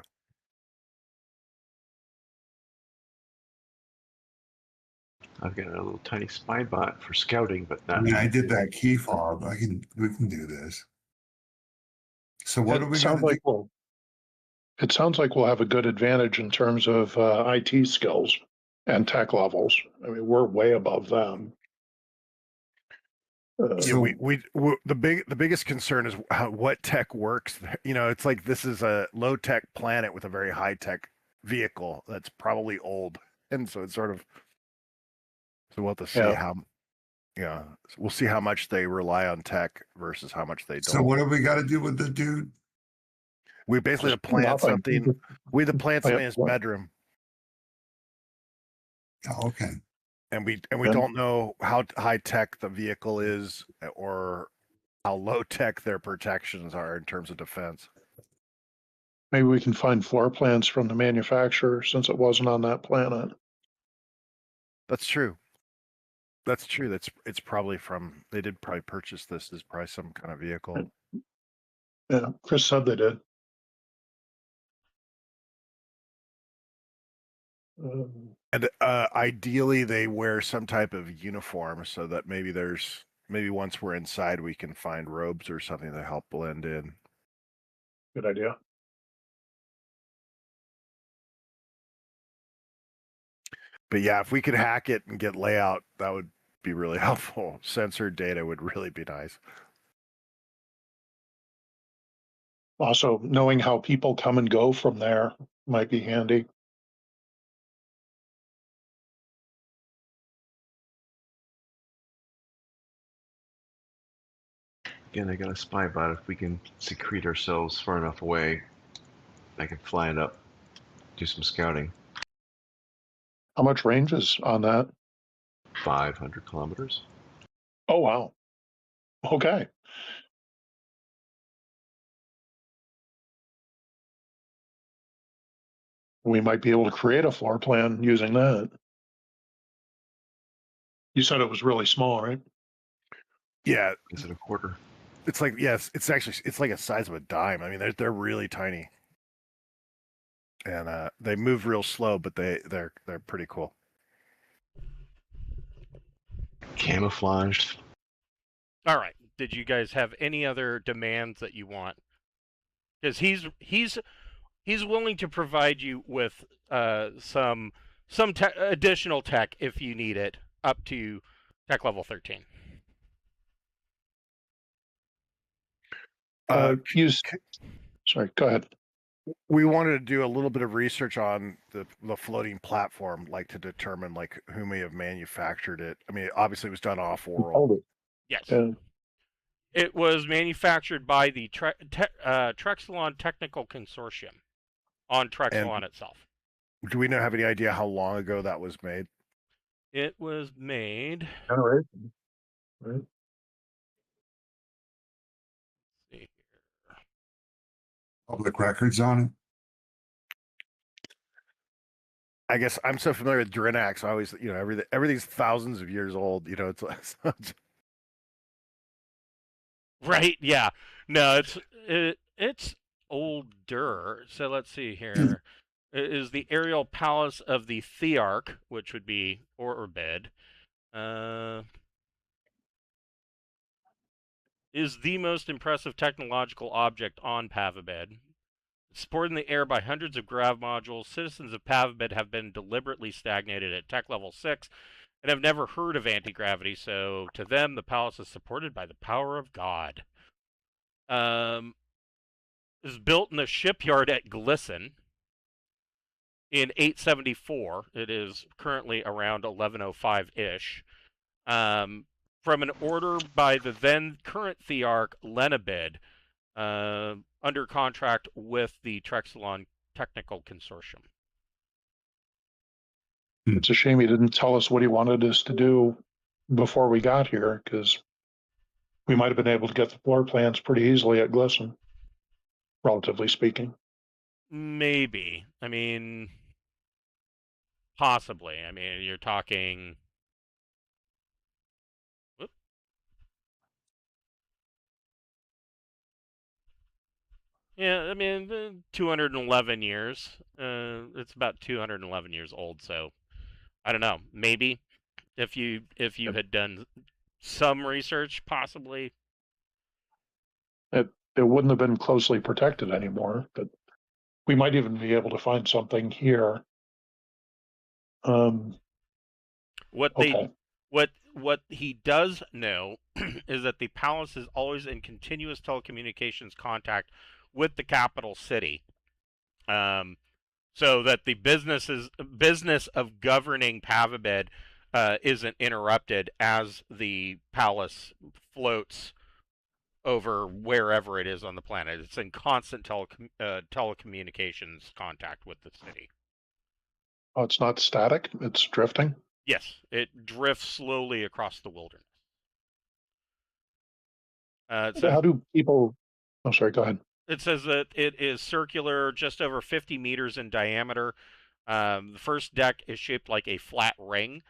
I've got a little tiny spy bot for scouting, but I not. mean, I did that key fob. We can do this. So what are we going to do? It sounds like we'll have a good advantage in terms of IT skills and tech levels. I mean, we're way above them. Yeah, we the biggest concern is what tech works. You know, it's like this is a low tech planet with a very high tech vehicle that's probably old, and so it's sort of. So we'll have to see how. Yeah, we'll see how much they rely on tech versus how much they don't. So what do we got to do with the dude? We basically have to plant something. We have to plant something in his bedroom. Oh, okay. And we don't know how high tech the vehicle is or how low tech their protections are in terms of defense. Maybe we can find floor plans from the manufacturer since it wasn't on that planet. That's true. That's true. It's probably from they did probably purchase this as probably some kind of vehicle. Yeah, Chris said they did. And ideally they wear some type of uniform so that maybe there's maybe once we're inside, we can find robes or something to help blend in. Good idea. But yeah, if we could hack it and get layout, that would be really helpful. Sensor data would really be nice. Also, knowing how people come and go from there might be handy. Again, I got a spy bot. If we can secrete ourselves far enough away, I can fly it up, do some scouting. How much range is on that? 500 kilometers. Oh, wow. Okay. We might be able to create a floor plan using that. You said it was really small, right? Yeah, Is it a quarter? it's like, yes, it's actually, it's like a size of a dime. I mean, they're really tiny, and they move real slow, but they're pretty cool. Camouflaged. All right. Did you guys have any other demands that you want? Because he's willing to provide you with some additional tech if you need it, up to tech level 13. Sorry, go ahead. We wanted to do a little bit of research on the floating platform, like to determine like who may have manufactured it. I mean, obviously it was done off world. Yes. Yeah. It was manufactured by the Trexelon Technical Consortium on Trexelon itself. Do we have any idea how long ago that was made? It was made. Generation. Right. Let's see here. Public records on it. I guess I'm so familiar with Drinax. I always, everything's thousands of years old. It's Right, yeah. No, it's older. So let's see here. It is the aerial palace of the Thearch, which would be Orbed. Is the most impressive technological object on Pavabed. Supported in the air by hundreds of grav modules, citizens of Pavabed have been deliberately stagnated at tech level 6 and have never heard of anti-gravity, so to them, the palace is supported by the power of God. It was built in the shipyard at Glisten in 874. It is currently around 1105-ish. From an order by the then current Thearch, Lenabed, under contract with the Trexelon Technical Consortium. It's a shame he didn't tell us what he wanted us to do before we got here, because we might have been able to get the floor plans pretty easily at Glisten, relatively speaking. Maybe. I mean, possibly. I mean, you're talking... Whoop. Yeah, I mean, 211 years. It's about 211 years old, so I don't know. Maybe if you had done some research, possibly. It wouldn't have been closely protected anymore, but we might even be able to find something here. What he does know is that the palace is always in continuous telecommunications contact with the capital city, so that the business of governing Pavabed isn't interrupted as the palace floats over wherever it is on the planet. It's in constant telecommunications contact with the city. Oh, it's not static, it's drifting? Yes, it drifts slowly across the wilderness. How do people... Oh, sorry, go ahead. It says that it is circular, just over 50 meters in diameter. The first deck is shaped like a flat ring.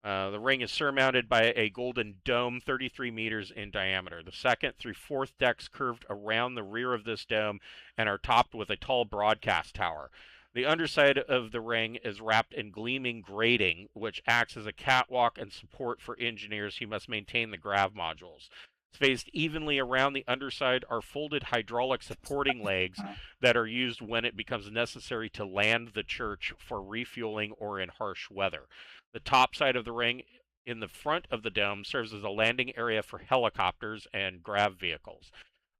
The ring is surmounted by a golden dome 33 meters in diameter. The second through fourth decks curved around the rear of this dome and are topped with a tall broadcast tower. The underside of the ring is wrapped in gleaming grating, which acts as a catwalk and support for engineers who must maintain the grav modules. Spaced evenly around the underside are folded hydraulic supporting legs that are used when it becomes necessary to land the church for refueling or in harsh weather. The top side of the ring in the front of the dome serves as a landing area for helicopters and grav vehicles.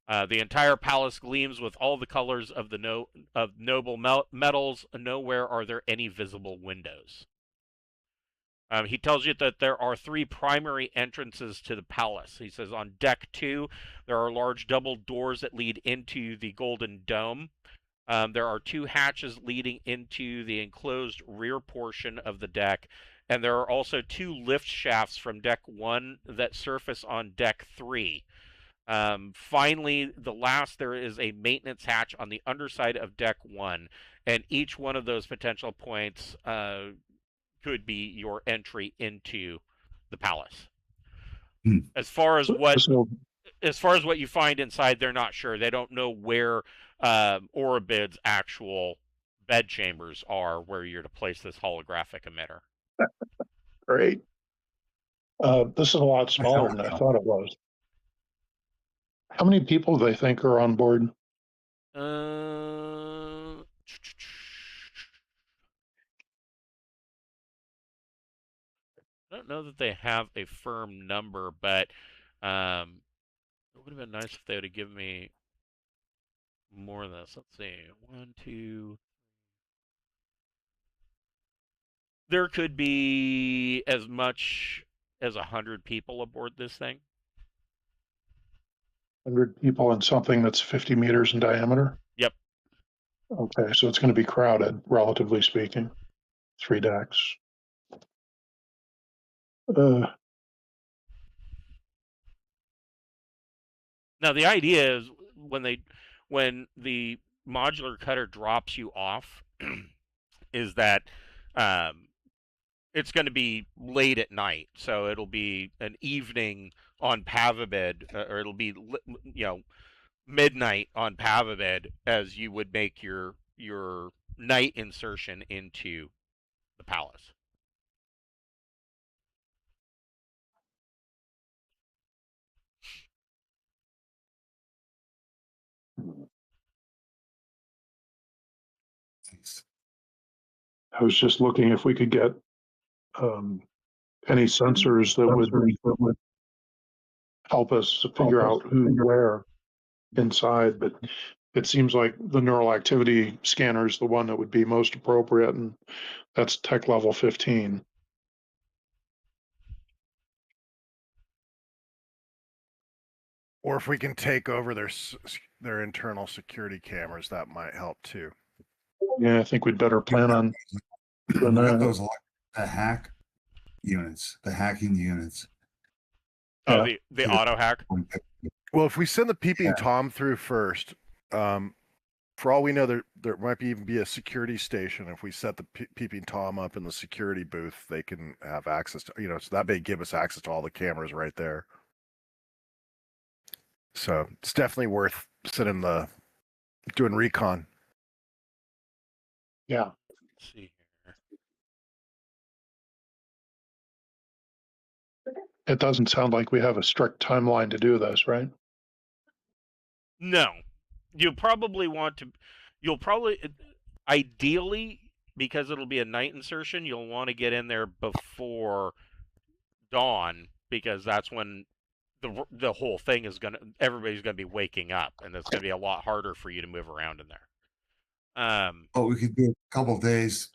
The entire palace gleams with all the colors of the noble metals. Nowhere are there any visible windows. He tells you that there are 3 primary entrances to the palace. He says on deck 2, there are large double doors that lead into the Golden Dome. There are 2 hatches leading into the enclosed rear portion of the deck. And there are also 2 lift shafts from deck 1 that surface on deck 3. Finally, there is a maintenance hatch on the underside of deck 1, and each one of those potential points could be your entry into the palace. As far as what you find inside, they're not sure. They don't know where Orobid's actual bed chambers are, where you're to place this holographic emitter. Great. This is a lot smaller than I thought it was. How many people do they think are on board? I don't know that they have a firm number, but it would have been nice if they would have given me more of this. Let's see. 1, 2. There could be as much as 100 people aboard this thing. 100 people in something that's 50 meters in diameter? Yep. Okay, so it's going to be crowded, relatively speaking. 3 decks. Now, the idea is when the modular cutter drops you off, is that it's going to be late at night, so it'll be an evening on Pavabid, or it'll be midnight on Pavabid as you would make your night insertion into the palace. I was just looking if we could get any sensors that would help us figure out who, where inside, but it seems like the neural activity scanner is the one that would be most appropriate, and that's tech level 15. Or if we can take over their internal security cameras, that might help too. Yeah, I think we'd better plan on doing that. Those the hack units, the hacking units. Oh, the auto hack. Well, if we send the peeping Tom through first, for all we know, there might even be a security station. If we set the peeping Tom up in the security booth, they can have access to, so that may give us access to all the cameras right there. So it's definitely worth doing recon. Yeah. Let's see here. It doesn't sound like we have a strict timeline to do this, right? No. You'll probably, ideally, because it'll be a night insertion, you'll want to get in there before dawn, because that's when the whole thing is everybody's gonna be waking up, and it's gonna be a lot harder for you to move around in there. But we could do a couple of days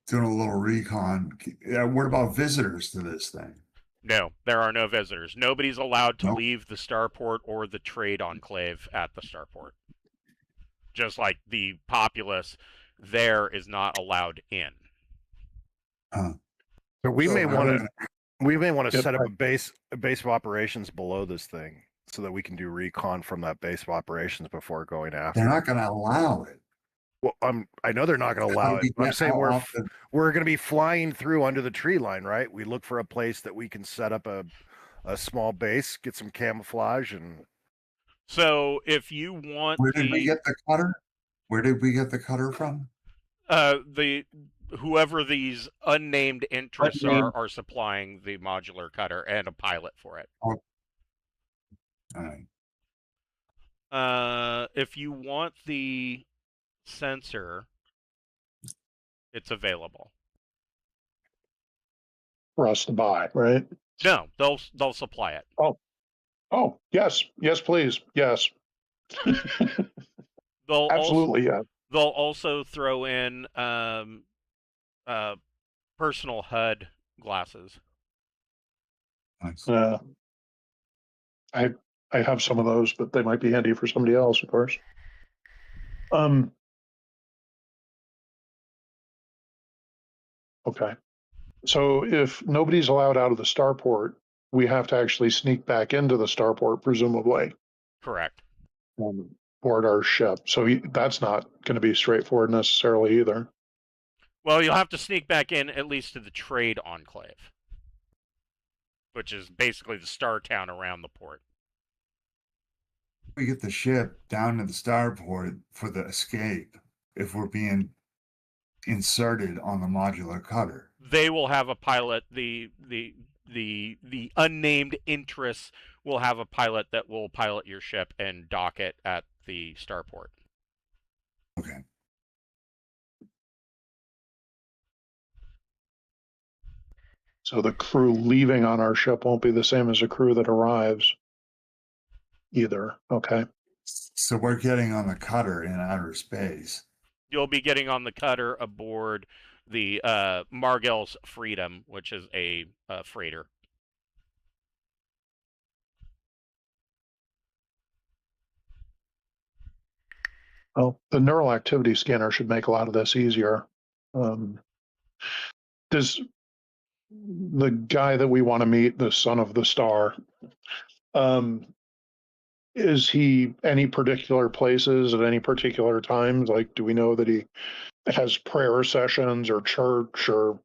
doing a little recon. What about visitors to this thing? No, there are no visitors. Nobody's allowed to leave the starport or the trade enclave at the starport. Just like the populace there is not allowed in. So we may want to set up a base of operations below this thing so that we can do recon from that base of operations before going after. They're not going to allow it. Well, I know they're not going to allow it. I'm saying we're going to be flying through under the tree line, right? We look for a place that we can set up a small base, get some camouflage, and. So if you want, where did we get the cutter? Where did we get the cutter from? The whoever these unnamed interests are supplying the modular cutter and a pilot for it. All right. If you want the sensor, it's available. For us to buy, right? No, they'll supply it. Oh, yes, please, yes. They'll Absolutely, yeah. They'll also throw in personal HUD glasses. Nice. I have some of those, but they might be handy for somebody else, of course. Okay. So if nobody's allowed out of the starport, we have to actually sneak back into the starport, presumably, Correct. board our ship. So that's not going to be straightforward necessarily either. Well, you'll have to sneak back in at least to the trade enclave, which is basically the star town around the port. We get the ship down to the starport for the escape if we're being inserted on the modular cutter. They will have a pilot. The unnamed interests will have a pilot that will pilot your ship and dock it at the starport. Okay. So the crew leaving on our ship won't be the same as the crew that arrives either. Okay. So we're getting on the cutter in outer space. You'll be getting on the cutter aboard the Margel's Freedom, which is a freighter. Well, the neural activity scanner should make a lot of this easier. Does the guy that we want to meet, the son of the star, is he any particular places at any particular times? Like, do we know that he has prayer sessions or church or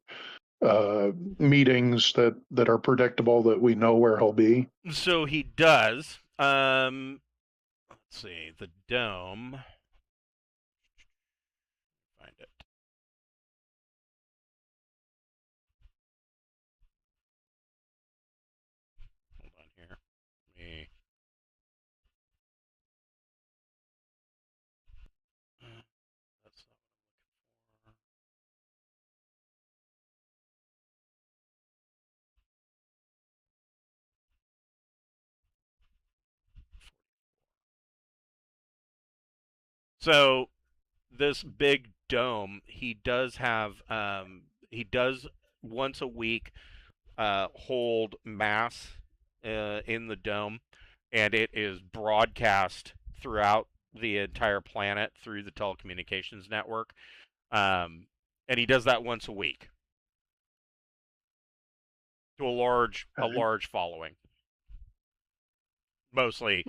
meetings that are predictable that we know where he'll be? So he does. Let's see, the dome. Find it. Hold on here. Me. That's not what I'm looking for. So this big dome, he does have. He does once a week hold mass in the dome, and it is broadcast throughout the entire planet through the telecommunications network. And he does that once a week to a large following. Mostly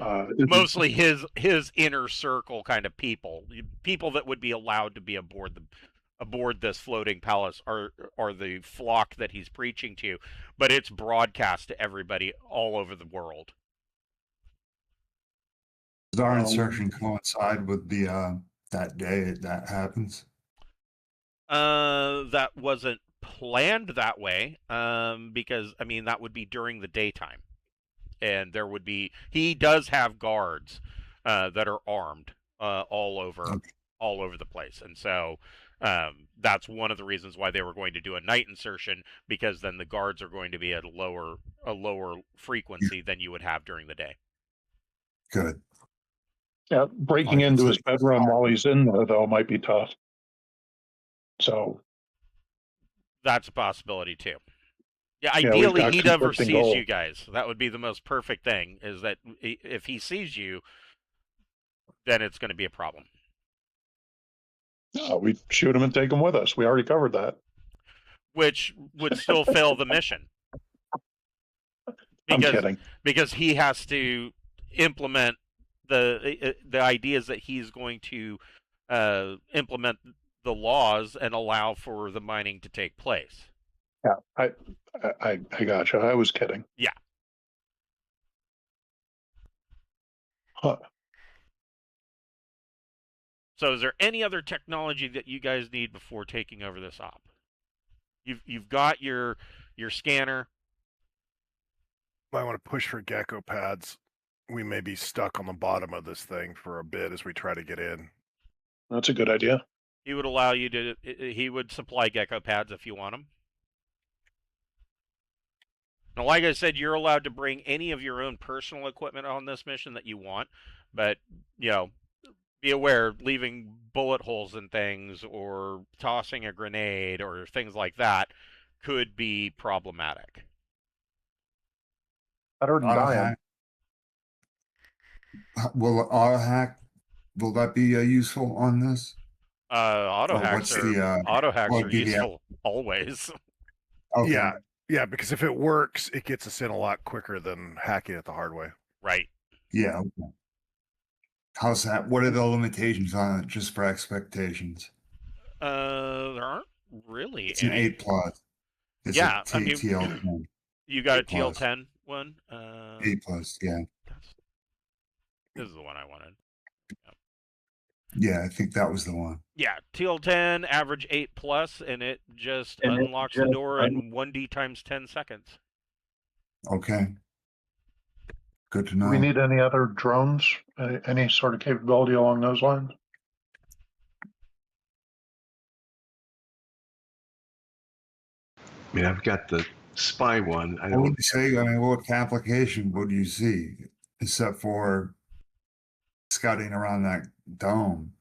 his inner circle kind of people that would be allowed to be aboard this floating palace are the flock that he's preaching to, but it's broadcast to everybody all over the world. Does our insertion coincide with the that day that happens? That wasn't planned that way, because I mean that would be during the daytime, and he does have guards that are armed all over the place, and so that's one of the reasons why they were going to do a night insertion, because then the guards are going to be at a lower frequency than you would have during the day. Good. Yeah, breaking into his bedroom while he's in there, though, might be tough. So that's a possibility too. Yeah, ideally he never sees you guys. That would be the most perfect thing, is that if he sees you, then it's going to be a problem. No, we shoot him and take him with us. We already covered that. Which would still fail the mission. I'm kidding. Because he has to implement the ideas that he's going to implement the laws and allow for the mining to take place. Yeah, I gotcha. I was kidding. Yeah. Huh. So is there any other technology that you guys need before taking over this op? You've got your scanner. I want to push for gecko pads. We may be stuck on the bottom of this thing for a bit as we try to get in. That's a good idea. He would allow you to. He would supply gecko pads if you want them. Now, like I said, you're allowed to bring any of your own personal equipment on this mission that you want, but be aware, leaving bullet holes in things or tossing a grenade or things like that could be problematic. Better than dying. Will auto hack? Will that be useful on this? Auto hacks are useful always. Okay. Yeah, because if it works, it gets us in a lot quicker than hacking it the hard way. Right. Yeah. Okay. How's that? What are the limitations on it, just for expectations? There aren't really. It's an 8+. It's yeah, I mean, TL10. You got a TL10 one? 8+, yeah. This is the one I wanted. Yeah, I think that was the one. Yeah, TL10, average 8+, and it just unlocks the door in 1D times 10 seconds. Okay. Good to know. Do we need any other drones? Any sort of capability along those lines? I mean, I've got the spy one. I would say, I mean, what application would you see, except for scouting around that dome?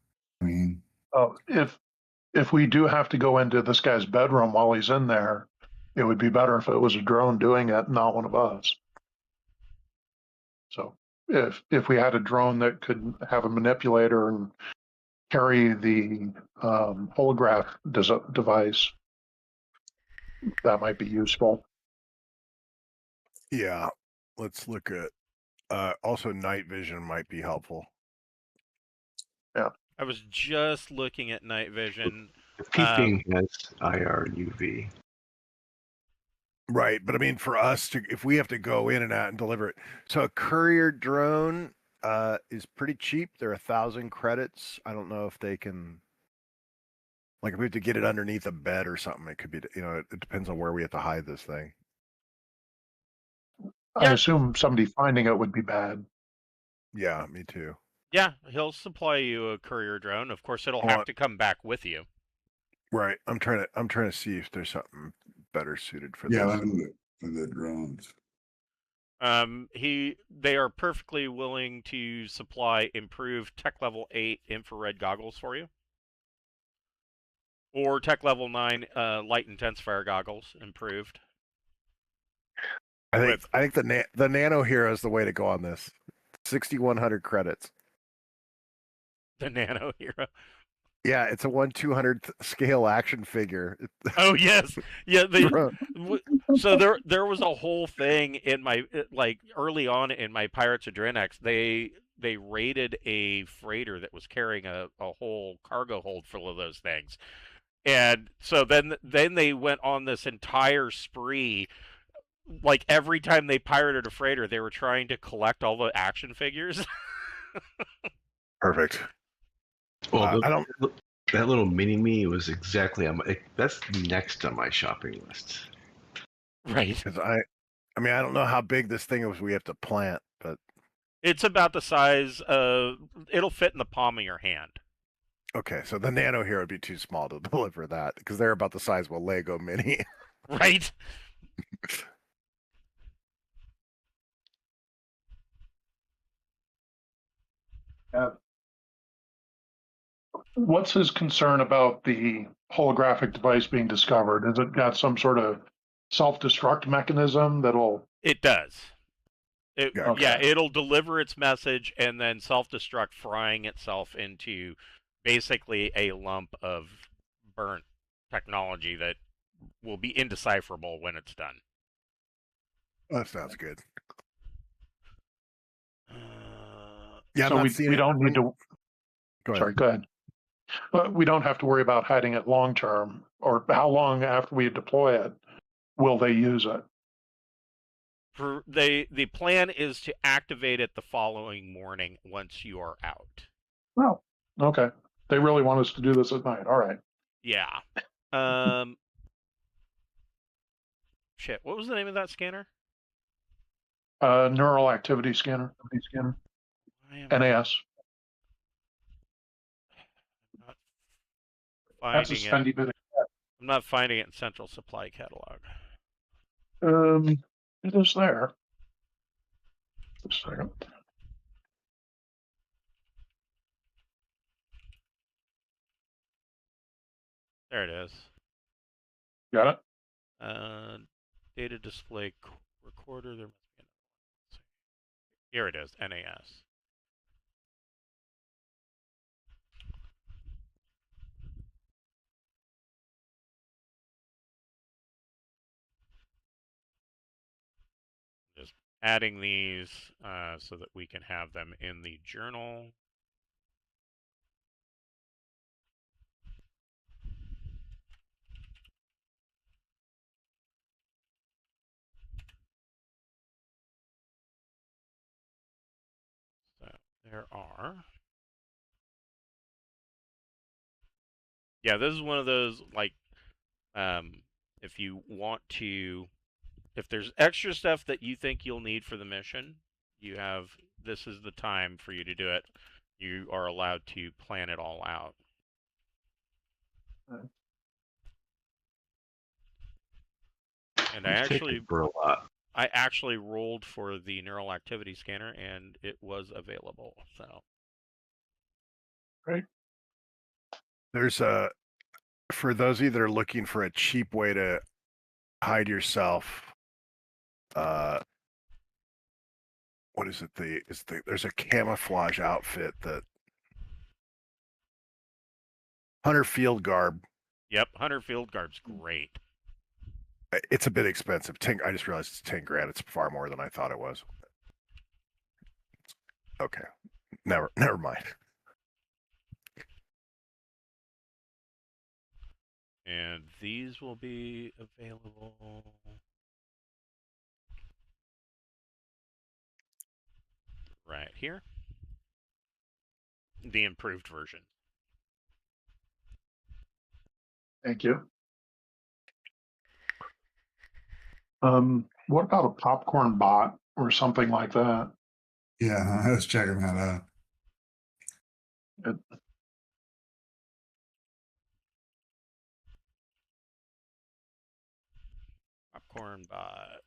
I mean, if we do have to go into this guy's bedroom while he's in there, it would be better if it was a drone doing it, not one of us. So if we had a drone that could have a manipulator and carry the holograph device, that might be useful. Yeah, let's look at also night vision might be helpful. Yeah, I was just looking at night vision. Peeping has IR UV. Right, but I mean, for us if we have to go in and out and deliver it, so a courier drone is pretty cheap. They're 1,000 credits. I don't know if they can, like, if we have to get it underneath a bed or something, it could be, it depends on where we have to hide this thing. I assume somebody finding it would be bad. Yeah, me too. Yeah, he'll supply you a courier drone. Of course, it'll have to come back with you. Right. I'm trying to see if there's something better suited for this. Yeah, for the drones. They are perfectly willing to supply improved Tech Level 8 infrared goggles for you, or Tech Level 9 light intensifier goggles, improved. I think the Nano Hero is the way to go on this. 6,100 credits. The Nano Hero. Yeah, it's a 1/200 scale action figure. Oh yes, yeah. So there was a whole thing in my early on in my Pirates of Drenex. They raided a freighter that was carrying a whole cargo hold full of those things, and so then they went on this entire spree. Like every time they pirated a freighter, they were trying to collect all the action figures. Perfect. Well, that little mini-me was exactly that's next on my shopping list. Right. Because I don't know how big this thing is we have to plant, but it's about the size of, it'll fit in the palm of your hand. Okay, so the Nano Hero would be too small to deliver that because they're about the size of a Lego mini. Right. What's his concern about the holographic device being discovered? Has it got some sort of self-destruct mechanism that'll... It does. Okay. Yeah, it'll deliver its message and then self-destruct, frying itself into basically a lump of burnt technology that will be indecipherable when it's done. That sounds good. Yeah, so we don't need to... Go ahead. Sorry, go ahead. But we don't have to worry about hiding it long term, or how long after we deploy it will they use it? The plan is to activate it the following morning once you are out. Oh, okay. They really want us to do this at night. All right. Yeah. Shit. What was the name of that scanner? Neural activity scanner. I am NAS. not That's a finding it. spendy bit. I'm not finding it in Central Supply Catalog. It is there. Just a second. There it is. Got it? Data display recorder. There must be another one. Here it is. NAS. Just adding these so that we can have them in the journal. So there are. Yeah, this is one of those, like, if you want to, if there's extra stuff that you think you'll need for the mission, you have, this is the time for you to do it. You are allowed to plan it all out. And I actually rolled for the neural activity scanner, and it was available. So, Great. There's for those of you that are looking for a cheap way to hide yourself, what is it? There's a camouflage outfit that Hunter Field Garb. yep, Hunter Field Garb's great. It's a bit expensive. I just realized it's 10 grand. It's far more than I thought it was. Okay, never mind. And these will be available right here. The improved version. Thank you. What about a popcorn bot or something like that? Yeah, I was checking that out. Popcorn bot.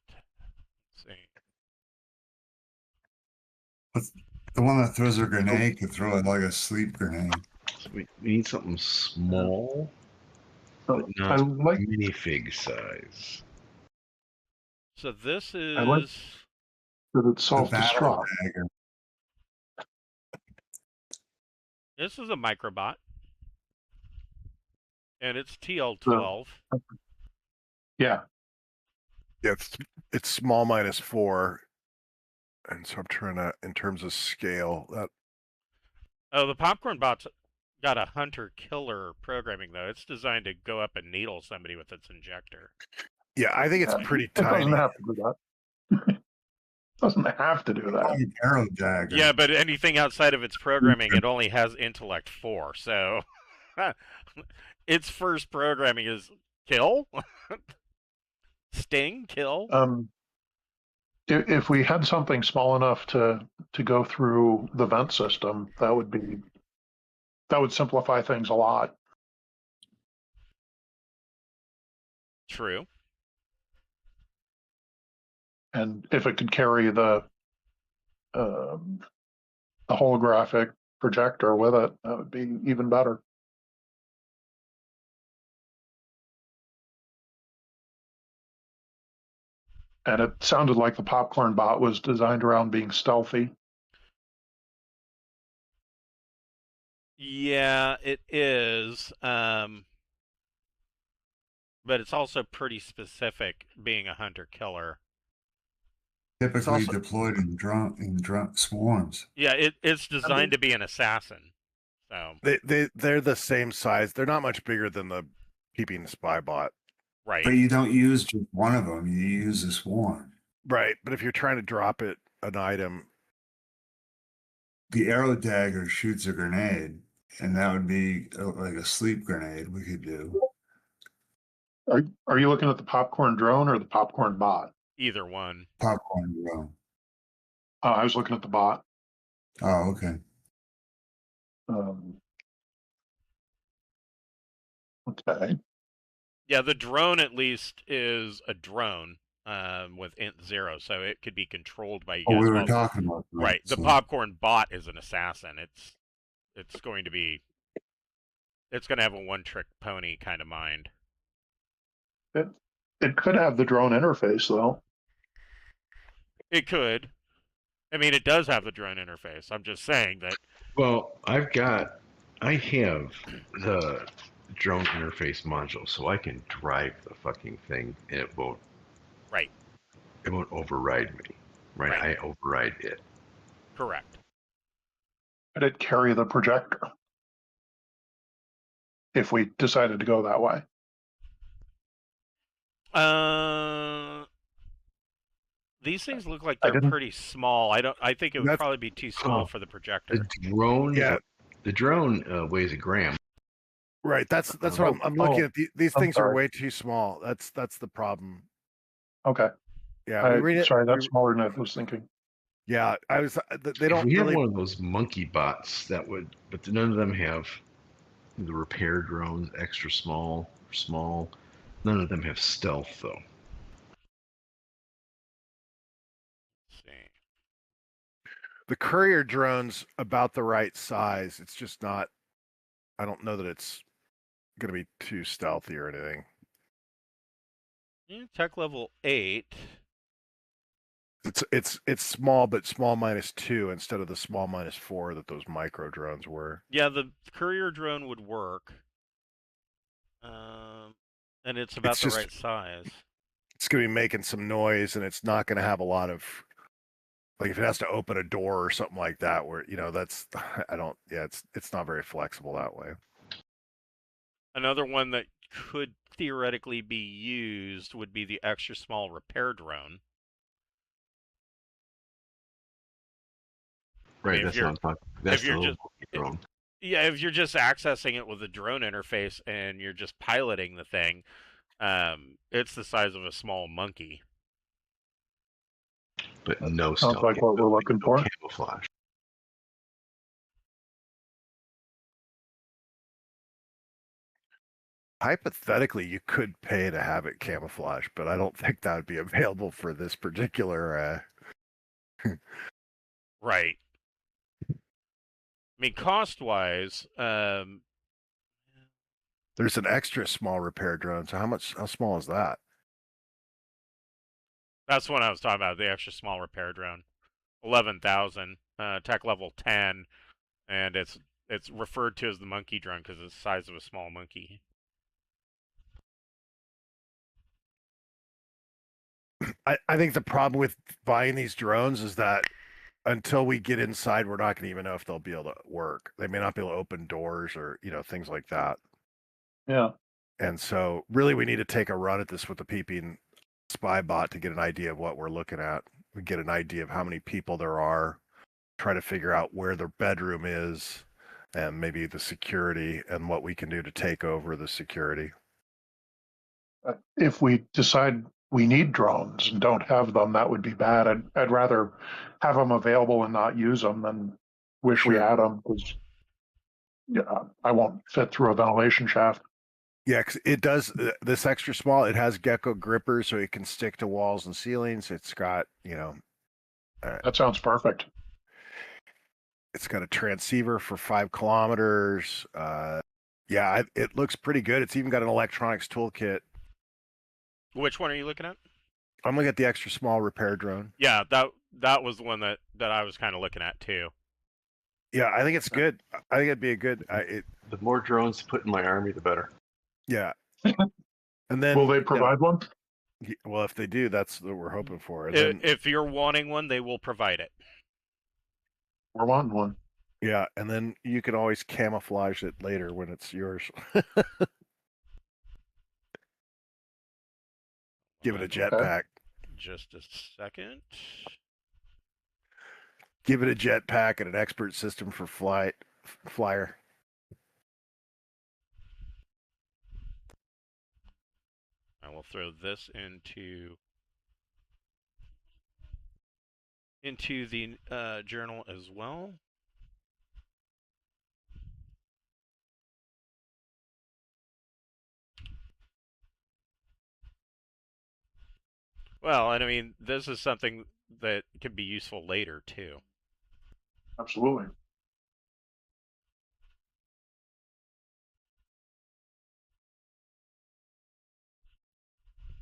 Let's see. The one that throws a grenade could throw it like a sleep grenade. So we need something small, but I not like minifig size. So this is I like that it's The battle self-destruct. dagger. this is a microbot. And it's TL12. Yeah. Yeah, it's small -4, and so I'm trying to, in terms of scale, that Oh, the popcorn bot's got a hunter-killer programming, though. It's designed to go up and needle somebody with its injector. yeah, I think it's pretty It doesn't tiny. have to do that. Doesn't have to do that. Arrow dagger. Yeah, but anything outside of its programming, it only has intellect 4. So its first programming is kill, sting, kill. If we had something small enough to go through the vent system, that would simplify things a lot. True. And if it could carry the holographic projector with it, that would be even better. And it sounded like the popcorn bot was designed around being stealthy. Yeah, it is. But it's also pretty specific, being a hunter-killer. Typically also- deployed in drunk swarms. Yeah, it's designed to be an assassin. So They're the same size. They're not much bigger than the Peeping Spy bot. right. But you don't use just one of them. You use a swarm. Right, but if you're trying to drop an item, The arrow dagger shoots a grenade, And that would be like a sleep grenade we could do. Are you looking at the popcorn drone or the popcorn bot? Either one. Popcorn drone. I was looking at the bot. Oh, okay. Okay. Yeah, the drone at least is a drone with int 0, so it could be controlled by you Oh, guys. we were Well, talking about that. right. The so- popcorn bot is an assassin. It's going to be. It's going to have a one-trick pony kind of mind. It could have the drone interface though. It could. I mean, it does have the drone interface. I'm just saying that. Well, I have the drone interface module, so I can drive the fucking thing, and it won't. Right. It won't override me. Right. Right. I override it. Correct. Could it carry the projector? If we decided to go that way. These things look like I they're didn't- pretty small. I think it would That's- probably be too small Oh. for the projector. The drone. Yeah. The drone weighs a gram. Right. That's what I'm looking at. These I'm things are sorry. way too small. That's the problem. Okay. Yeah. Sorry, that's smaller than I was thinking. Yeah. I was. They If don't we have really. one of those monkey bots, that would, but none of them have the repair drones, extra small, small. None of them have stealth though. Let's see. The courier drone's about the right size. It's just not. I don't know that it's going to be too stealthy or anything. Yeah, tech level 8. It's small, but small -2 instead of the small -4 that those micro drones were. Yeah, the courier drone would work. And it's about It's the just- right size. It's going to be making some noise, and it's not going to have a lot of. Like if it has to open a door or something like that, where that's I don't. Yeah, it's not very flexible that way. Another one that could theoretically be used would be the extra small repair drone. Right. If That's you're- what I'm talking. That's you're the little just- drone. Yeah, if you're just accessing it with a drone interface and you're just piloting the thing, it's the size of a small monkey. But no Sounds stealth. like what we're looking no for. camouflage. Hypothetically, you could pay to have it camouflage, but I don't think that would be available for this particular. Right. I mean, cost-wise, There's an extra small repair drone. So how small is that? that's what I was talking about, the extra small repair drone. 11,000, tech level 10, and it's referred to as the monkey drone because it's the size of a small monkey. I think the problem with buying these drones is that until we get inside, we're not going to even know if they'll be able to work. They may not be able to open doors or things like that. Yeah. And so, really, we need to take a run at this with the peeping spy bot to get an idea of what we're looking at. We get an idea of how many people there are, try to figure out where their bedroom is, and maybe the security and what we can do to take over the security. If we decide we need drones and don't have them, that would be bad. I'd rather have them available and not use them than wish we Sure. had them because I won't fit through a ventilation shaft. Yeah, 'cause it does this extra small. It has gecko grippers, so it can stick to walls and ceilings. It's got That sounds perfect. it's got a transceiver for 5 kilometers. It looks pretty good. It's even got an electronics toolkit. Which one are you looking at? I'm looking at the extra small repair drone. Yeah, that was the one that I was kind of looking at too. Yeah, I think it's good. I think it'd be a good. The more drones to put in my army, the better. Yeah. And then Will they provide one? Well, if they do, that's what we're hoping for. And If you're wanting one, they will provide it. We're wanting one. yeah, and then you can always camouflage it later when it's yours. Give it a jetpack. Just a second. Give it a jetpack and an expert system for flyer. will throw this into the journal as well. Well, and I mean, this is something that can be useful later too. Absolutely.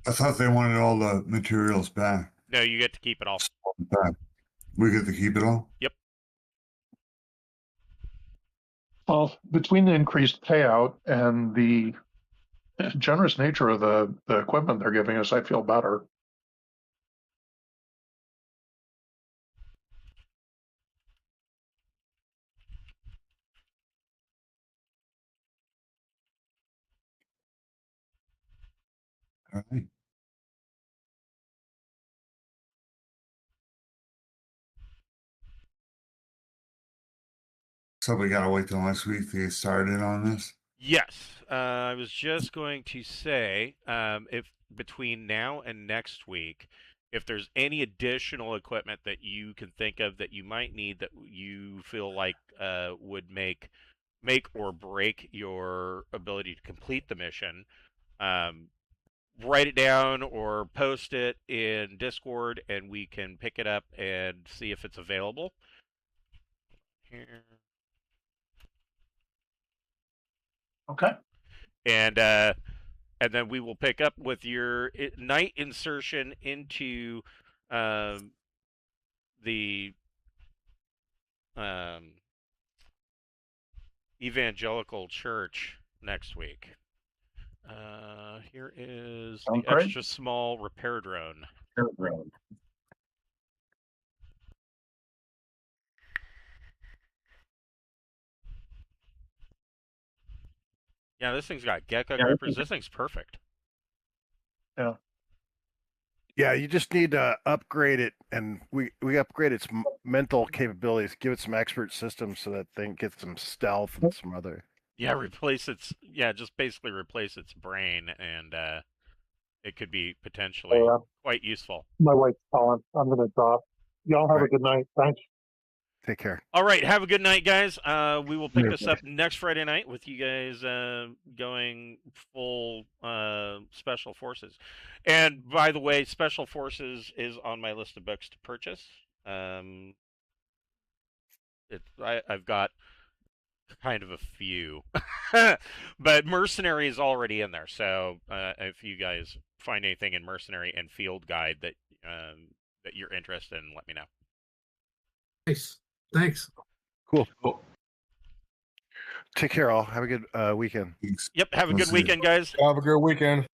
I thought they wanted all the materials back. No, you get to keep it all. Back. We get to keep it all? Yep. Well, between the increased payout and the generous nature of the equipment they're giving us, I feel better. All right. So we gotta wait till next week to get started on this? Yes, I was just going to say, if between now and next week, if there's any additional equipment that you can think of that you might need that you feel like would make or break your ability to complete the mission, write it down or post it in Discord, and we can pick it up and see if it's available. Here. Okay. And then we will pick up with your night insertion into the evangelical church next week. Here is Sounds the great. extra small repair drone. Yeah, this thing's got gecko grippers. This thing's perfect. Yeah. Yeah, you just need to upgrade it, and we upgrade its mental capabilities, give it some expert systems so that thing gets some stealth and some other. Yeah, just basically replace its brain, and it could be potentially quite useful. My wife's calling. I'm going to drop. Y'all have a good night. Thanks. Take care. All right, have a good night, guys. We will pick this up next Friday night with you guys going full Special Forces. And by the way, Special Forces is on my list of books to purchase. I've got kind of a few, but Mercenary is already in there. So if you guys find anything in Mercenary and Field Guide that you're interested in, let me know. Nice. Thanks. Cool. Take care, all. Have a good weekend. Thanks. Yep, have a We'll good see you. weekend, guys. Have a good weekend.